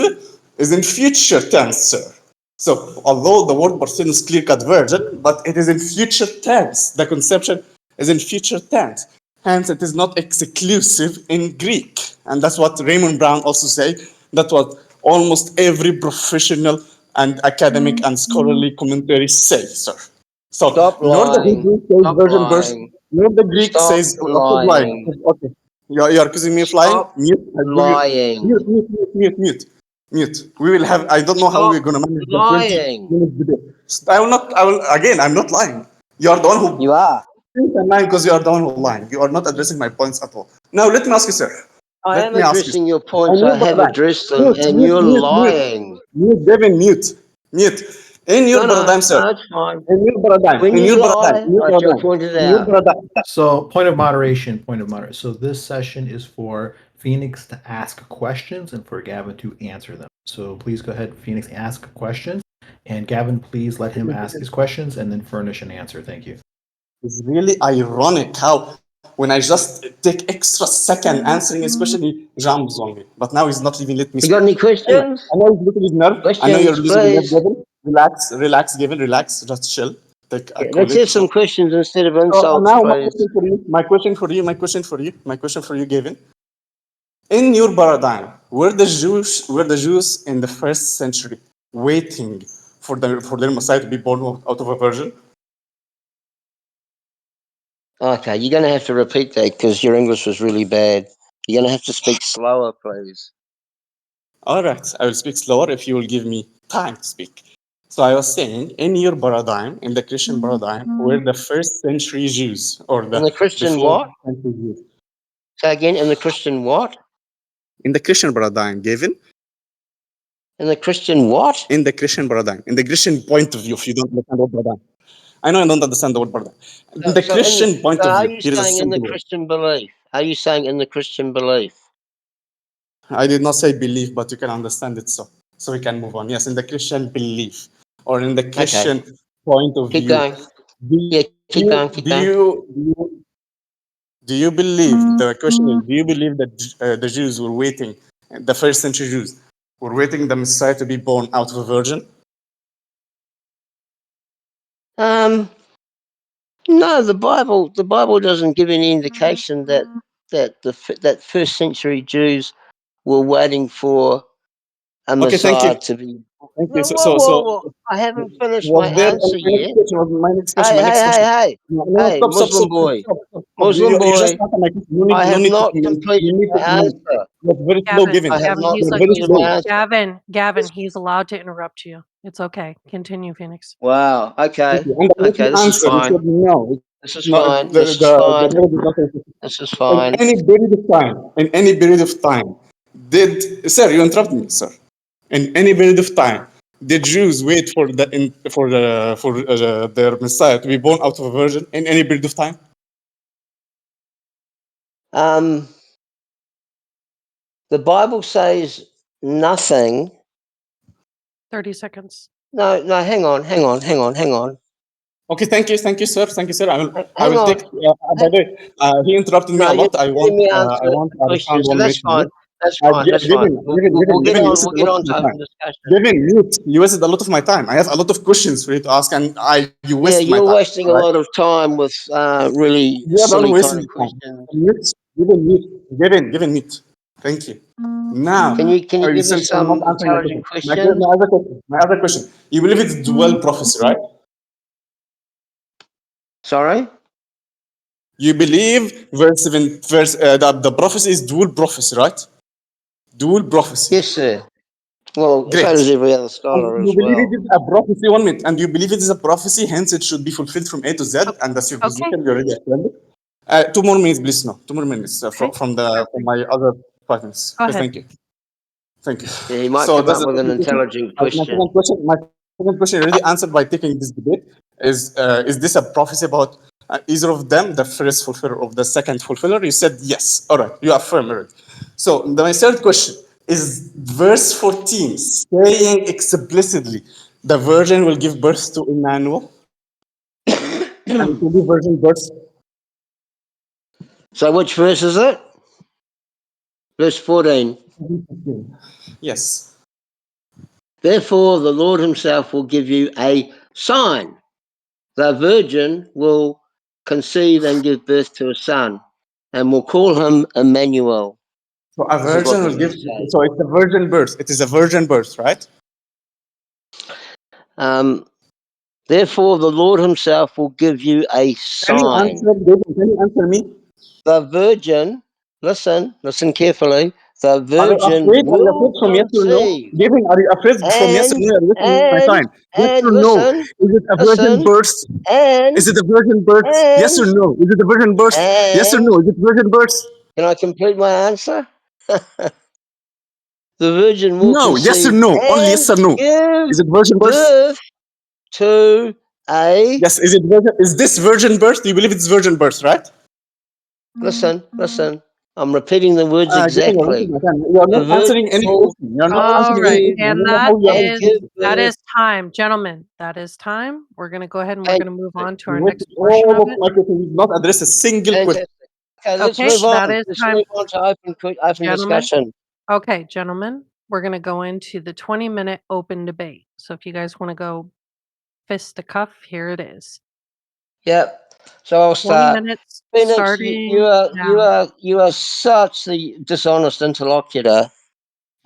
Speaker 2: is in future tense, sir. So although the word Parthenon is clear-cut virgin, but it is in future tense. The conception is in future tense. Hence, it is not exclusive in Greek. And that's what Raymond Brown also say. That's what almost every professional and academic and scholarly commentary say, sir. So
Speaker 3: Stop
Speaker 2: Lord the
Speaker 3: lying.
Speaker 2: Hebrew says
Speaker 3: Stop
Speaker 2: virgin birth.
Speaker 3: lying.
Speaker 2: Lord the Greek
Speaker 3: Stop
Speaker 2: says okay, lying.
Speaker 3: lying.
Speaker 2: Okay. You're accusing me of lying?
Speaker 3: Stop
Speaker 2: Mute. I give you
Speaker 3: lying.
Speaker 2: mute. We will have I don't know how we're
Speaker 3: Stop
Speaker 2: gonna manage the 20
Speaker 3: lying.
Speaker 2: minutes debate. I will again, I'm not lying. You are the one who
Speaker 3: You are.
Speaker 2: think I'm lying because you are the one who lying. You are not addressing my points at all. Now let me ask you, sir.
Speaker 3: I
Speaker 2: Let
Speaker 3: am
Speaker 2: me ask you.
Speaker 3: addressing your
Speaker 2: And
Speaker 3: points.
Speaker 2: you
Speaker 3: I have
Speaker 2: paradigm.
Speaker 3: addressed them,
Speaker 2: Mute,
Speaker 3: and
Speaker 2: mute,
Speaker 3: you're
Speaker 2: mute, mute.
Speaker 3: lying.
Speaker 2: Mute, Gavin, mute. Mute. In your
Speaker 3: No, no,
Speaker 2: paradigm, sir.
Speaker 3: no, it's fine.
Speaker 2: In your paradigm.
Speaker 3: When
Speaker 2: In
Speaker 3: you
Speaker 2: your paradigm.
Speaker 3: lie,
Speaker 2: In your
Speaker 3: I shall
Speaker 2: paradigm.
Speaker 3: point it
Speaker 2: In your
Speaker 3: out.
Speaker 2: paradigm.
Speaker 4: So, point of moderation, point of moderation. So, this session is for Phoenix to ask questions and for Gavin to answer them. So, please go ahead, Phoenix, ask questions. And Gavin, please let him ask his questions and then furnish an answer. Thank you.
Speaker 2: It's really ironic how when I just take extra second answering his question, he jumps on me. But now he's not even let me
Speaker 3: You got
Speaker 2: speak.
Speaker 3: any
Speaker 2: Anyway,
Speaker 3: questions?
Speaker 2: I know he's losing his nerve. I know you're
Speaker 3: Questions,
Speaker 2: losing your nerve,
Speaker 3: please.
Speaker 2: Gavin. Relax, relax, Gavin, relax. Just chill. Take a
Speaker 3: Yeah, let's
Speaker 2: collective
Speaker 3: have some
Speaker 2: shot.
Speaker 3: questions instead of
Speaker 2: So
Speaker 3: insults,
Speaker 2: now
Speaker 3: please.
Speaker 2: my question for you, Gavin. In your paradigm, were the Jews in the first century waiting for their Messiah to be born out of a virgin?
Speaker 3: Okay, you're going to have to repeat that because your English was really bad. You're going to have to speak slower, please.
Speaker 2: All right, I will speak slower if you will give me time to speak. So I was saying, in your paradigm, in the Christian paradigm, were the first century Jews or
Speaker 3: In
Speaker 2: the
Speaker 3: the Christian
Speaker 2: before
Speaker 3: what?
Speaker 2: century Jews?
Speaker 3: Say again, in the Christian what?
Speaker 2: In the Christian paradigm, Gavin,
Speaker 3: In the Christian what?
Speaker 2: in the Christian paradigm, in the Christian point of view, if you don't understand what paradigm. I know I don't understand the word paradigm. In the Christian point
Speaker 3: So
Speaker 2: of
Speaker 3: are
Speaker 2: view,
Speaker 3: you
Speaker 2: here is a
Speaker 3: saying in the
Speaker 2: simple word.
Speaker 3: Christian belief? Are you saying in the Christian belief?
Speaker 2: I did not say belief, but you can understand it so. So we can move on. Yes, in the Christian belief or in the
Speaker 3: Okay,
Speaker 2: Christian point of
Speaker 3: keep
Speaker 2: view.
Speaker 3: going.
Speaker 2: Do
Speaker 3: Yeah, keep
Speaker 2: you
Speaker 3: going, keep
Speaker 2: do
Speaker 3: going.
Speaker 2: you do you, do you believe the question is do you believe that the Jews were waiting the first century Jews were waiting the Messiah to be born out of a virgin?
Speaker 3: Um, no, the Bible doesn't give any indication that first century Jews were waiting for a
Speaker 2: Okay, thank you.
Speaker 3: Messiah to be.
Speaker 2: Thank you.
Speaker 3: Whoa, whoa, whoa, whoa! I haven't finished my
Speaker 2: Was there
Speaker 3: answer
Speaker 2: my next
Speaker 3: yet.
Speaker 2: question was my next question,
Speaker 3: Hey,
Speaker 2: my
Speaker 3: hey,
Speaker 2: next
Speaker 3: hey,
Speaker 2: question.
Speaker 3: hey,
Speaker 2: No, no,
Speaker 3: hey, Muslim boy,
Speaker 2: stop.
Speaker 3: Muslim
Speaker 2: You just
Speaker 3: boy!
Speaker 2: answer my question.
Speaker 3: I
Speaker 2: No
Speaker 3: have
Speaker 2: need to
Speaker 3: not completed
Speaker 2: you need to
Speaker 3: my answer.
Speaker 2: you're very slow,
Speaker 1: Gavin,
Speaker 2: Gavin.
Speaker 3: I have
Speaker 1: Gavin,
Speaker 3: not
Speaker 1: he's
Speaker 2: You're
Speaker 1: like
Speaker 2: very
Speaker 3: completed
Speaker 2: slow.
Speaker 3: my answer.
Speaker 1: Gavin, he's allowed to interrupt you. It's okay. Continue, Phoenix.
Speaker 3: Wow.
Speaker 2: Thank
Speaker 3: Okay.
Speaker 2: you. And I let
Speaker 3: Okay.
Speaker 2: you
Speaker 3: This is
Speaker 2: answer. You
Speaker 3: fine.
Speaker 2: said no.
Speaker 3: This is
Speaker 2: It's not
Speaker 3: fine. This is
Speaker 2: the
Speaker 3: fine.
Speaker 2: word is not
Speaker 3: This is
Speaker 2: in
Speaker 3: fine.
Speaker 2: any period of time. In any period of time, did sir you interrupted me, sir? In any period of time, did Jews wait for their Messiah to be born out of a virgin in any period of time?
Speaker 3: Um, the Bible says nothing.
Speaker 1: 30 seconds.
Speaker 3: No, no. Hang on.
Speaker 2: Okay, thank you, sir. Thank you, sir. I
Speaker 3: Hang
Speaker 2: will take.
Speaker 3: on.
Speaker 2: By the way, he interrupted me
Speaker 3: No,
Speaker 2: a
Speaker 3: you're
Speaker 2: lot.
Speaker 3: letting me answer
Speaker 2: I want
Speaker 3: the
Speaker 2: around
Speaker 3: question, so
Speaker 2: 1 minute
Speaker 3: that's
Speaker 2: from
Speaker 3: fine.
Speaker 2: you.
Speaker 3: That's fine. That's fine. We'll get
Speaker 2: Given, you
Speaker 3: on. We'll
Speaker 2: wasted a
Speaker 3: get
Speaker 2: lot of
Speaker 3: on to
Speaker 2: my
Speaker 3: having
Speaker 2: time.
Speaker 3: discussion.
Speaker 2: Given, mute. You wasted a lot of my time. I have a lot of questions for you to ask, and you
Speaker 3: Yeah,
Speaker 2: waste my
Speaker 3: you're
Speaker 2: time.
Speaker 3: wasting
Speaker 2: All
Speaker 3: a
Speaker 2: right?
Speaker 3: lot of time with really
Speaker 2: You are the one
Speaker 3: silly kind
Speaker 2: wasting
Speaker 3: of
Speaker 2: the time.
Speaker 3: questions.
Speaker 2: Mute. Given, mute. Thank you.
Speaker 3: Can
Speaker 2: Now,
Speaker 3: you give me
Speaker 2: since you're not
Speaker 3: some
Speaker 2: answering my
Speaker 3: intelligent
Speaker 2: question,
Speaker 3: questions?
Speaker 2: my other question. You believe it's dual prophecy, right?
Speaker 3: Sorry.
Speaker 2: You believe the prophecy is dual prophecy, right? Dual prophecy.
Speaker 3: Yes, sir. Well, so
Speaker 2: Great.
Speaker 3: does every other
Speaker 2: And
Speaker 3: scholar
Speaker 2: you
Speaker 3: as
Speaker 2: believe
Speaker 3: well.
Speaker 2: it is a prophecy, 1 minute, and you believe it is a prophecy, hence it should be fulfilled from A to Z, and that's your
Speaker 1: Okay.
Speaker 2: position. You already explained it. 2 more minutes, please. No, 2 more minutes
Speaker 1: Okay.
Speaker 2: from my other 5 minutes.
Speaker 1: Go
Speaker 2: Okay,
Speaker 1: ahead.
Speaker 2: thank you. Thank you.
Speaker 3: Yeah, he might
Speaker 2: So
Speaker 3: come
Speaker 2: that's
Speaker 3: up
Speaker 2: the
Speaker 3: with an
Speaker 2: second question.
Speaker 3: intelligent
Speaker 2: My
Speaker 3: question.
Speaker 2: second question already answered by taking this debate. Is this a prophecy about either of them, the first fulfiller or the second fulfiller? You said yes. All right, you affirm it. So my third question is verse 14 saying explicitly the virgin will give birth to Emmanuel and it will be virgin birth.
Speaker 3: So which verse is it? Verse 14.
Speaker 2: Yes.
Speaker 3: Therefore, the Lord himself will give you a sign. The virgin will conceive and give birth to a son, and will call him Emmanuel.
Speaker 2: So a
Speaker 3: This is what
Speaker 2: virgin
Speaker 3: the
Speaker 2: will give.
Speaker 3: verse says.
Speaker 2: So it's a virgin birth. It is a virgin birth, right?
Speaker 3: Therefore, the Lord himself will give you a
Speaker 2: Can you
Speaker 3: sign.
Speaker 2: answer, David? Can you answer me?
Speaker 3: The virgin, listen carefully, the
Speaker 2: Are you
Speaker 3: virgin
Speaker 2: afraid? Are you
Speaker 3: will
Speaker 2: afraid from yes or no?
Speaker 3: conceive.
Speaker 2: Giving, are you afraid from yes or no? You're wasting my time. Yes or no?
Speaker 3: Listen,
Speaker 2: Is it a virgin
Speaker 3: listen,
Speaker 2: birth?
Speaker 3: and,
Speaker 2: Is it a virgin birth? Yes or
Speaker 3: and,
Speaker 2: no? Is it a virgin birth? Yes or
Speaker 3: and,
Speaker 2: no? Is it virgin birth?
Speaker 3: can I complete my answer? The virgin will
Speaker 2: No. Yes or
Speaker 3: conceive
Speaker 2: no? Only
Speaker 3: and
Speaker 2: yes or no.
Speaker 3: give
Speaker 2: Is it virgin birth?
Speaker 3: birth to a,
Speaker 2: Yes. Is it virgin? Is this virgin birth? Do you believe it's virgin birth, right?
Speaker 3: listen, I'm repeating the words
Speaker 2: Giving, you're wasting
Speaker 3: exactly.
Speaker 2: my time. You are
Speaker 3: The
Speaker 2: not
Speaker 3: virgin
Speaker 2: answering any
Speaker 3: will
Speaker 2: question. You are not
Speaker 1: All
Speaker 2: answering any
Speaker 1: right.
Speaker 3: conceive
Speaker 2: question. I
Speaker 1: And
Speaker 2: don't know how you are
Speaker 3: and give
Speaker 1: that
Speaker 3: birth.
Speaker 1: is time, gentlemen. That is time. We're going to go ahead and we're going to move on to our
Speaker 2: You
Speaker 1: next
Speaker 2: wasted
Speaker 1: portion
Speaker 2: all
Speaker 1: of
Speaker 2: of
Speaker 1: it.
Speaker 2: my questions. You did not address a single question.
Speaker 3: Fantastic. Okay, let's
Speaker 1: Okay,
Speaker 3: move on.
Speaker 1: that is
Speaker 3: Let's
Speaker 1: time,
Speaker 3: move on to open
Speaker 1: gentlemen.
Speaker 3: discussion.
Speaker 1: Okay, gentlemen, we're going to go into the 20-minute open debate. So if you guys want to go fist to cuff, here it is.
Speaker 3: Yep. So I'll
Speaker 1: 20
Speaker 3: start.
Speaker 1: minutes
Speaker 3: Phoenix,
Speaker 1: starting now.
Speaker 3: you are such the dishonest interlocutor.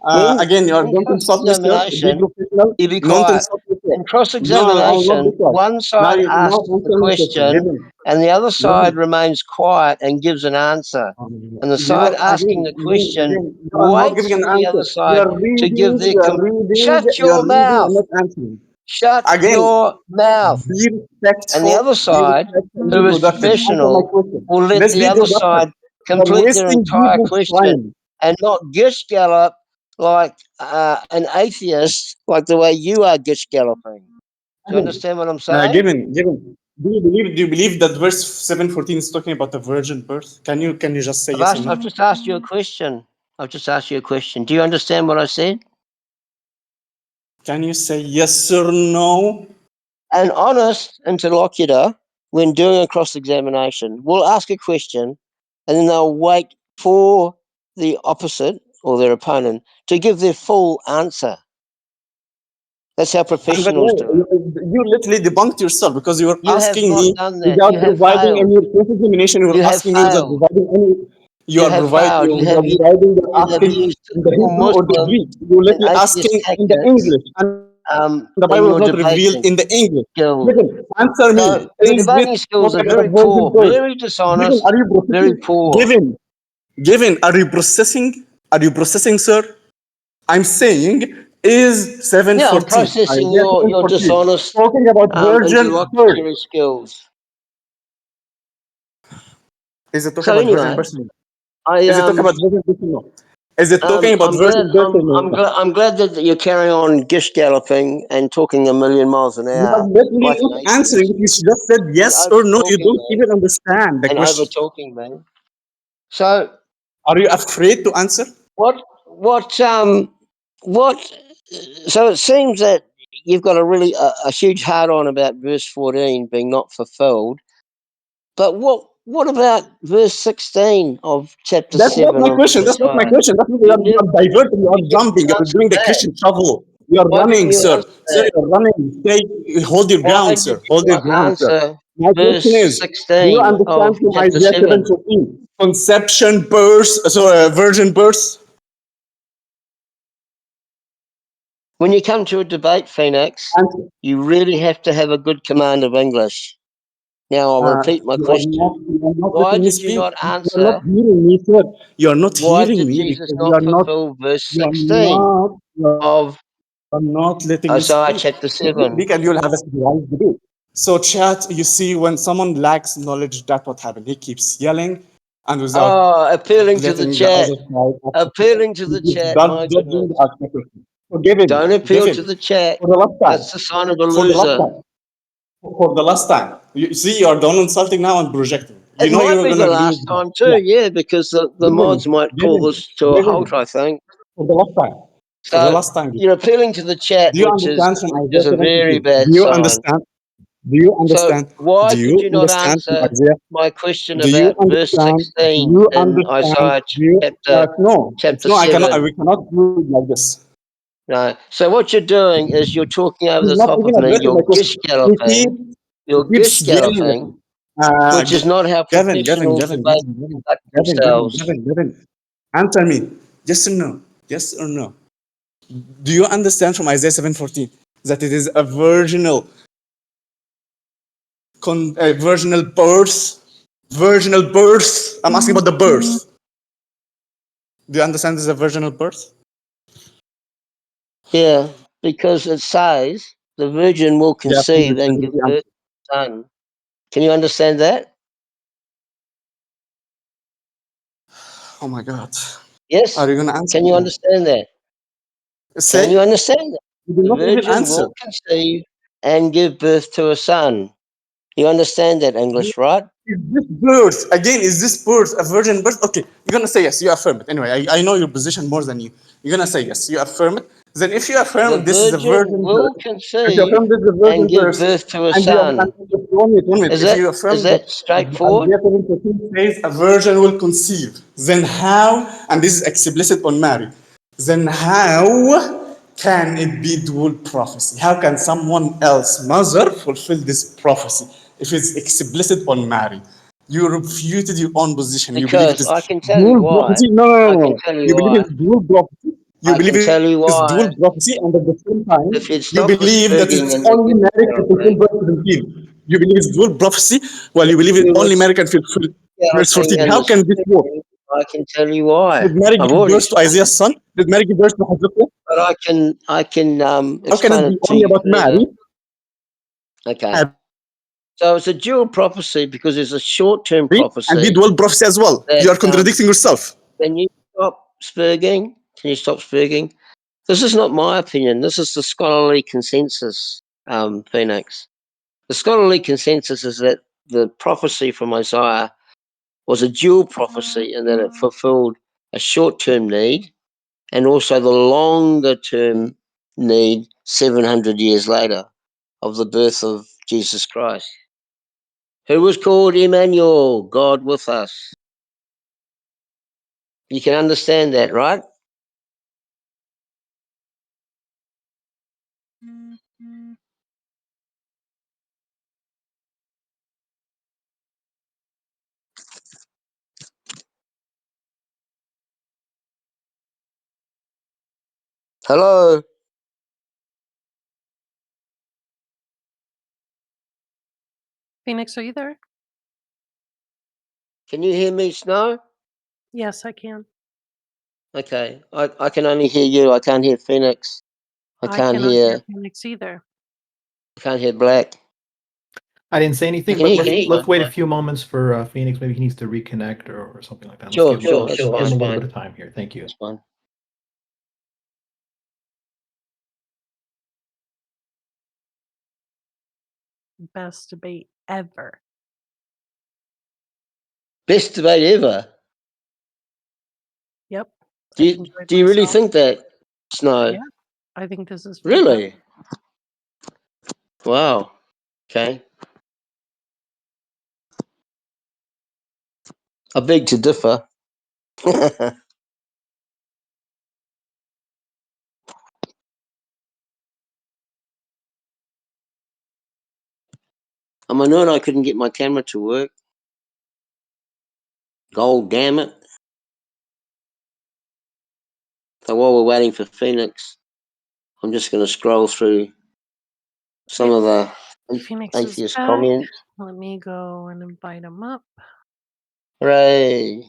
Speaker 2: Again, you are
Speaker 3: In
Speaker 2: don't insult me, sir. Be
Speaker 3: cross-examination,
Speaker 2: professional.
Speaker 3: you be
Speaker 2: Don't
Speaker 3: quiet.
Speaker 2: insult me, sir.
Speaker 3: In
Speaker 2: No, I will not be
Speaker 3: cross-examination,
Speaker 2: quiet.
Speaker 3: one
Speaker 2: Now,
Speaker 3: side
Speaker 2: now
Speaker 3: asks the
Speaker 2: answer my question.
Speaker 3: question
Speaker 2: Given,
Speaker 3: and the other side
Speaker 2: given.
Speaker 3: remains quiet and gives an answer. And the
Speaker 2: You
Speaker 3: side
Speaker 2: know,
Speaker 3: asking the question
Speaker 2: again, you are not
Speaker 3: waits
Speaker 2: giving an
Speaker 3: for the
Speaker 2: answer.
Speaker 3: other side to give their shut
Speaker 2: You are
Speaker 3: your
Speaker 2: reading
Speaker 3: mouth.
Speaker 2: and not answering.
Speaker 3: Shut
Speaker 2: Again,
Speaker 3: your mouth.
Speaker 2: be
Speaker 3: And the other
Speaker 2: respectful,
Speaker 3: side,
Speaker 2: and be
Speaker 3: who is
Speaker 2: productive. Answer my
Speaker 3: professional,
Speaker 2: question.
Speaker 3: will let
Speaker 2: Let's
Speaker 3: the
Speaker 2: be
Speaker 3: other
Speaker 2: productive.
Speaker 3: side
Speaker 2: You are
Speaker 3: complete their
Speaker 2: wasting
Speaker 3: entire
Speaker 2: people's
Speaker 3: question
Speaker 2: time.
Speaker 3: and not gish gallop like an atheist, like the way you are gish galloping. Do you
Speaker 2: Again,
Speaker 3: understand what I'm saying?
Speaker 2: given, do you believe that verse 7:14 is talking about the virgin birth? Can you just say yes or
Speaker 3: I've
Speaker 2: no?
Speaker 3: just asked you a question. I've just asked you a question. Do you understand what I said?
Speaker 2: Can you say yes or no?
Speaker 3: An honest interlocutor, when doing a cross examination, will ask a question and then they'll wait for the opposite or their opponent to give their full answer. That's how
Speaker 2: And by the
Speaker 3: professionals
Speaker 2: way,
Speaker 3: do it.
Speaker 2: you literally debunked yourself because you were
Speaker 3: You have
Speaker 2: asking
Speaker 3: not
Speaker 2: me
Speaker 3: done that.
Speaker 2: without
Speaker 3: You have
Speaker 2: providing
Speaker 3: failed.
Speaker 2: any cross-examination. You
Speaker 3: You
Speaker 2: were
Speaker 3: have
Speaker 2: asking me without
Speaker 3: failed.
Speaker 2: providing any. You
Speaker 3: You
Speaker 2: are
Speaker 3: have
Speaker 2: providing.
Speaker 3: failed.
Speaker 2: You are providing. You're
Speaker 3: You have
Speaker 2: asking
Speaker 3: used
Speaker 2: in the
Speaker 3: typical
Speaker 2: Hebrew or the
Speaker 3: Muslim
Speaker 2: Greek. You're
Speaker 3: and
Speaker 2: literally
Speaker 3: atheist
Speaker 2: asking in the
Speaker 3: tactics
Speaker 2: English, and the
Speaker 3: in
Speaker 2: Bible is
Speaker 3: your
Speaker 2: not revealed
Speaker 3: debating
Speaker 2: in the English.
Speaker 3: skills.
Speaker 2: Given, answer
Speaker 3: So
Speaker 2: me.
Speaker 3: your
Speaker 2: Is
Speaker 3: debating
Speaker 2: it
Speaker 3: skills are
Speaker 2: talking about
Speaker 3: very
Speaker 2: virgin
Speaker 3: poor,
Speaker 2: birth?
Speaker 3: very
Speaker 2: Given,
Speaker 3: dishonest,
Speaker 2: are you
Speaker 3: very
Speaker 2: processing?
Speaker 3: poor.
Speaker 2: Given, are you processing? Are you processing, sir? I'm saying is
Speaker 3: Yeah, I'm
Speaker 2: 714.
Speaker 3: processing
Speaker 2: Isaiah
Speaker 3: your
Speaker 2: 714.
Speaker 3: dishonest
Speaker 2: Talking about virgin birth.
Speaker 3: interlocutory skills.
Speaker 2: Is it talking
Speaker 3: So
Speaker 2: about virgin
Speaker 3: anyway,
Speaker 2: birth? or no?
Speaker 3: I
Speaker 2: Is it talking about virgin birth? or no? Is it talking about
Speaker 3: I'm glad
Speaker 2: virgin birth or no?
Speaker 3: I'm glad that you're carrying on gish galloping and talking a million miles an
Speaker 2: You are
Speaker 3: hour
Speaker 2: literally
Speaker 3: like an
Speaker 2: not answering.
Speaker 3: atheist
Speaker 2: If you just said
Speaker 3: and
Speaker 2: yes or
Speaker 3: over
Speaker 2: no, you
Speaker 3: talking
Speaker 2: don't
Speaker 3: me
Speaker 2: even understand the
Speaker 3: and over
Speaker 2: question.
Speaker 3: talking me. So
Speaker 2: Are you afraid to answer?
Speaker 3: what what so it seems that you've got a huge hard on about verse 14 being not fulfilled. But what about verse 16 of chapter
Speaker 2: That's not
Speaker 3: 7
Speaker 2: my
Speaker 3: of
Speaker 2: question. That's not my
Speaker 3: Isaiah?
Speaker 2: question.
Speaker 3: You
Speaker 2: You
Speaker 3: never
Speaker 2: are diverting. You are
Speaker 3: you
Speaker 2: jumping. You
Speaker 3: didn't
Speaker 2: are
Speaker 3: answer
Speaker 2: doing the
Speaker 3: that.
Speaker 2: Christian shovel. You are
Speaker 3: Why didn't
Speaker 2: running,
Speaker 3: you
Speaker 2: sir.
Speaker 3: answer
Speaker 2: Sir,
Speaker 3: that?
Speaker 2: you are running. Hold your
Speaker 3: Why
Speaker 2: ground,
Speaker 3: did
Speaker 2: sir.
Speaker 3: you
Speaker 2: Hold your
Speaker 3: not
Speaker 2: ground, sir.
Speaker 3: answer
Speaker 2: My question
Speaker 3: verse
Speaker 2: is, do you
Speaker 3: 16
Speaker 2: understand
Speaker 3: of
Speaker 2: from
Speaker 3: chapter
Speaker 2: Isaiah
Speaker 3: 7?
Speaker 2: 7:14? Conception, birth, virgin birth?
Speaker 3: When you come to a debate, Phoenix,
Speaker 2: Answer.
Speaker 3: you really have to have a good command of English. Now I'll repeat my question.
Speaker 2: You are not
Speaker 3: Why
Speaker 2: letting me
Speaker 3: did you
Speaker 2: speak.
Speaker 3: not
Speaker 2: You are not
Speaker 3: answer?
Speaker 2: hearing me, sir. You are not
Speaker 3: Why
Speaker 2: hearing
Speaker 3: did
Speaker 2: me
Speaker 3: Jesus
Speaker 2: because
Speaker 3: not fulfill verse
Speaker 2: you are
Speaker 3: 16
Speaker 2: not, you
Speaker 3: of
Speaker 2: are not letting me
Speaker 3: Isaiah
Speaker 2: speak.
Speaker 3: chapter
Speaker 2: Let me
Speaker 3: 7?
Speaker 2: speak and you'll have a civilized debate. So, chat, you see, when someone lacks knowledge, that's what happened. He keeps yelling and without
Speaker 3: Oh, appealing to the
Speaker 2: letting the
Speaker 3: chat.
Speaker 2: other side ask a question.
Speaker 3: Appealing to
Speaker 2: He
Speaker 3: the
Speaker 2: keeps
Speaker 3: chat. My
Speaker 2: dodging
Speaker 3: goodness.
Speaker 2: the ask a question. So, Gavin,
Speaker 3: Don't appeal to
Speaker 2: Gavin,
Speaker 3: the chat.
Speaker 2: for the last time,
Speaker 3: That's the sign of a
Speaker 2: for the last
Speaker 3: loser.
Speaker 2: time, for the last time. You see, you are done insulting now and projecting. You
Speaker 3: It
Speaker 2: know
Speaker 3: might
Speaker 2: you're
Speaker 3: be
Speaker 2: gonna
Speaker 3: the
Speaker 2: lose
Speaker 3: last
Speaker 2: now.
Speaker 3: time too,
Speaker 2: Yeah.
Speaker 3: yeah, because the mods
Speaker 2: Gavin,
Speaker 3: might call
Speaker 2: Gavin,
Speaker 3: this to a halt, I
Speaker 2: Gavin,
Speaker 3: think.
Speaker 2: for the last time. For the
Speaker 3: So
Speaker 2: last time.
Speaker 3: you're appealing to the chat,
Speaker 2: Do you understand from
Speaker 3: which
Speaker 2: Isaiah
Speaker 3: is a very
Speaker 2: 7:14?
Speaker 3: bad
Speaker 2: Do you
Speaker 3: sign.
Speaker 2: understand? Do you
Speaker 3: So
Speaker 2: understand?
Speaker 3: why
Speaker 2: Do
Speaker 3: did
Speaker 2: you
Speaker 3: you not
Speaker 2: understand from
Speaker 3: answer
Speaker 2: Isaiah?
Speaker 3: my question
Speaker 2: Do you
Speaker 3: about verse
Speaker 2: understand? Do
Speaker 3: 16
Speaker 2: you
Speaker 3: in
Speaker 2: understand?
Speaker 3: Isaiah
Speaker 2: Do you? No, it's
Speaker 3: chapter
Speaker 2: no. I cannot.
Speaker 3: 7?
Speaker 2: We cannot do it like this.
Speaker 3: No. So what you're doing is you're talking over
Speaker 2: He's
Speaker 3: the
Speaker 2: not
Speaker 3: top of
Speaker 2: even
Speaker 3: me.
Speaker 2: addressing my
Speaker 3: You're gish
Speaker 2: question. He
Speaker 3: galloping.
Speaker 2: keeps he
Speaker 3: You're
Speaker 2: keeps
Speaker 3: gish
Speaker 2: yelling at
Speaker 3: galloping,
Speaker 2: me.
Speaker 3: which is not how
Speaker 2: Gavin, Gavin,
Speaker 3: professional
Speaker 2: Gavin,
Speaker 3: debaters
Speaker 2: Gavin, Gavin,
Speaker 3: conduct
Speaker 2: Gavin, Gavin,
Speaker 3: themselves.
Speaker 2: Gavin, Gavin. Answer me. Yes or no? Yes or no? Do you understand from Isaiah 7:14 that it is a virginal virginal birth? Virginal birth. I'm asking about the birth. Do you understand this is a virginal birth?
Speaker 3: Yeah, because it says the virgin will
Speaker 2: Yeah, please
Speaker 3: conceive and give
Speaker 2: immediately
Speaker 3: birth
Speaker 2: answer.
Speaker 3: to a son. Can you understand that?
Speaker 2: Oh my God.
Speaker 3: Yes?
Speaker 2: Are you gonna answer
Speaker 3: Can you
Speaker 2: me?
Speaker 3: understand that? Can you
Speaker 2: Say,
Speaker 3: understand that?
Speaker 2: you did
Speaker 3: The
Speaker 2: not even
Speaker 3: virgin
Speaker 2: answer.
Speaker 3: will conceive and give birth to a son. You understand that English, right?
Speaker 2: Is this birth, again, is this birth a virgin birth? Okay, you're gonna say yes, you affirm it. Anyway, I know your position more than you. You're gonna say yes, you affirm it. Then if you
Speaker 3: The
Speaker 2: affirm this is a
Speaker 3: virgin
Speaker 2: virgin
Speaker 3: will
Speaker 2: birth, if you
Speaker 3: conceive
Speaker 2: affirm this is a
Speaker 3: and
Speaker 2: virgin
Speaker 3: give
Speaker 2: birth,
Speaker 3: birth to a
Speaker 2: and you
Speaker 3: son.
Speaker 2: and one minute,
Speaker 3: Is
Speaker 2: if you
Speaker 3: is
Speaker 2: affirm that
Speaker 3: that straightforward?
Speaker 2: Isaiah 7:14 says a virgin will conceive, then how, and this is explicit on Mary, then how can it be dual prophecy? How can someone else, mother, fulfill this prophecy if it's explicit on Mary? You refuted your own position. You believe it
Speaker 3: Because
Speaker 2: is
Speaker 3: I can tell you
Speaker 2: dual
Speaker 3: why.
Speaker 2: prophecy? No, no, no,
Speaker 3: I can
Speaker 2: no.
Speaker 3: tell you
Speaker 2: You believe
Speaker 3: why.
Speaker 2: it's dual prophecy. You
Speaker 3: I
Speaker 2: believe
Speaker 3: can
Speaker 2: it
Speaker 3: tell you
Speaker 2: is dual
Speaker 3: why.
Speaker 2: prophecy, and at the same time,
Speaker 3: If you'd
Speaker 2: you
Speaker 3: stop
Speaker 2: believe that
Speaker 3: spurging
Speaker 2: it's
Speaker 3: and
Speaker 2: only Mary can fulfill verse 17. You believe it's dual prophecy, while you believe it
Speaker 3: you were
Speaker 2: only Mary can fulfill verse
Speaker 3: galloping
Speaker 2: 14.
Speaker 3: and
Speaker 2: How
Speaker 3: the
Speaker 2: can this work?
Speaker 3: spurging, I can tell you why.
Speaker 2: Did Mary
Speaker 3: I've
Speaker 2: give
Speaker 3: already
Speaker 2: birth to
Speaker 3: explained,
Speaker 2: Isaiah's son? Did Mary give birth to Hezekiah?
Speaker 3: but I can
Speaker 2: How can
Speaker 3: explain
Speaker 2: it be
Speaker 3: it to
Speaker 2: only
Speaker 3: you
Speaker 2: about
Speaker 3: further.
Speaker 2: Mary?
Speaker 3: Okay. So it's a dual prophecy because there's a short-term
Speaker 2: Mary and be
Speaker 3: prophecy
Speaker 2: dual prophecy as well.
Speaker 3: that
Speaker 2: You are contradicting yourself.
Speaker 3: can you stop spurging? Can you stop spurging? This is not my opinion. This is the scholarly consensus, Phoenix. The scholarly consensus is that the prophecy from Isaiah was a dual prophecy in that it fulfilled a short-term need and also the longer-term need 700 years later of the birth of Jesus Christ, who was called Emmanuel, God with us. You can understand that, right? Hello?
Speaker 1: Phoenix, are you there?
Speaker 3: Can you hear me, Snow?
Speaker 1: Yes, I can.
Speaker 3: Okay. I can only hear you. I can't hear Phoenix. I
Speaker 1: I
Speaker 3: can't
Speaker 1: cannot hear
Speaker 3: hear
Speaker 1: Phoenix either.
Speaker 3: Black.
Speaker 4: I didn't say
Speaker 3: I
Speaker 4: anything,
Speaker 3: can
Speaker 4: but
Speaker 3: hear you.
Speaker 4: let's wait a few moments for Phoenix. Maybe he needs to reconnect or something like that. Let's
Speaker 3: Sure, sure, that's
Speaker 4: give him a
Speaker 3: fine.
Speaker 4: little bit of time here. Thank you.
Speaker 3: That's fine.
Speaker 1: Best debate ever.
Speaker 3: Best debate ever.
Speaker 1: Yep.
Speaker 3: Do
Speaker 1: I've
Speaker 3: you,
Speaker 1: enjoyed
Speaker 3: do you really
Speaker 1: myself.
Speaker 3: think that, Snow?
Speaker 1: Yeah, I think this is fantastic.
Speaker 3: Really? Wow. Okay. I beg to differ. I'm annoyed I couldn't get my camera to work. God damn it. So while we're waiting for Phoenix, I'm just going to scroll through some
Speaker 1: Yep.
Speaker 3: of the
Speaker 1: Phoenix is
Speaker 3: Atheist
Speaker 1: back.
Speaker 3: comment.
Speaker 1: Let me go and invite him up.
Speaker 3: Hooray.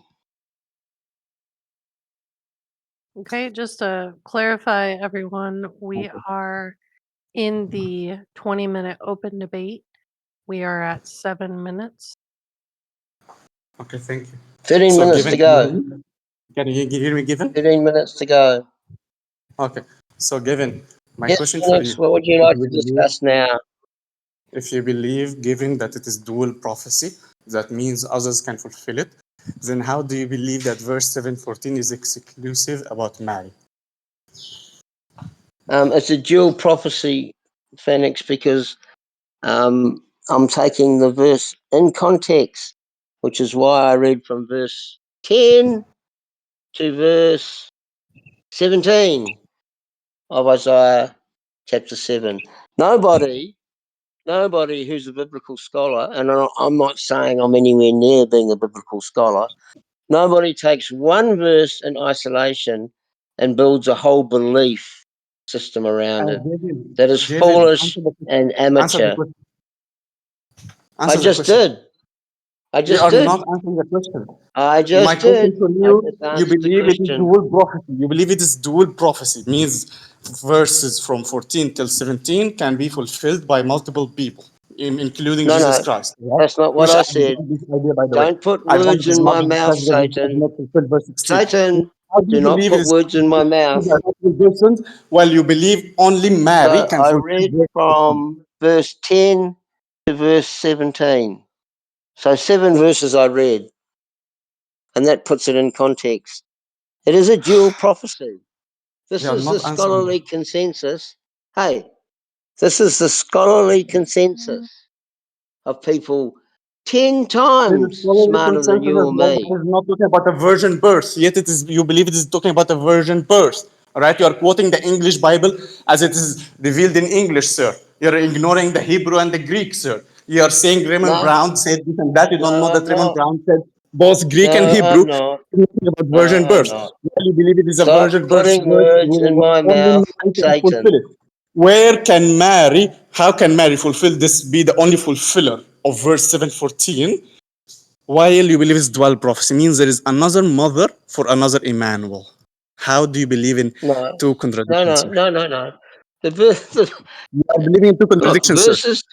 Speaker 1: Okay, just to clarify, everyone, we are in the 20-minute open debate. We are at 7 minutes.
Speaker 2: Okay, thank you.
Speaker 3: 13
Speaker 2: So,
Speaker 3: minutes to
Speaker 2: Gavin,
Speaker 3: go.
Speaker 2: can you hear me, Gavin?
Speaker 3: 13 minutes to go.
Speaker 2: Okay. So, Gavin, my
Speaker 3: Yes,
Speaker 2: question for
Speaker 3: Phoenix,
Speaker 2: you:
Speaker 3: what would you
Speaker 2: if
Speaker 3: like
Speaker 2: you
Speaker 3: to
Speaker 2: believe,
Speaker 3: discuss now?
Speaker 2: if you believe, given that it is dual prophecy, that means others can fulfill it, then how do you believe that verse 7:14 is exclusive about Mary?
Speaker 3: It's a dual prophecy, Phoenix, because I'm taking the verse in context, which is why I read from verse 10 to verse 17 of Isaiah chapter 7. Nobody who's a biblical scholar, and I'm not saying I'm anywhere near being a biblical scholar, nobody takes one verse in isolation and builds a whole belief system around it.
Speaker 2: Gavin,
Speaker 3: That is
Speaker 2: Gavin,
Speaker 3: foolish and
Speaker 2: answer the
Speaker 3: amateur.
Speaker 2: question.
Speaker 3: I
Speaker 2: Answer the
Speaker 3: just
Speaker 2: question.
Speaker 3: did. I
Speaker 2: You
Speaker 3: just
Speaker 2: are
Speaker 3: did.
Speaker 2: not answering the question.
Speaker 3: I
Speaker 2: My
Speaker 3: just
Speaker 2: question
Speaker 3: did.
Speaker 2: for
Speaker 3: I
Speaker 2: you:
Speaker 3: just
Speaker 2: you
Speaker 3: answered the
Speaker 2: believe it is
Speaker 3: question.
Speaker 2: dual prophecy? You believe it is dual prophecy means verses from 14 till 17 can be fulfilled by multiple people, including Jesus
Speaker 3: No,
Speaker 2: Christ. Right?
Speaker 3: that's not what
Speaker 2: Which
Speaker 3: I
Speaker 2: I
Speaker 3: said.
Speaker 2: got this idea, by the way.
Speaker 3: Don't put
Speaker 2: I got
Speaker 3: words
Speaker 2: this
Speaker 3: in my
Speaker 2: model
Speaker 3: mouth,
Speaker 2: because it does
Speaker 3: Satan.
Speaker 2: not fulfill verse 16.
Speaker 3: Satan,
Speaker 2: How do
Speaker 3: do
Speaker 2: you
Speaker 3: not
Speaker 2: believe it
Speaker 3: put
Speaker 2: is
Speaker 3: words in my mouth.
Speaker 2: multiple persons while you believe only Mary
Speaker 3: So
Speaker 2: can
Speaker 3: I
Speaker 2: fulfill
Speaker 3: read
Speaker 2: verse 16?
Speaker 3: from verse 10 to verse 17. So 7 verses I read, and that puts it in context. It is a dual prophecy.
Speaker 2: You
Speaker 3: This
Speaker 2: are
Speaker 3: is the
Speaker 2: not answering.
Speaker 3: scholarly consensus. Hey, this is the scholarly consensus of people 10
Speaker 2: This is
Speaker 3: times
Speaker 2: probably
Speaker 3: smarter than
Speaker 2: consensus
Speaker 3: you
Speaker 2: as
Speaker 3: or
Speaker 2: well.
Speaker 3: me.
Speaker 2: It is not talking about a virgin birth, yet it is you believe it is talking about a virgin birth. All right, you are quoting the English Bible as it is revealed in English, sir. You're ignoring the Hebrew and the Greek, sir. You are saying Raymond
Speaker 3: No,
Speaker 2: Brown said this and that. You don't know
Speaker 3: no,
Speaker 2: that
Speaker 3: I'm
Speaker 2: Raymond
Speaker 3: not.
Speaker 2: Brown said both Greek and
Speaker 3: No,
Speaker 2: Hebrew.
Speaker 3: I'm not.
Speaker 2: You're talking about
Speaker 3: No,
Speaker 2: virgin
Speaker 3: I'm
Speaker 2: birth.
Speaker 3: not.
Speaker 2: Well, you believe it is a
Speaker 3: Stop
Speaker 2: virgin birth
Speaker 3: putting
Speaker 2: verse,
Speaker 3: words
Speaker 2: meaning
Speaker 3: in
Speaker 2: what
Speaker 3: my
Speaker 2: only
Speaker 3: mouth,
Speaker 2: Mary can fulfill
Speaker 3: Satan.
Speaker 2: it. Where can Mary, how can Mary fulfill this, be the only fulfiller of verse 7:14? While you believe it's dual prophecy means there is another mother for another Emmanuel. How do you believe in
Speaker 3: No,
Speaker 2: two
Speaker 3: no,
Speaker 2: contradictions,
Speaker 3: no,
Speaker 2: sir?
Speaker 3: no, no, no. The verse,
Speaker 2: You are believing in two
Speaker 3: look,
Speaker 2: contradictions, sir.
Speaker 3: verses.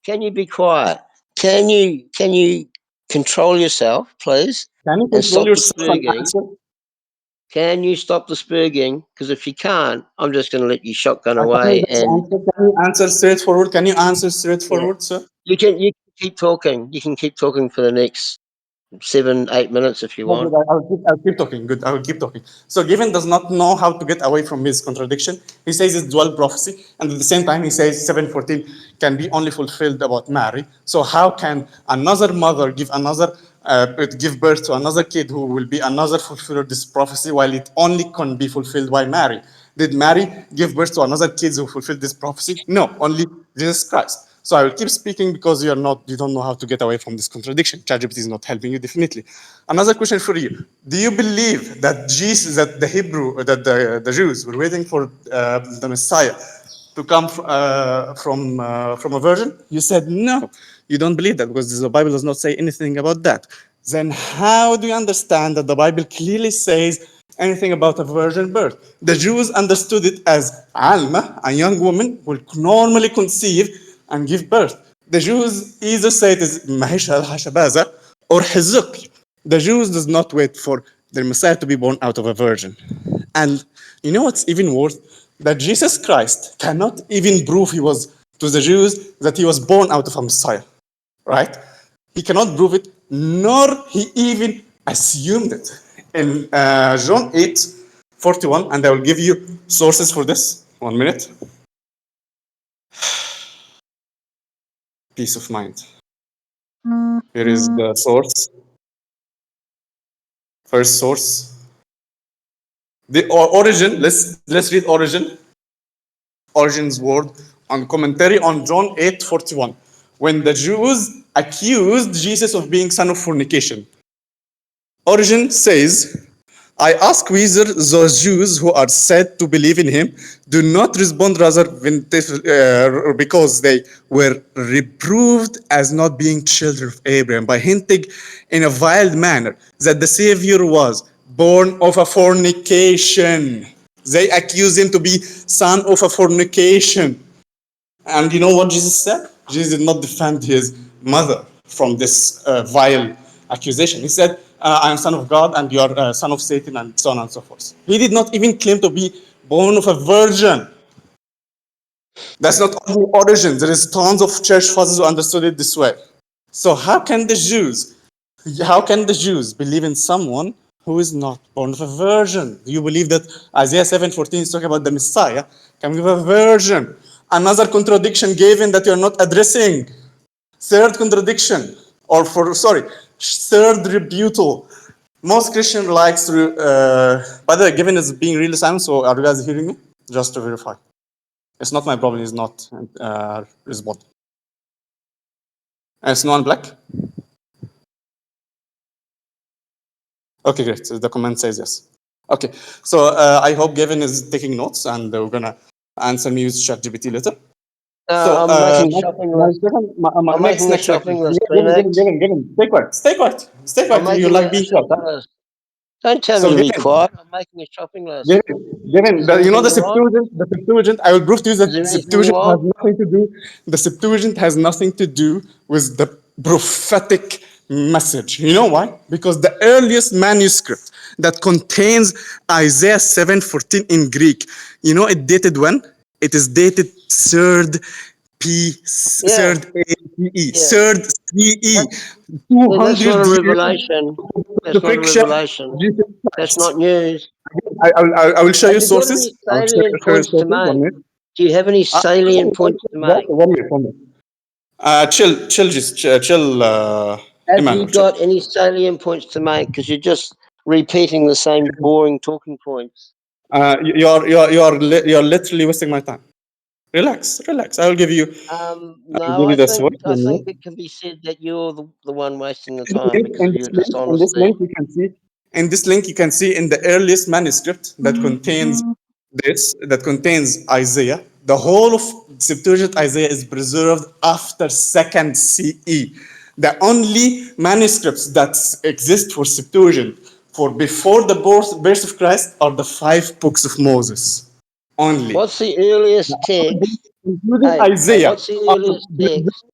Speaker 3: Can you be quiet? Can you control yourself, please,
Speaker 2: Can you
Speaker 3: and
Speaker 2: control
Speaker 3: stop the
Speaker 2: yourself and
Speaker 3: spurging?
Speaker 2: answer?
Speaker 3: Can you stop the spurging? Because if you can't, I'm just going to let you shotgun
Speaker 2: Can you
Speaker 3: away.
Speaker 2: just
Speaker 3: And
Speaker 2: answer? Can you answer straightforward? Can you answer
Speaker 3: yeah,
Speaker 2: straightforward, sir?
Speaker 3: you can keep talking. You can keep talking for the next 7-8 minutes if you
Speaker 2: No, good.
Speaker 3: want.
Speaker 2: I'll keep talking. Good. I will keep talking. So, Given does not know how to get away from his contradiction. He says it's dual prophecy, and at the same time, he says 7:14 can be only fulfilled about Mary. So, how can another mother give birth to another kid who will be another fulfiller of this prophecy, while it only can be fulfilled by Mary? Did Mary give birth to another kid who fulfilled this prophecy? No, only Jesus Christ. So I will keep speaking because you don't know how to get away from this contradiction. ChatGPT is not helping you, definitely. Another question for you: do you believe that the Jews were waiting for the Messiah to come from a virgin? You said no. You don't believe that because the Bible does not say anything about that. Then how do you understand that the Bible clearly says anything about a virgin birth? The Jews understood it as Alma, a young woman, will normally conceive and give birth. The Jews either say it is Mahisha al-Hashabaza or Hizuk. The Jews does not wait for their Messiah to be born out of a virgin. And you know what's even worse? That Jesus Christ cannot even prove to the Jews that he was born out of a Messiah, right? He cannot prove it, nor he even assumed it. In John 8:41, and I will give you sources for this. 1 minute. Peace of mind. Here is the source. First source. The origin, let's read Origin's word on commentary on John 8:41. When the Jews accused Jesus of being son of fornication, Origin says, I ask whether those Jews who are said to believe in him do not respond rather because they were reproved as not being children of Abraham by hinting in a wild manner that the Savior was born of a fornication. They accuse him to be son of a fornication. And you know what Jesus said? Jesus did not defend his mother from this vile accusation. He said, I am son of God and you are son of Satan, and so on and so forth. He did not even claim to be born of a virgin. That's not only origin. There is tons of church fathers who understood it this way. So how can the Jews believe in someone who is not born of a virgin? Do you believe that Isaiah 7:14 is talking about the Messiah coming of a virgin? Another contradiction given that you're not addressing. Third contradiction, or for sorry, third rebuttal. Most Christian likes to. By the way, Gavin is being really silent. So are you guys hearing me? Just to verify. It's not my problem. He's not responding. And it's no one black. Okay, great. So the comment says yes. Okay, so I hope Gavin is taking notes, and we're gonna answer me with ChatGPT later. So
Speaker 3: I'm making a shopping list. I'm
Speaker 2: next
Speaker 3: making a
Speaker 2: question.
Speaker 3: shopping list,
Speaker 2: Gavin, stay quiet, stay
Speaker 3: I'm
Speaker 2: quiet. You
Speaker 3: making
Speaker 2: like
Speaker 3: a
Speaker 2: being quiet.
Speaker 3: shopping list. Don't tell me
Speaker 2: So
Speaker 3: to be
Speaker 2: Gavin,
Speaker 3: quiet. I'm making a shopping list.
Speaker 2: Gavin,
Speaker 3: Is there
Speaker 2: you know
Speaker 3: anything you want?
Speaker 2: The Septuagint. I will prove to you
Speaker 3: Is
Speaker 2: that
Speaker 3: there anything you
Speaker 2: Septuagint has
Speaker 3: want?
Speaker 2: nothing to do. The Septuagint has nothing to do with the prophetic message. You know why? Because the earliest manuscript that contains Isaiah 7:14 in Greek, you know, it dated when? It is dated
Speaker 3: Yeah, yeah.
Speaker 2: third CE,
Speaker 3: That's that's not
Speaker 2: 200
Speaker 3: a
Speaker 2: years
Speaker 3: revelation.
Speaker 2: the
Speaker 3: That's not a
Speaker 2: picture
Speaker 3: revelation.
Speaker 2: Jesus
Speaker 3: That's
Speaker 2: Christ.
Speaker 3: not news.
Speaker 2: I will show you
Speaker 3: Have you got any
Speaker 2: sources. I will
Speaker 3: salient
Speaker 2: show you
Speaker 3: points to
Speaker 2: sources.
Speaker 3: make?
Speaker 2: 1 minute.
Speaker 3: Do you have any salient points to make?
Speaker 2: 1 minute. 1 minute. Chill,
Speaker 3: Have you
Speaker 2: Emmanuel, chill.
Speaker 3: got any salient points to make? Because you're just repeating the same boring talking points.
Speaker 2: You're literally wasting my time. Relax. I will
Speaker 3: No,
Speaker 2: give you
Speaker 3: I
Speaker 2: the
Speaker 3: think
Speaker 2: source.
Speaker 3: I
Speaker 2: 1 minute.
Speaker 3: think it can be said that you're the one wasting the time because
Speaker 2: In
Speaker 3: of
Speaker 2: this
Speaker 3: your
Speaker 2: link, in this
Speaker 3: dishonesty.
Speaker 2: link, you can see. In this link, you can see in the earliest manuscript that contains Isaiah. The whole of Septuagint Isaiah is preserved after 2nd CE. The only manuscripts that exist for Septuagint for before the birth of Christ are the 5 books of Moses. Only.
Speaker 3: What's the earliest text?
Speaker 2: Including
Speaker 3: Hey,
Speaker 2: Isaiah,
Speaker 3: what's the
Speaker 2: are
Speaker 3: earliest text?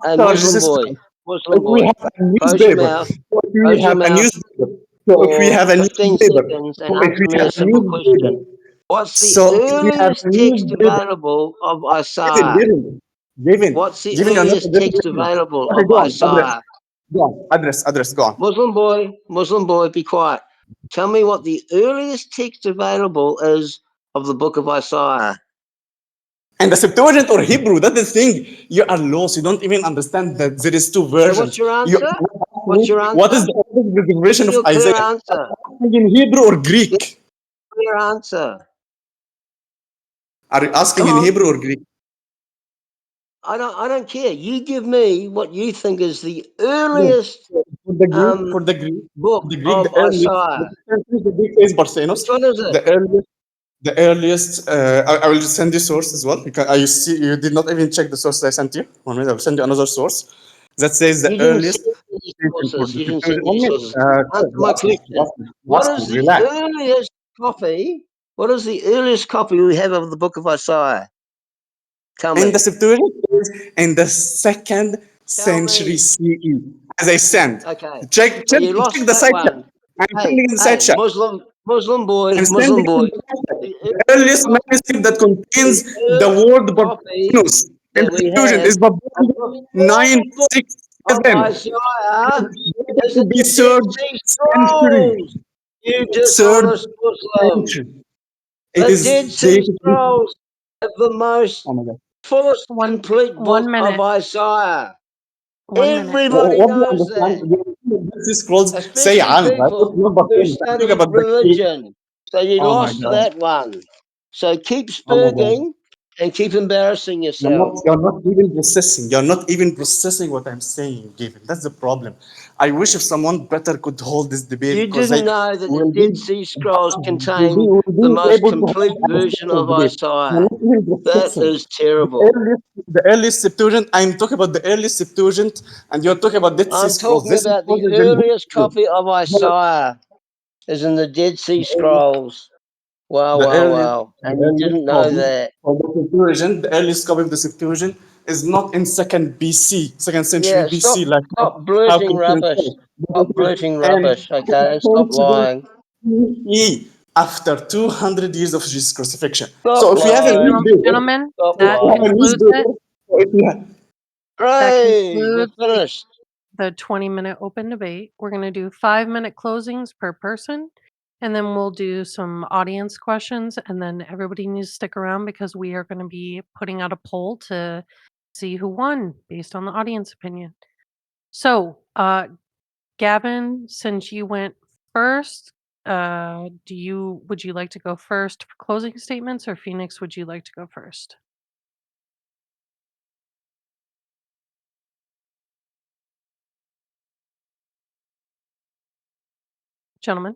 Speaker 3: Hey,
Speaker 2: after
Speaker 3: Muslim
Speaker 2: Jesus
Speaker 3: boy,
Speaker 2: Christ. So
Speaker 3: Muslim
Speaker 2: if we
Speaker 3: boy,
Speaker 2: have a
Speaker 3: close your
Speaker 2: newspaper,
Speaker 3: mouth,
Speaker 2: so if we
Speaker 3: close your
Speaker 2: have a
Speaker 3: mouth
Speaker 2: newspaper, so if we
Speaker 3: for
Speaker 2: have a
Speaker 3: 15
Speaker 2: newspaper,
Speaker 3: seconds and
Speaker 2: so if we
Speaker 3: answer me
Speaker 2: have
Speaker 3: a
Speaker 2: a
Speaker 3: simple
Speaker 2: newspaper,
Speaker 3: question. What's the
Speaker 2: so if we have a
Speaker 3: earliest text
Speaker 2: newspaper,
Speaker 3: available of
Speaker 2: Gavin,
Speaker 3: Isaiah?
Speaker 2: Gavin, Gavin,
Speaker 3: What's the
Speaker 2: Gavin, you're not
Speaker 3: earliest
Speaker 2: addressing
Speaker 3: text
Speaker 2: anything.
Speaker 3: available
Speaker 2: Okay,
Speaker 3: of
Speaker 2: go on,
Speaker 3: Isaiah?
Speaker 2: address, go on.
Speaker 3: Muslim boy, be quiet. Tell me what the earliest text available is of the book of Isaiah.
Speaker 2: And the Septuagint or Hebrew, that's the thing. You are lost. You don't even understand that there is two
Speaker 3: So what's
Speaker 2: versions.
Speaker 3: your
Speaker 2: You
Speaker 3: answer?
Speaker 2: are asking
Speaker 3: What's
Speaker 2: me,
Speaker 3: your
Speaker 2: what is
Speaker 3: answer?
Speaker 2: the oldest preservation
Speaker 3: Give me
Speaker 2: of
Speaker 3: a clear
Speaker 2: Isaiah?
Speaker 3: answer.
Speaker 2: Are you asking in Hebrew or Greek?
Speaker 3: Clear answer.
Speaker 2: Are you asking
Speaker 3: Come
Speaker 2: in
Speaker 3: on.
Speaker 2: Hebrew or Greek?
Speaker 3: I don't care. You give me what you think is the
Speaker 2: No.
Speaker 3: earliest
Speaker 2: For the Greek,
Speaker 3: um
Speaker 2: for the Greek,
Speaker 3: book
Speaker 2: for the Greek, the
Speaker 3: of
Speaker 2: earliest,
Speaker 3: Isaiah.
Speaker 2: the Greek is Barcenos.
Speaker 3: Which one is it?
Speaker 2: The earliest, I will just send you source as well. Because I see you did not even check the source I sent you. 1 minute, I will send you another source that says the
Speaker 3: You didn't
Speaker 2: earliest
Speaker 3: send me any
Speaker 2: dating for
Speaker 3: sources.
Speaker 2: the
Speaker 3: You didn't send
Speaker 2: Septuagint.
Speaker 3: me
Speaker 2: 1
Speaker 3: any
Speaker 2: minute,
Speaker 3: sources. Answer my
Speaker 2: last one,
Speaker 3: question. What
Speaker 2: last one,
Speaker 3: is the
Speaker 2: relax.
Speaker 3: earliest copy? What is the earliest copy we have of the book of Isaiah? Tell
Speaker 2: And the
Speaker 3: me.
Speaker 2: Septuagint is in the second
Speaker 3: Tell
Speaker 2: century
Speaker 3: me.
Speaker 2: CE. As I sent,
Speaker 3: Okay. So
Speaker 2: check
Speaker 3: you lost
Speaker 2: the
Speaker 3: that
Speaker 2: side chat.
Speaker 3: one.
Speaker 2: I'm
Speaker 3: Hey,
Speaker 2: sending in the side
Speaker 3: hey,
Speaker 2: chat.
Speaker 3: Muslim boy,
Speaker 2: I'm
Speaker 3: Muslim
Speaker 2: sending in
Speaker 3: boy.
Speaker 2: the side chat.
Speaker 3: The
Speaker 2: The earliest manuscript that contains
Speaker 3: the
Speaker 2: the
Speaker 3: earliest
Speaker 2: word
Speaker 3: copy
Speaker 2: Barbanos in
Speaker 3: that
Speaker 2: the
Speaker 3: we
Speaker 2: Septuagint
Speaker 3: have
Speaker 2: is
Speaker 3: of
Speaker 2: Babylon
Speaker 3: the full book of
Speaker 2: 967.
Speaker 3: Isaiah
Speaker 2: Dated
Speaker 3: is
Speaker 2: to
Speaker 3: in
Speaker 2: be
Speaker 3: the Dead
Speaker 2: third
Speaker 3: Sea
Speaker 2: century.
Speaker 3: Scrolls. You
Speaker 2: Third
Speaker 3: dishonest Muslim.
Speaker 2: century. It
Speaker 3: The Dead
Speaker 2: is
Speaker 3: Sea
Speaker 2: dated.
Speaker 3: Scrolls have the most
Speaker 2: Oh my God.
Speaker 3: fullest
Speaker 1: One
Speaker 3: complete book
Speaker 1: one
Speaker 3: of
Speaker 1: minute.
Speaker 3: Isaiah.
Speaker 1: 1 minute.
Speaker 3: Everybody
Speaker 2: What do you
Speaker 3: knows
Speaker 2: understand?
Speaker 3: that,
Speaker 2: These scrolls say
Speaker 3: especially
Speaker 2: عن, right? It's
Speaker 3: people
Speaker 2: not
Speaker 3: who
Speaker 2: Barbanos. I'm talking
Speaker 3: study
Speaker 2: about the Greek.
Speaker 3: religion. So you
Speaker 2: Oh my
Speaker 3: lost
Speaker 2: God.
Speaker 3: that one. So keep
Speaker 2: Oh my God.
Speaker 3: spurging and keep embarrassing
Speaker 2: You're not,
Speaker 3: yourself.
Speaker 2: you're not even processing. You're not even processing what I'm saying, Gavin. That's the problem. I wish if someone better could hold this debate
Speaker 3: You
Speaker 2: because I
Speaker 3: didn't know that the
Speaker 2: will
Speaker 3: Dead
Speaker 2: be,
Speaker 3: Sea Scrolls contain
Speaker 2: will
Speaker 3: the
Speaker 2: be
Speaker 3: most
Speaker 2: able to hold
Speaker 3: complete
Speaker 2: an
Speaker 3: version
Speaker 2: acceptable
Speaker 3: of
Speaker 2: debate. You're
Speaker 3: Isaiah.
Speaker 2: not even
Speaker 3: That
Speaker 2: processing.
Speaker 3: is terrible.
Speaker 2: The earliest Septuagint, I'm talking about the earliest Septuagint, and you're talking about Dead Sea
Speaker 3: I'm
Speaker 2: Scrolls.
Speaker 3: talking
Speaker 2: This is
Speaker 3: about the
Speaker 2: closer than
Speaker 3: earliest
Speaker 2: Hebrew.
Speaker 3: copy of Isaiah is in the Dead Sea Scrolls. Wow,
Speaker 2: The
Speaker 3: wow,
Speaker 2: earliest,
Speaker 3: wow.
Speaker 2: the
Speaker 3: And you
Speaker 2: earliest
Speaker 3: didn't know
Speaker 2: copy
Speaker 3: that.
Speaker 2: of the Septuagint, the earliest copy of the Septuagint is not in second BC, second century
Speaker 3: Yeah,
Speaker 2: BC, like
Speaker 3: stop
Speaker 2: how
Speaker 3: blurting
Speaker 2: Christians
Speaker 3: rubbish.
Speaker 2: say.
Speaker 3: Stop blurting
Speaker 2: And
Speaker 3: rubbish, okay? Stop lying.
Speaker 2: CE, after 200 years of Jesus crucifixion.
Speaker 3: Stop
Speaker 2: So if you have a new
Speaker 3: lying.
Speaker 2: birth,
Speaker 1: Gentlemen,
Speaker 3: Stop
Speaker 2: if
Speaker 1: that
Speaker 2: you have a
Speaker 3: lying.
Speaker 2: new
Speaker 1: concludes it.
Speaker 2: birth, so if you have,
Speaker 1: That
Speaker 3: Great, we're
Speaker 1: concludes
Speaker 3: finished.
Speaker 1: the 20-minute open debate. We're going to do 5-minute closings per person, and then we'll do some audience questions. And then everybody needs to stick around because we are going to be putting out a poll to see who won based on the audience opinion. So, Gavin, since you went first, would you like to go first for closing statements, or Phoenix, would you like to go first? Gentlemen.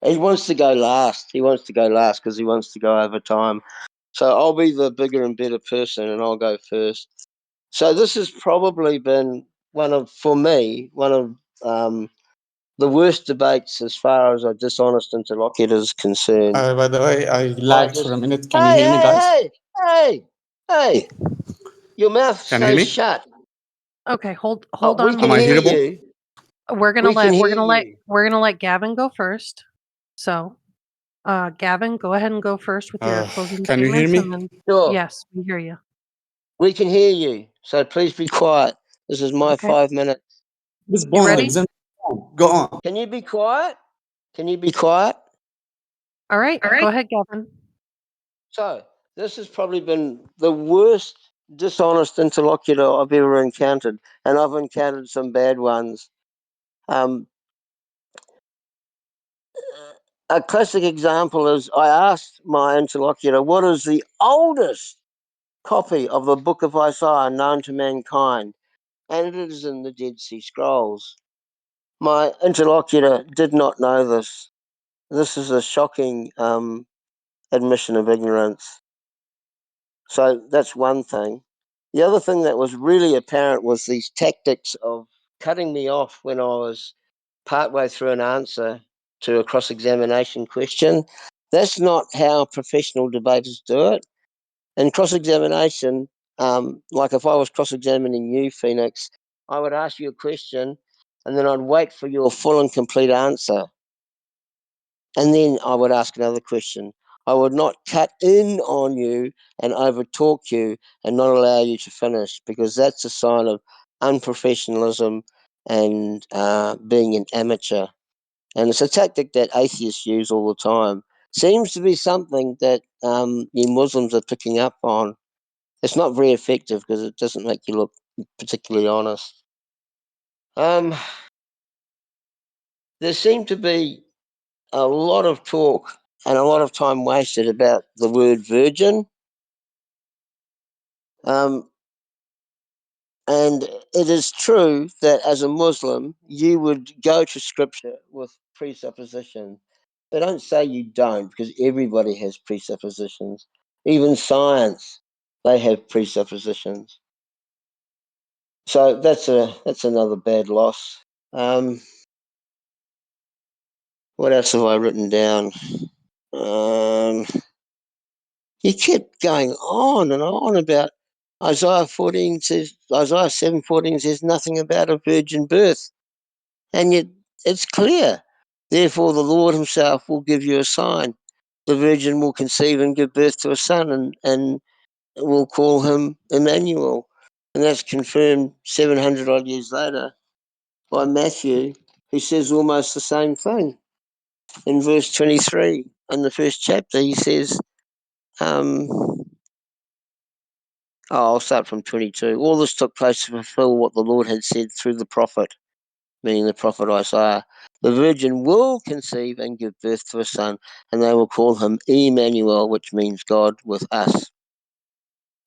Speaker 3: He wants to go last. He wants to go last because he wants to go over time. So I'll be the bigger and better person and I'll go first. So this has probably been for me, one of the worst debates as far as a dishonest interlocutor is concerned.
Speaker 2: by the way, I
Speaker 3: I
Speaker 2: lagged for
Speaker 3: just,
Speaker 2: a minute. Can you
Speaker 3: hey,
Speaker 2: hear me, guys?
Speaker 3: hey, hey, hey, hey, your mouth
Speaker 2: Can you hear
Speaker 3: stays
Speaker 2: me?
Speaker 3: shut.
Speaker 1: Okay, hold
Speaker 3: Oh,
Speaker 1: hold
Speaker 3: we
Speaker 1: on,
Speaker 3: can
Speaker 2: Am
Speaker 1: hold
Speaker 2: I
Speaker 3: hear
Speaker 1: on.
Speaker 2: hearable?
Speaker 3: you.
Speaker 1: We're gonna
Speaker 3: We can
Speaker 1: let we're
Speaker 3: hear
Speaker 1: gonna let
Speaker 3: you.
Speaker 1: we're gonna let Gavin go first. So, Gavin, go ahead and go first with your closing
Speaker 2: Can you hear
Speaker 1: statements, and
Speaker 2: me?
Speaker 1: then
Speaker 3: Sure,
Speaker 1: yes, we hear you.
Speaker 3: we can hear you. So please be quiet. This is my
Speaker 1: Okay,
Speaker 3: 5 minutes.
Speaker 2: This
Speaker 1: you
Speaker 2: bond,
Speaker 1: ready?
Speaker 2: Alexander. Go on.
Speaker 3: Can you be quiet? Can you be quiet?
Speaker 1: All right, go ahead, Gavin.
Speaker 3: So, this has probably been the worst dishonest interlocutor I've ever encountered, and I've encountered some bad ones. Um, a classic example is I asked my interlocutor, what is the oldest copy of the book of Isaiah known to mankind? And it is in the Dead Sea Scrolls. My interlocutor did not know this. This is a shocking admission of ignorance. So that's one thing. The other thing that was really apparent was these tactics of cutting me off when I was partway through an answer to a cross examination question. That's not how professional debaters do it. In cross examination, like if I was cross examining you, Phoenix, I would ask you a question and then I'd wait for your full and complete answer. And then I would ask another question. I would not cut in on you and overtalk you and not allow you to finish because that's a sign of unprofessionalism and being an amateur. And it's a tactic that atheists use all the time. Seems to be something that you Muslims are picking up on. It's not very effective because it doesn't make you look particularly honest. Um, there seemed to be a lot of talk and a lot of time wasted about the word virgin. Um, and it is true that as a Muslim, you would go to scripture with presupposition. They don't say you don't because everybody has presuppositions. Even science, they have presuppositions. So that's another bad loss. What else have I written down? Um, he kept going on and on about Isaiah 7:14 says nothing about a virgin birth. And yet it's clear. Therefore the Lord himself will give you a sign. The virgin will conceive and give birth to a son and will call him Emmanuel. And that's confirmed 700 odd years later by Matthew, who says almost the same thing. In verse 23, in the first chapter, he says, um, I'll start from 22. All this took place to fulfill what the Lord had said through the prophet, meaning the prophet Isaiah. The virgin will conceive and give birth to a son, and they will call him Emmanuel, which means God with us.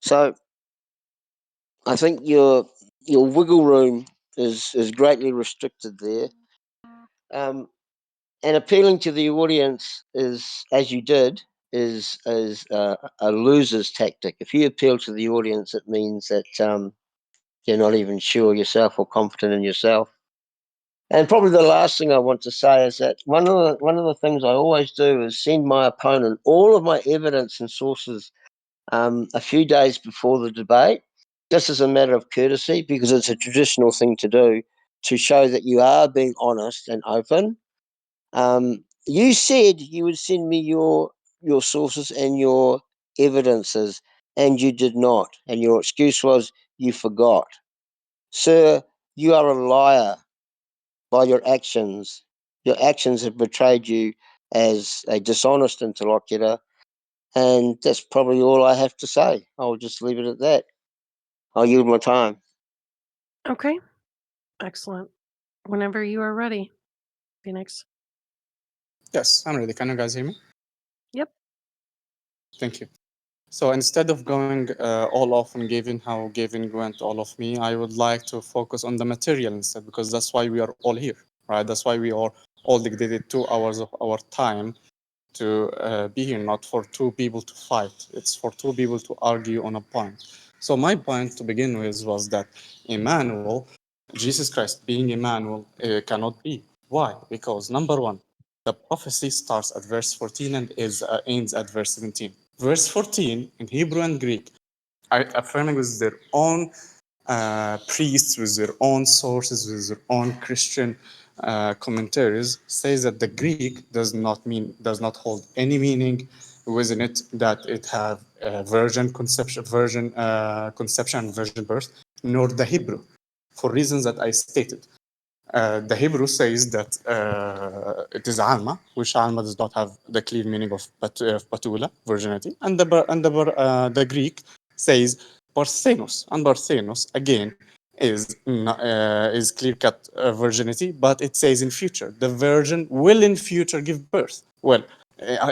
Speaker 3: So I think your wiggle room is greatly restricted there. Um, and appealing to the audience is, as you did, is a loser's tactic. If you appeal to the audience, it means that you're not even sure yourself or confident in yourself. And probably the last thing I want to say is that one of the things I always do is send my opponent all of my evidence and sources a few days before the debate, just as a matter of courtesy, because it's a traditional thing to do to show that you are being honest and open. You said you would send me your sources and your evidences, and you did not. And your excuse was you forgot. Sir, you are a liar by your actions. Your actions have betrayed you as a dishonest interlocutor, and that's probably all I have to say. I'll just leave it at that. I'll yield my time.
Speaker 1: Okay, excellent. Whenever you are ready, Phoenix.
Speaker 2: Yes, I'm ready. Can you guys hear me?
Speaker 1: Yep.
Speaker 2: Thank you. So instead of going all off on Gavin, how Gavin went all of me, I would like to focus on the material instead, because that's why we are all here, right? That's why we are all dedicated 2 hours of our time to be here, not for two people to fight. It's for two people to argue on a point. So my point to begin with was that Emmanuel, Jesus Christ being Emmanuel, cannot be. Why? Because number one, the prophecy starts at verse 14 and ends at verse 17. Verse 14 in Hebrew and Greek are affirming with their own priests, with their own sources, with their own Christian commentaries, says that the Greek does not hold any meaning within it, that it have conception and virgin birth, nor the Hebrew, for reasons that I stated. The Hebrew says that it is Alma, which Alma does not have the clear meaning of Patula, virginity, and the Greek says Parthenos, and Parthenos again is clear cut virginity, but it says in future the virgin will in future give birth. Well,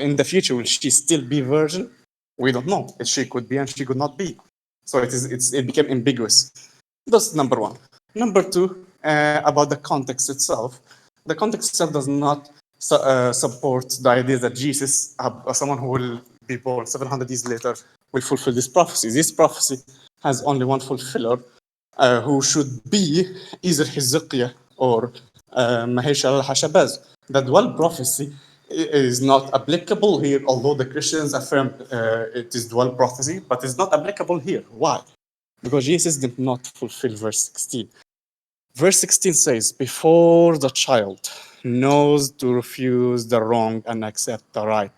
Speaker 2: in the future will she still be virgin? We don't know. She could be and she could not be. So it became ambiguous. That's number one. Number two, about the context itself. The context itself does not support the idea that Jesus, someone who will be born 700 years later, will fulfill this prophecy. This prophecy has only one fulfiller, who should be either Hezekiah or Mahesh al-Hashabaz. The dual prophecy is not applicable here, although the Christians affirm it is dual prophecy, but it's not applicable here. Why? Because Jesus did not fulfill verse 16. Verse 16 says, before the child knows to refuse the wrong and accept the right,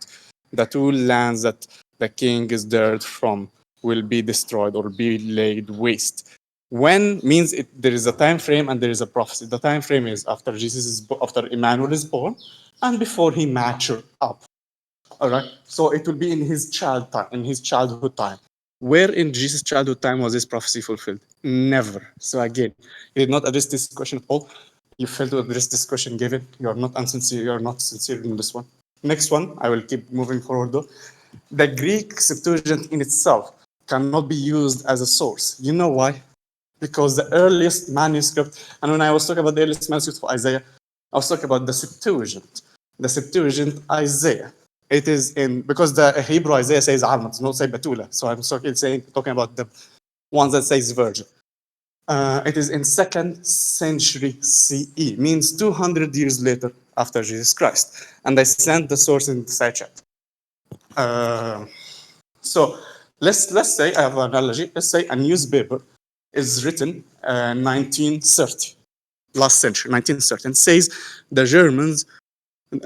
Speaker 2: the two lands that the king is dared from will be destroyed or be laid waste. When means there is a time frame and there is a prophecy. The time frame is after Emmanuel is born and before he matured up. All right. So it will be in his childhood time. Where in Jesus' childhood time was this prophecy fulfilled? Never. So again, you did not address this question at all. You failed to address this question, Gavin. You are not unsincere. You are not sincere in this one. Next one, I will keep moving forward though. The Greek Septuagint in itself cannot be used as a source. You know why? Because the earliest manuscript, and when I was talking about the earliest manuscript for Isaiah, I was talking about the Septuagint. The Septuagint Isaiah. It is in, because the Hebrew Isaiah says Alma, does not say Betula. So I'm talking about the ones that says virgin. It is in 2nd century CE, means 200 years later after Jesus Christ. And I sent the source in the side chat. So let's say I have an analogy. Let's say a newspaper is written 1930, last century, 1930, and says the Germans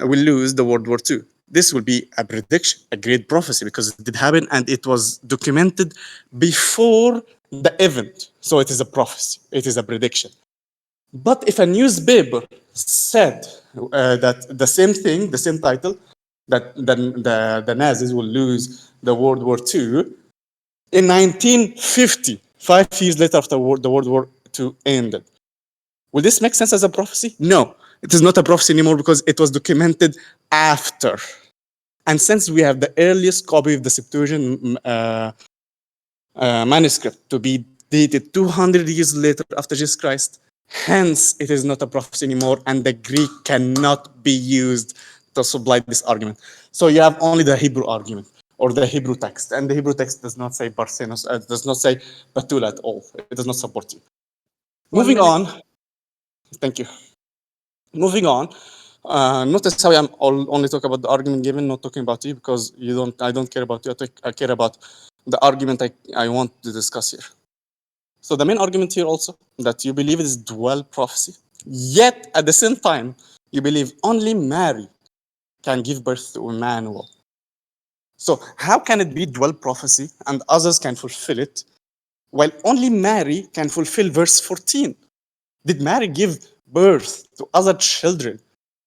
Speaker 2: will lose the World War II. This will be a prediction, a great prophecy, because it did happen and it was documented before the event. So it is a prophecy, it is a prediction. But if a newspaper said that the same thing, the same title, that the Nazis will lose the World War II, in 1950, 5 years later after the World War II ended, will this make sense as a prophecy? No. It is not a prophecy anymore because it was documented after. And since we have the earliest copy of the Septuagint manuscript to be dated 200 years later after Jesus Christ, hence it is not a prophecy anymore, and the Greek cannot be used to supply this argument. So you have only the Hebrew argument or the Hebrew text, and the Hebrew text does not say Parthenos, does not say Batul at all. It does not support you.
Speaker 1: 1
Speaker 2: Moving
Speaker 1: minute.
Speaker 2: on, thank you. Moving on, notice how I'm only talking about the argument given, not talking about you, because you don't. I don't care about you. I care about the argument I want to discuss here. So the main argument here also that you believe it is dual prophecy, yet at the same time you believe only Mary can give birth to Emmanuel. So how can it be dual prophecy and others can fulfill it, while only Mary can fulfill verse 14? Did Mary give birth to other children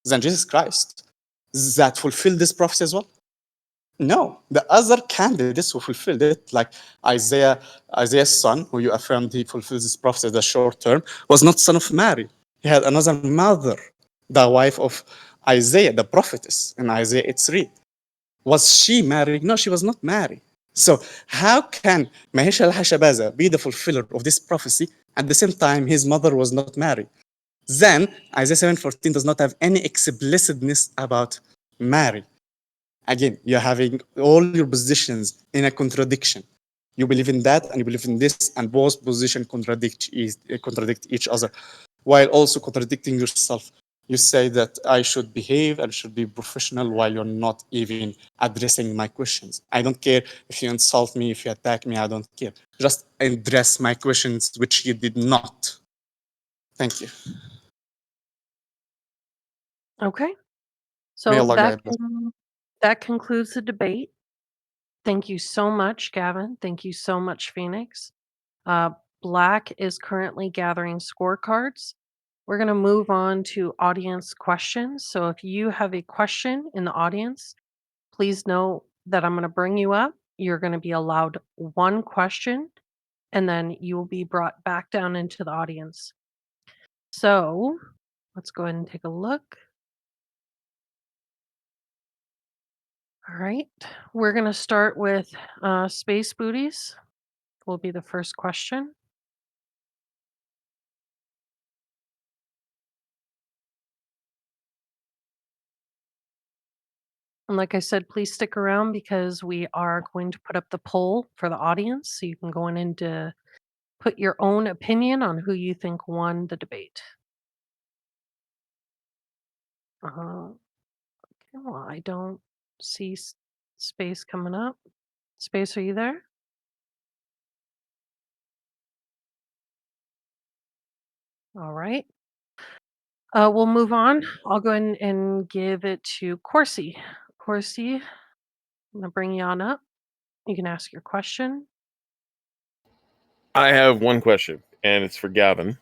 Speaker 2: than Jesus Christ that fulfilled this prophecy as well? No, the other candidates who fulfilled it, like Isaiah's son, who you affirmed he fulfills this prophecy the short term, was not son of Mary. He had another mother, the wife of Isaiah, the prophetess, in Isaiah 3. Was she married? No, she was not married. So how can Mahesh al-Hashabaza be the fulfiller of this prophecy at the same time his mother was not married? Then Isaiah 7:14 does not have any explicitness about Mary. Again, you're having all your positions in a contradiction. You believe in that and you believe in this, and both positions contradict each other, while also contradicting yourself. You say that I should behave and should be professional while you're not even addressing my questions. I don't care if you insult me, if you attack me, I don't care. Just address my questions, which you did not. Thank you.
Speaker 1: Okay.
Speaker 2: May
Speaker 1: So
Speaker 2: Allah guide us.
Speaker 1: that concludes the debate. Thank you so much, Gavin. Thank you so much, Phoenix. Uh, Black is currently gathering scorecards. We're going to move on to audience questions. So if you have a question in the audience, please know that I'm going to bring you up. You're going to be allowed one question, and then you will be brought back down into the audience. So let's go ahead and take a look. All right. We're going to start with Space Booties, will be the first question. And like I said, please stick around because we are going to put up the poll for the audience. So you can go in and put your own opinion on who you think won the debate. Okay, well, I don't see Space coming up. Space, are you there? All right. We'll move on. I'll go ahead and give it to Corsi. Corsi, I'm going to bring you on up. You can ask your question.
Speaker 5: I have one question, and it's for Gavin.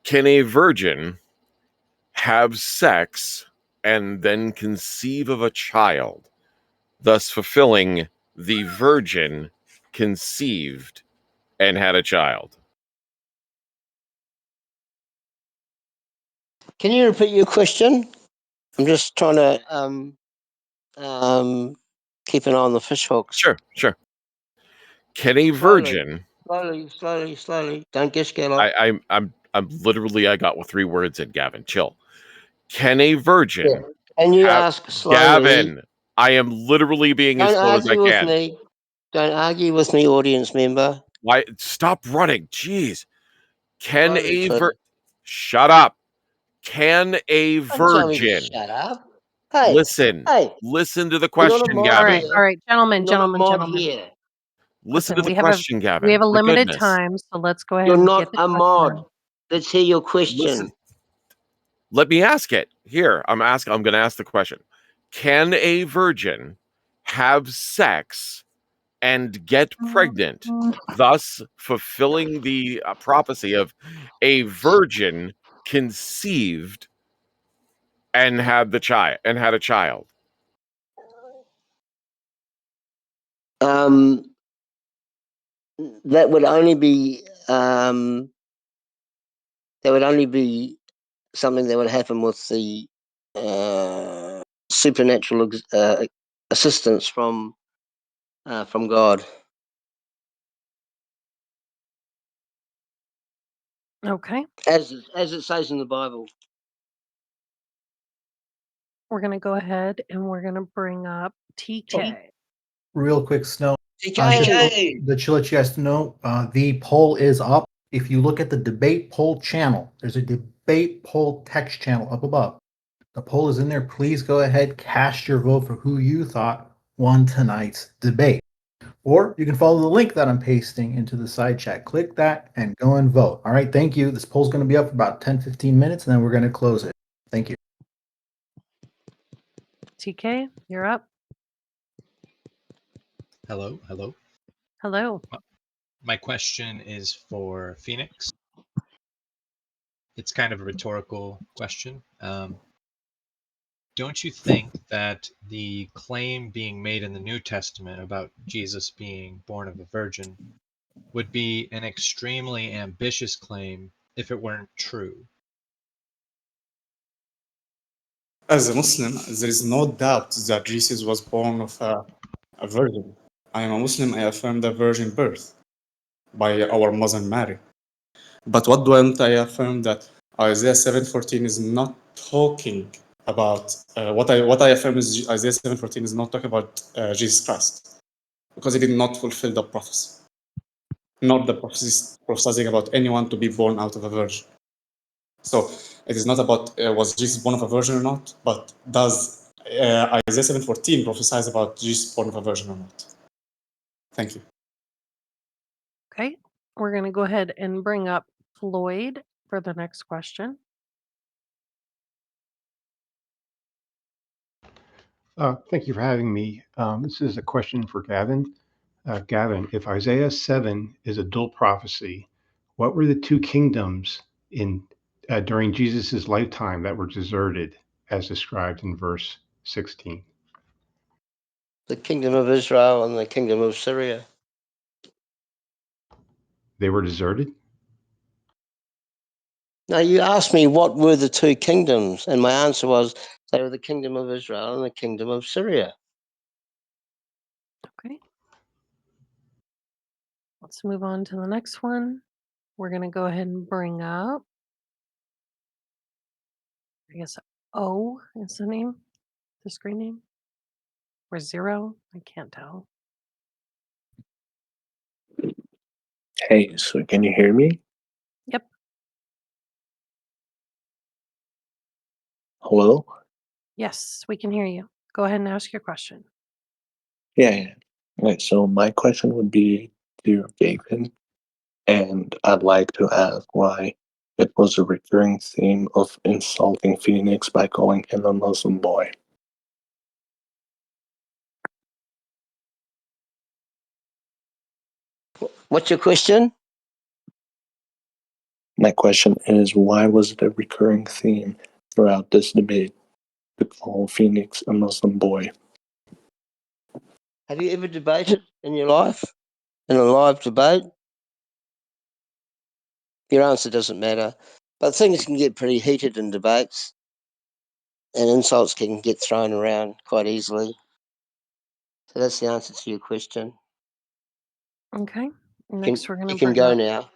Speaker 5: Can a virgin have sex and then conceive of a child, thus fulfilling the virgin conceived and had a child?
Speaker 3: Can you repeat your question? I'm just trying to keep an eye on the fish hooks.
Speaker 5: Sure. Can a virgin?
Speaker 3: Slowly. Don't get scared off.
Speaker 5: I'm literally, I got 3 words in, Gavin. Chill. Can a virgin?
Speaker 3: Yeah. And you ask slowly.
Speaker 5: Gavin, I am literally being as slow as I
Speaker 3: argue with
Speaker 5: can.
Speaker 3: me. Don't argue with me, audience member.
Speaker 5: Why? Stop running. Jeez. Can
Speaker 3: Slowly,
Speaker 5: a
Speaker 3: please.
Speaker 5: Shut up. Can a
Speaker 3: Don't tell me to
Speaker 5: virgin
Speaker 3: shut up. Hey,
Speaker 5: listen
Speaker 3: hey,
Speaker 5: listen to the
Speaker 3: you're not a
Speaker 5: question,
Speaker 3: mod
Speaker 1: All right,
Speaker 5: Gavin?
Speaker 3: here.
Speaker 1: all right, gentlemen,
Speaker 3: You're not a mod
Speaker 1: gentlemen.
Speaker 3: here.
Speaker 5: Listen
Speaker 1: Listen,
Speaker 5: to the question,
Speaker 1: we
Speaker 5: Gavin.
Speaker 1: have a
Speaker 5: For
Speaker 1: limited
Speaker 5: goodness.
Speaker 1: time, so let's go ahead
Speaker 3: You're
Speaker 1: and
Speaker 3: not
Speaker 1: get the
Speaker 3: a
Speaker 1: question
Speaker 3: mod.
Speaker 1: in.
Speaker 3: Let's hear your question.
Speaker 5: Listen. Let me ask it. Here, I'm going to ask the question. Can a virgin have sex and get pregnant, thus fulfilling the prophecy of a virgin conceived and had a child?
Speaker 3: That would only be There would only be something that would happen with the supernatural assistance from God.
Speaker 1: Okay.
Speaker 3: As it says in the Bible.
Speaker 1: We're going to go ahead and we're going to bring up TK.
Speaker 4: Real quick, Snow.
Speaker 3: TK.
Speaker 4: To let you guys know, the poll is up. If you look at the debate poll channel, there's a debate poll text channel up above. The poll is in there. Please go ahead, cast your vote for who you thought won tonight's debate. Or you can follow the link that I'm pasting into the side chat. Click that and go and vote. All right, thank you. This poll's going to be up for about 10-15 minutes, and then we're going to close it. Thank you.
Speaker 1: TK, you're up.
Speaker 6: Hello, hello.
Speaker 1: Hello.
Speaker 6: My question is for Phoenix. It's kind of a rhetorical question. Don't you think that the claim being made in the New Testament about Jesus being born of a virgin would be an extremely ambitious claim if it weren't true?
Speaker 2: As a Muslim, there is no doubt that Jesus was born of a virgin. I am a Muslim, I affirm the virgin birth by our mother Mary. But what don't I affirm that Isaiah 7:14 is not talking about what I affirm is Isaiah 7:14 is not talking about Jesus Christ, because he did not fulfill the prophecy. Not the prophecy prophesying about anyone to be born out of a virgin. So it is not about was Jesus born of a virgin or not, but does Isaiah 7:14 prophesies about Jesus born of a virgin or not? Thank you.
Speaker 1: Okay. We're going to go ahead and bring up Floyd for the next question.
Speaker 7: Thank you for having me. This is a question for Gavin. Gavin, if Isaiah 7 is a dual prophecy, what were the two kingdoms in during Jesus' lifetime that were deserted, as described in verse 16?
Speaker 3: The kingdom of Israel and the kingdom of Syria.
Speaker 7: They were deserted?
Speaker 3: Now, you asked me what were the two kingdoms, and my answer was they were the kingdom of Israel and the kingdom of Syria.
Speaker 1: Okay. Let's move on to the next one. We're going to go ahead and bring up, I guess, O is the name, the screen name, or 0. I can't tell.
Speaker 8: Hey, so can you hear me?
Speaker 1: Yep.
Speaker 8: Hello?
Speaker 1: Yes, we can hear you. Go ahead and ask your question.
Speaker 8: Yeah. Right, so my question would be to Gavin, and I'd like to ask why it was a recurring theme of insulting Phoenix by calling him a Muslim boy.
Speaker 3: What's your question?
Speaker 8: My question is, why was it a recurring theme throughout this debate to call Phoenix a Muslim boy?
Speaker 3: Have you ever debated in your life, in a live debate? Your answer doesn't matter. But things can get pretty heated in debates, and insults can get thrown around quite easily. So that's the answer to your question.
Speaker 1: Okay. Next, we're going to
Speaker 3: You can
Speaker 1: bring
Speaker 3: go
Speaker 1: up,
Speaker 3: now.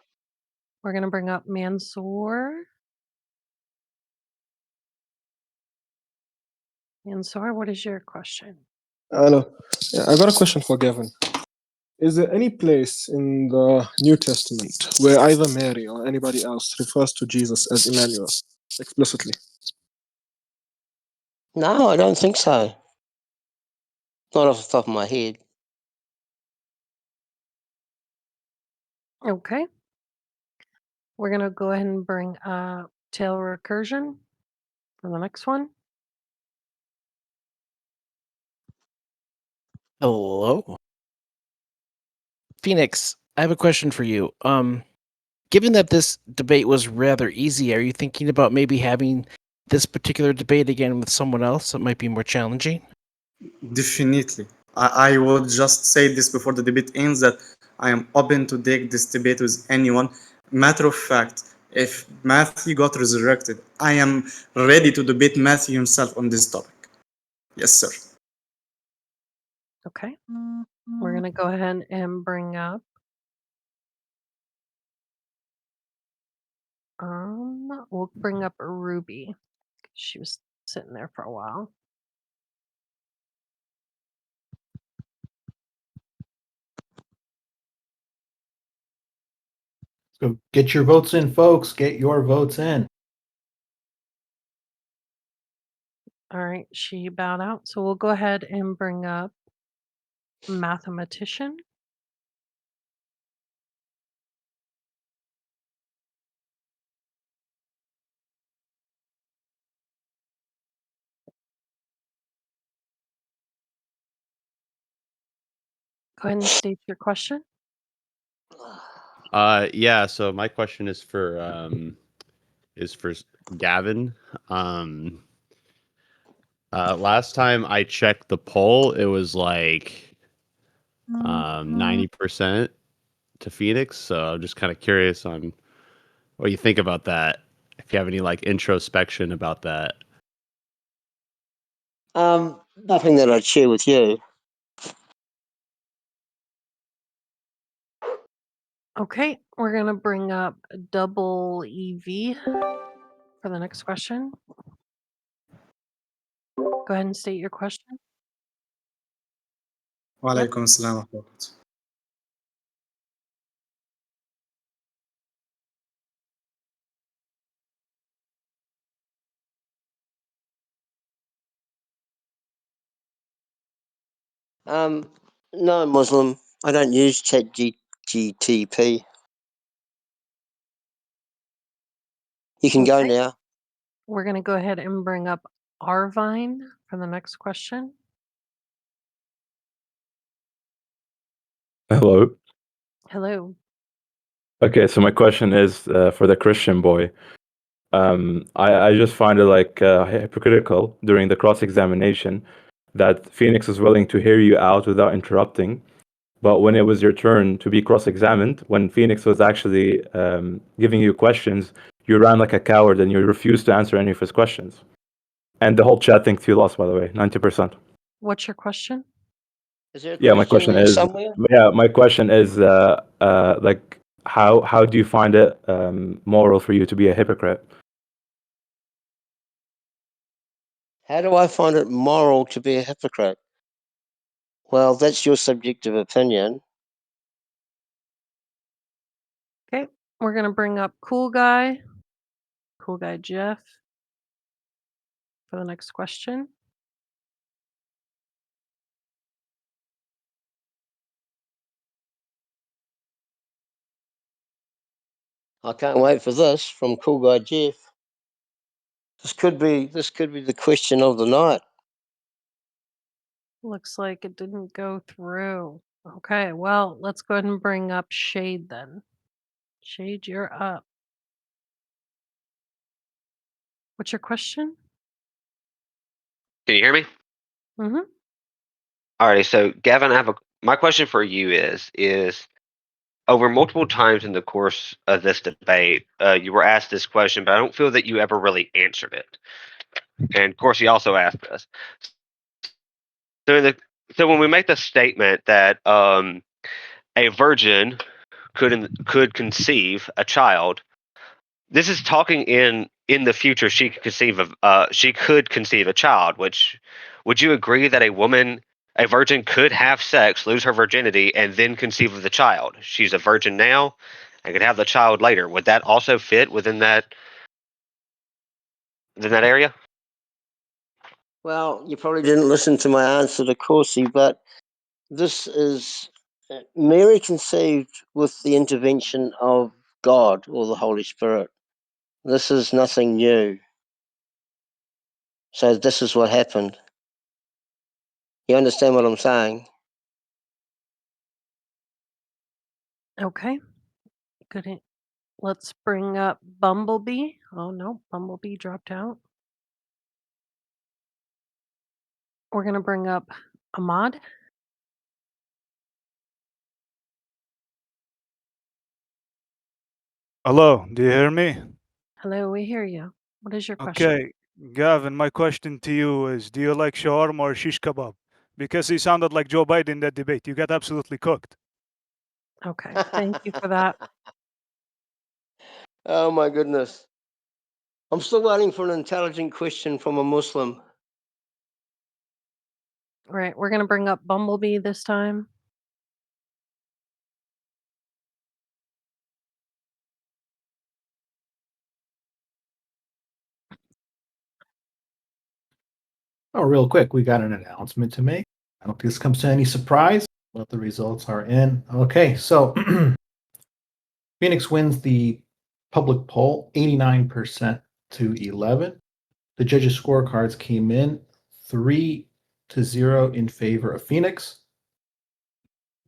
Speaker 1: we're going to bring up Mansoor. Mansoor, what is your question?
Speaker 9: Hello. Yeah, I got a question for Gavin. Is there any place in the New Testament where either Mary or anybody else refers to Jesus as Emmanuel explicitly?
Speaker 3: No, I don't think so. Not off the top of my head.
Speaker 1: Okay. We're going to go ahead and bring up tail recursion for the next one.
Speaker 10: Hello. Phoenix, I have a question for you. Given that this debate was rather easy, are you thinking about maybe having this particular debate again with someone else that might be more challenging?
Speaker 2: Definitely. I would just say this before the debate ends that I am open to take this debate with anyone. Matter of fact, If Matthew got resurrected, I am ready to debate Matthew himself on this topic. Yes, sir.
Speaker 1: Okay. We're going to go ahead and bring up we'll bring up Ruby. She was sitting there for a while.
Speaker 4: So get your votes in, folks. Get your votes in.
Speaker 1: All right, she bowed out. So we'll go ahead and bring up mathematician. Go ahead and state your question.
Speaker 11: Yeah, so my question is for Gavin. Last time I checked the poll, it was like 90% to Phoenix. So I'm just kind of curious on what you think about that. If you have any like introspection about that.
Speaker 3: Nothing that I'd share with you.
Speaker 1: Okay, we're going to bring up double EV for the next question. Go ahead and state your question.
Speaker 2: Wa alaikum assalam wa rahmatullah.
Speaker 3: No, Muslim. I don't use ChatGTP. You can go
Speaker 1: Okay.
Speaker 3: now.
Speaker 1: We're going to go ahead and bring up Arvine for the next question.
Speaker 12: Hello.
Speaker 1: Hello.
Speaker 12: Okay, so my question is for the Christian boy. I just find it like hypocritical during the cross examination that Phoenix is willing to hear you out without interrupting. But when it was your turn to be cross examined, when Phoenix was actually giving you questions, you ran like a coward and you refused to answer any of his questions. And the whole chat thinks you lost, by the way, 90%.
Speaker 1: What's your question?
Speaker 3: Is there a
Speaker 12: Yeah, my
Speaker 3: question
Speaker 12: question
Speaker 3: there
Speaker 12: is,
Speaker 3: somewhere?
Speaker 12: like how do you find it moral for you to be a hypocrite?
Speaker 3: How do I find it moral to be a hypocrite? Well, that's your subjective opinion.
Speaker 1: Okay, we're going to bring up Cool Guy Jeff for the next question.
Speaker 3: I can't wait for this from Cool Guy Jeff. This could be the question of the night.
Speaker 1: Looks like it didn't go through. Okay, well, let's go ahead and bring up Shade then. Shade, you're up. What's your question?
Speaker 13: Can you hear me?
Speaker 1: Mm-hmm.
Speaker 13: Alrighty, so Gavin, my question for you is over multiple times in the course of this debate, you were asked this question, but I don't feel that you ever really answered it. And of course, he also asked us. So when we make the statement that a virgin could conceive a child, this is talking in the future. She could conceive a child. Which would you agree that a virgin could have sex, lose her virginity, and then conceive of the child? She's a virgin now and could have the child later. Would that also fit within that area?
Speaker 3: Well, you probably didn't listen to my answer to Corsi, but this is Mary conceived with the intervention of God or the Holy Spirit. This is nothing new. So this is what happened. You understand what I'm saying?
Speaker 1: Okay, good. Let's bring up Bumblebee. Oh no, Bumblebee dropped out. We're going to bring up Ahmad.
Speaker 14: Hello, do you hear me?
Speaker 1: Hello, we hear you. What is your question?
Speaker 14: Okay, Gavin, my question to you is, do you like shawarma or shish kebab? Because he sounded like Joe Biden in that debate. You got absolutely cooked.
Speaker 1: Okay, thank you for that.
Speaker 3: Oh my goodness. I'm still waiting for an intelligent question from a Muslim.
Speaker 1: All right, we're gonna bring up Bumblebee this time.
Speaker 4: Oh, real quick, we got an announcement to make. I don't think this comes to any surprise, but the results are in. Okay, so Phoenix wins the public poll 89% to 11. The judges' scorecards came in 3-0 in favor of Phoenix.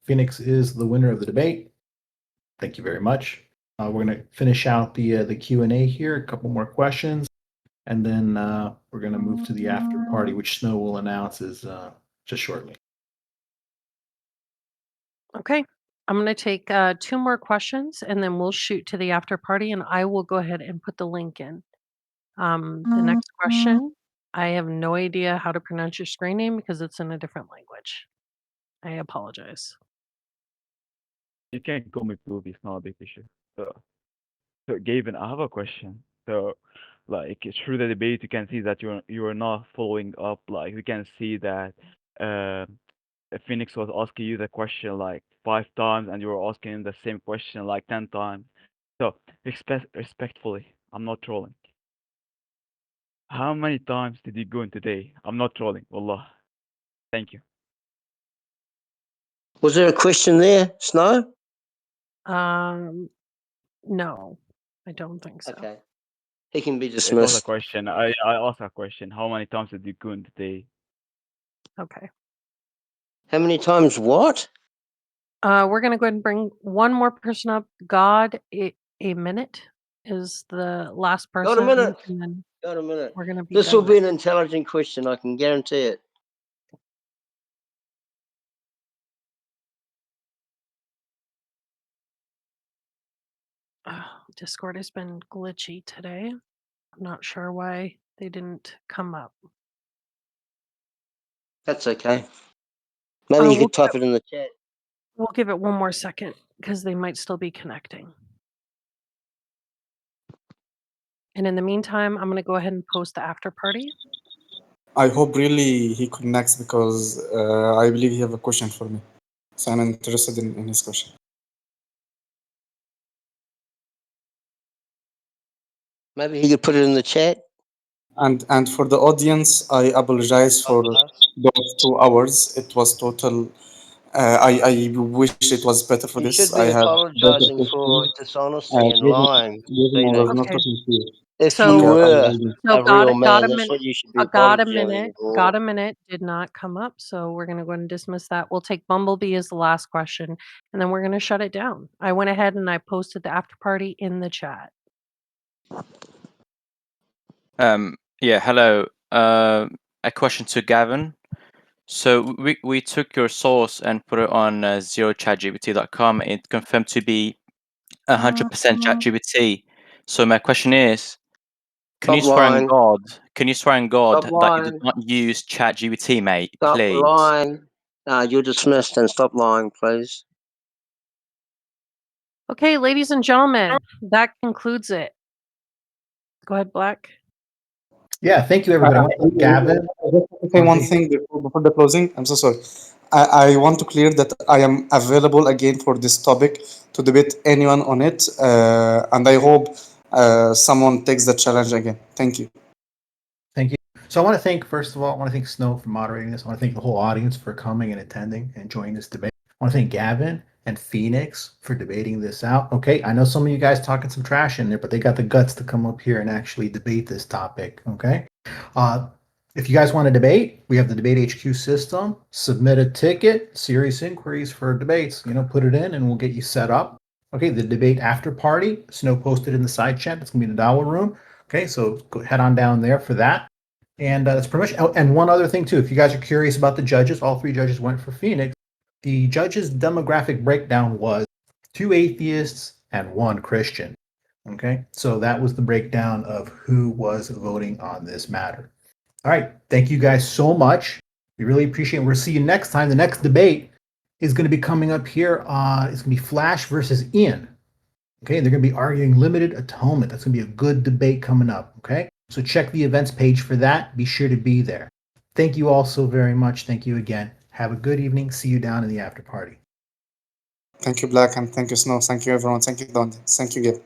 Speaker 4: Phoenix is the winner of the debate. Thank you very much. We're going to finish out the Q&A here, a couple more questions, and then we're going to move to the after party, which Snow will announce is just shortly.
Speaker 1: Okay, I'm gonna take 2 more questions, and then we'll shoot to the after party, and I will go ahead and put the link in. The next question, I have no idea how to pronounce your screen name because it's in a different language. I apologize.
Speaker 15: You can call me Booby, it's not a big issue. So Gavin, I have a question. So, like, through the debate, you can see that you're not following up. Like, we can see that uh, Phoenix was asking you the question like 5 times, and you were asking him the same question like 10 times. So, respectfully, I'm not trolling. How many times did you go in today? I'm not trolling, wallah. Thank you.
Speaker 3: Was there a question there, Snow?
Speaker 1: No, I don't think so.
Speaker 3: Okay. He can be
Speaker 15: It was a
Speaker 3: dismissed.
Speaker 15: question. I asked a question. How many times did you go in today?
Speaker 1: Okay.
Speaker 3: How many times what?
Speaker 1: We're gonna go ahead and bring one more person up. God, a minute is the last
Speaker 3: Got a
Speaker 1: person,
Speaker 3: minute.
Speaker 1: and then
Speaker 3: Got a minute.
Speaker 1: we're gonna be
Speaker 3: This will
Speaker 1: done.
Speaker 3: be an intelligent question, I can guarantee it.
Speaker 1: Discord has been glitchy today. I'm not sure why they didn't come up.
Speaker 3: That's okay. Maybe you
Speaker 1: We'll
Speaker 3: could type it in the chat.
Speaker 1: we'll give it one more second because they might still be connecting. And in the meantime, I'm gonna go ahead and post the after party.
Speaker 2: I hope really he connects because I believe he have a question for me. So I'm interested in his question.
Speaker 3: Maybe he could put it in the chat.
Speaker 2: And for the audience, I apologize for those 2 hours. It was total. I wish it was better for
Speaker 3: You
Speaker 2: this.
Speaker 3: should
Speaker 2: I
Speaker 3: be
Speaker 2: had better
Speaker 3: apologizing for
Speaker 2: questions.
Speaker 3: dishonesty and
Speaker 2: Gavin,
Speaker 3: lying,
Speaker 2: Gavin, I was
Speaker 3: Phoenix.
Speaker 2: not
Speaker 1: Okay.
Speaker 2: talking to you.
Speaker 3: If
Speaker 1: So
Speaker 3: you
Speaker 2: Okay,
Speaker 3: were
Speaker 1: so
Speaker 3: a real man,
Speaker 1: got a
Speaker 3: that's
Speaker 1: minute.
Speaker 3: what you should be
Speaker 1: Got a
Speaker 3: apologizing
Speaker 1: minute.
Speaker 3: for.
Speaker 1: Got a minute did not come up, so we're gonna go ahead and dismiss that. We'll take Bumblebee as the last question, and then we're gonna shut it down. I went ahead and I posted the after party in the chat.
Speaker 16: Yeah, hello. A question to Gavin. So we took your source and put it on zerochatgpt.com. It confirmed to be 100% ChatGPT. So my question is, can you
Speaker 3: Stop
Speaker 16: swear on
Speaker 3: lying.
Speaker 16: God? Can you swear on God
Speaker 3: Stop
Speaker 16: that you did
Speaker 3: lying.
Speaker 16: not use ChatGPT, mate?
Speaker 3: Stop
Speaker 16: Please.
Speaker 3: lying. You're dismissed and stop lying, please.
Speaker 1: Okay, ladies and gentlemen, that concludes it. Go ahead, Black.
Speaker 4: Yeah, thank you, everybody. I want to thank Gavin.
Speaker 2: I just want to say one thing before the closing. I'm so sorry. I want to clear that I am available again for this topic to debate anyone on it, and I hope someone takes the challenge again. Thank you.
Speaker 4: Thank you. So I want to thank, first of all, I want to thank Snow for moderating this. I want to thank the whole audience for coming and attending and joining this debate. I want to thank Gavin and Phoenix for debating this out. Okay, I know some of you guys talking some trash in there, but they got the guts to come up here and actually debate this topic. Okay. If you guys want to debate, we have the Debate HQ system. Submit a ticket, serious inquiries for debates. Put it in and we'll get you set up. Okay, the debate after party, Snow posted in the side chat. It's going to be in the Dollar Room. Okay, so go head on down there for that. And that's pretty much. Oh, and one other thing, too. If you guys are curious about the judges, all 3 judges went for Phoenix. The judges' demographic breakdown was 2 atheists and 1 Christian. Okay, so that was the breakdown of who was voting on this matter. All right, thank you guys so much. We really appreciate it. We'll see you next time. The next debate is going to be coming up here. It's going to be Flash versus Ian. Okay, they're going to be arguing limited atonement. That's going to be a good debate coming up. Okay, so check the events page for that. Be sure to be there. Thank you all so very much. Thank you again. Have a good evening. See you down in the after party.
Speaker 2: Thank you, Black, and thank you, Snow. Thank you, everyone. Thank you, Don. Thank you, Gabe.